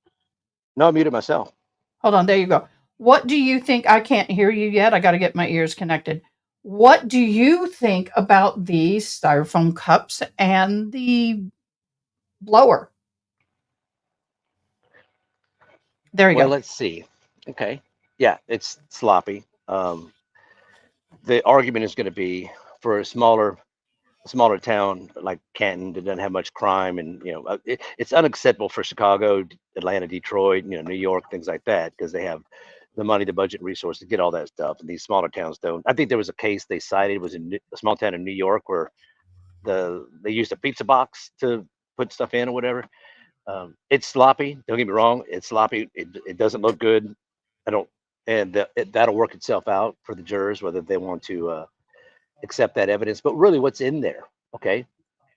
No, I muted myself. Hold on, there you go. What do you think? I can't hear you yet. I got to get my ears connected. What do you think about these styrofoam cups and the blower? There you Well, go. let's see. Okay. Yeah, it's sloppy. The argument is going to be for a smaller town like Canton that doesn't have much crime, and it's unacceptable for Chicago, Atlanta, Detroit, New York, things like that, because they have the money, the budget, resources to get all that stuff, and these smaller towns don't. I think there was a case they cited was in a small town in New York where they used a pizza box to put stuff in or whatever. It's sloppy. Don't get me wrong. It's sloppy. It doesn't look good. That'll work itself out for the jurors whether they want to accept that evidence. But really, what's in there? Okay,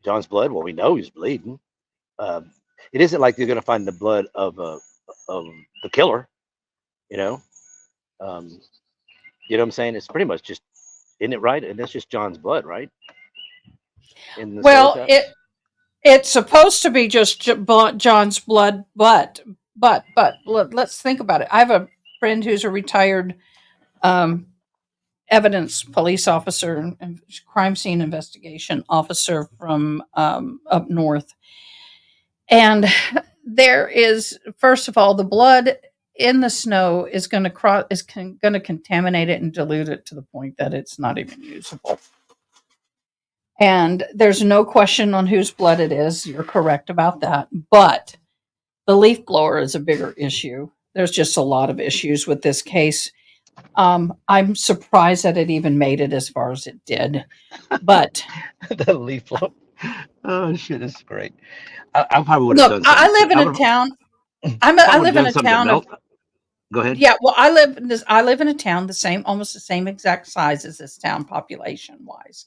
John's blood. Well, we know he's bleeding. It isn't like they're going to find the blood of the killer. You know what I'm saying? It's pretty much just, isn't it right? And that's just John's blood, right? In the Well, soda cups? it's supposed to be just John's blood, but let's think about it. I have a friend who's a retired evidence police officer and crime scene investigation officer from up north, and there is, first of all, the blood in the snow is going to contaminate it and dilute it to the point that it's not even usable. And there's no question on whose blood it is. You're correct about that. But the leaf blower is a bigger issue. There's just a lot of issues with this case. I'm surprised that it even made it as far as it did. But The leaf blower. Oh shit, this is great. I probably would have look, done I something. live in a town. I live in a town of. Go ahead. Yeah, well, I live in a town almost the same exact size as this town population wise.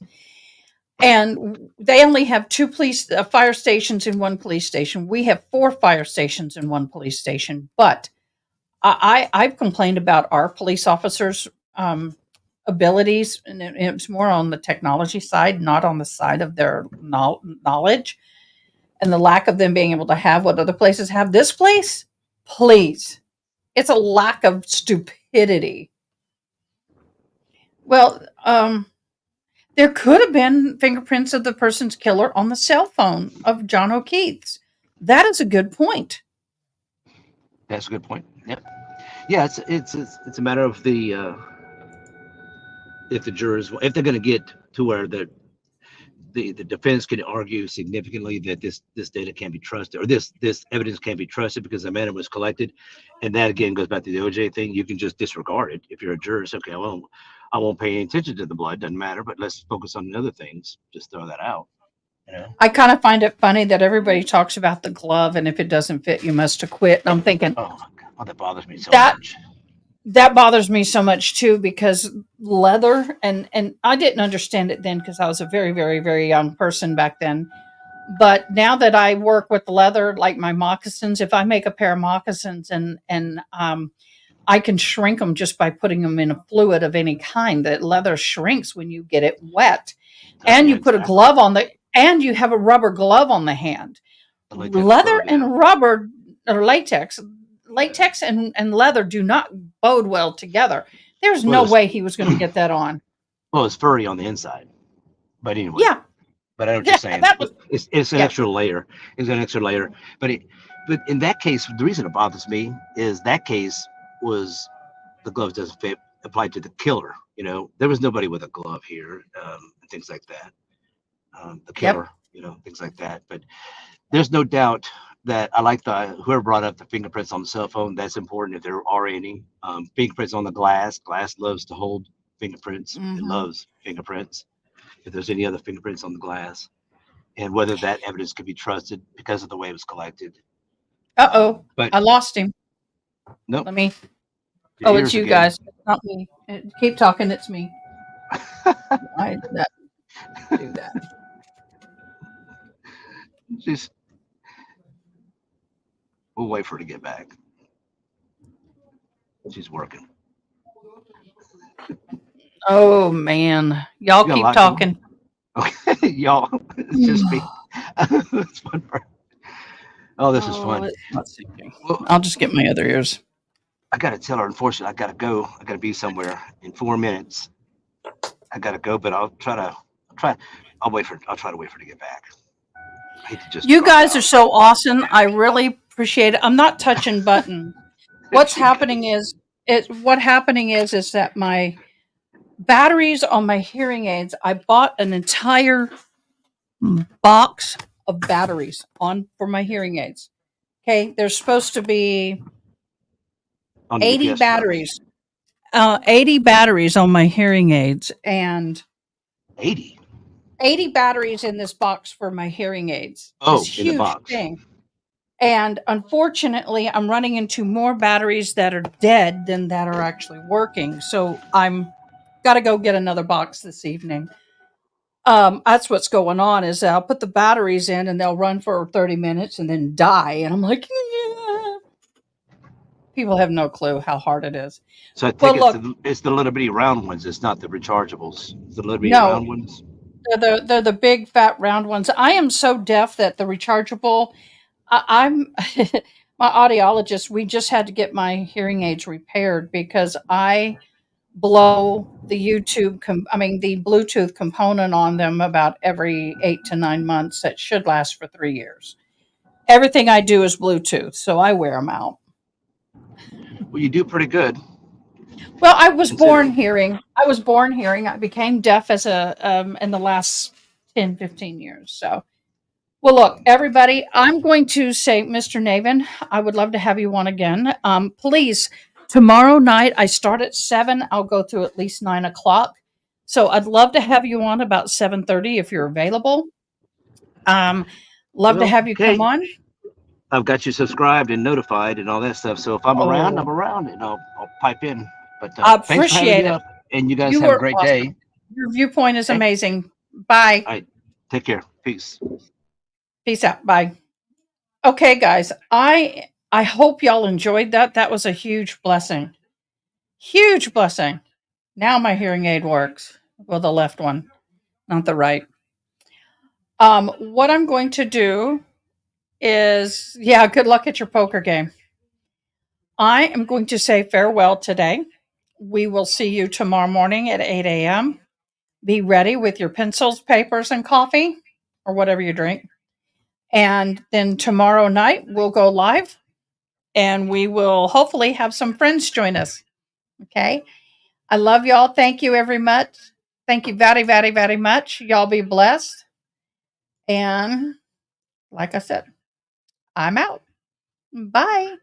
And they only have two fire stations in one police station. We have 4 fire stations in one police station. But I've complained about our police officers' abilities, and it's more on the technology side, not on the side of their knowledge and the lack of them being able to have what other places have. This place, please, it's a lack of stupidity. Well, there could have been fingerprints of the person's killer on the cell phone of John O'Keefe's. That is a good point. That's a good point. Yep. Yeah, it's a matter of the if the jurors, if they're going to get to where the defense can argue significantly that this data can't be trusted, or this evidence can't be trusted because the manner was collected, and that again goes back to the OJ thing. You can just disregard it if you're a juror. Say, okay, well, I won't pay any attention to the blood. Doesn't matter. But let's focus on the other things. Just throw that out. I kind of find it funny that everybody talks about the glove, and if it doesn't fit, you must acquit. And I'm thinking, oh, that bothers me so that much. That bothers me so much too, because leather, and I didn't understand it then because I was a very, very, very young person back then. But now that I work with leather, like my moccasins, if I make a pair of moccasins and I can shrink them just by putting them in a fluid of any kind. That leather shrinks when you get it wet, and you put a glove on and you have a rubber glove on the hand. Leather and rubber or latex and leather do not bode well together. There's no way he was going to get that on. Well, it's furry on the inside, but anyway. Yeah, but I know what Yeah, you're saying. that was It's an yeah. extra layer. It's an extra layer. But in that case, the reason it bothers me is that case was the glove doesn't fit applied to the killer. There was nobody with a glove here, and things like that. The Yep. killer, things like that. But there's no doubt that I like whoever brought up the fingerprints on the cell phone. That's important if there are any. Fingerprints on the glass. Glass loves to hold fingerprints. It Mhm. loves fingerprints. If there's any other fingerprints on the glass, and whether that evidence could be trusted because of the way it was collected. Uh-oh. But I lost him. nope, Let me. your Oh, it's ears you again. guys. It's not me. Keep talking. It's me. I did not do that. Just we'll wait for her to get back. She's working. Oh man, y'all You got a keep lot going. talking. Okay, y'all. It's just me. It's fun. Oh, this is Oh, fun. it's not syncing. Well, I'll just get my other ears. I gotta tell her. Unfortunately, I gotta go. I gotta be somewhere in 4 minutes. I gotta go, but I'll try. I'll wait for. I'll try to wait for her to get back. I hate to just. You drop guys out. are so awesome. I really appreciate it. I'm not touching buttons. What's You happening is that my batteries on my hearing aids, I bought an entire box of batteries for my hearing aids. Okay, there's supposed to be on the 80 UPS truck. batteries. 80 batteries on my hearing aids and 80. 80 batteries in this box for my hearing aids. Oh, This in the huge box. thing. And unfortunately, I'm running into more batteries that are dead than that are actually working. So I'm got to go get another box this evening. That's what's going on is I'll put the batteries in and they'll run for 30 minutes and then die. And I'm like, yeah. People have no clue how hard it is. So I think Well, look, it's the little bitty round ones. It's not the rechargeables. It's the little bitty no, round ones. they're the big fat round ones. I am so deaf that the rechargeable. I'm my audiologist. We just had to get my hearing aids repaired because I blow the the Bluetooth component on them about every 8 to 9 months. That should last for 3 years. Everything I do is Bluetooth, so I wear them out. Well, you do pretty good. Well, I was born Considering. hearing. I was born hearing. I became deaf as in the last 10, 15 years. So, well, look, everybody, I'm going to say, Mr. Navin, I would love to have you on again. Please, tomorrow night, I start at 7. I'll go through at least 9 o'clock. So I'd love to have you on about 7:30 if you're available. Love to Well, have you come okay. on. I've got you subscribed and notified and all that stuff. So if I'm around, I'm Oh, around, and I'll pipe in. But I thanks for having appreciate me it. up, and you guys You have a were great awesome. day. Your viewpoint is Okay. amazing. Bye. All right. Take care. Peace. Peace out. Bye. Okay, guys. I hope y'all enjoyed that. That was a huge blessing. Huge blessing. Now my hearing aid works. Well, the left one, not the right. What I'm going to do is, yeah, good luck at your poker game. I am going to say farewell today. We will see you tomorrow morning at 8 a.m. Be ready with your pencils, papers, and coffee, or whatever you drink. And then tomorrow night, we'll go live and we will hopefully have some friends join us. Okay. I love y'all. Thank you very much. Thank you very, very, very much. Y'all be blessed. And like I said, I'm out. Bye.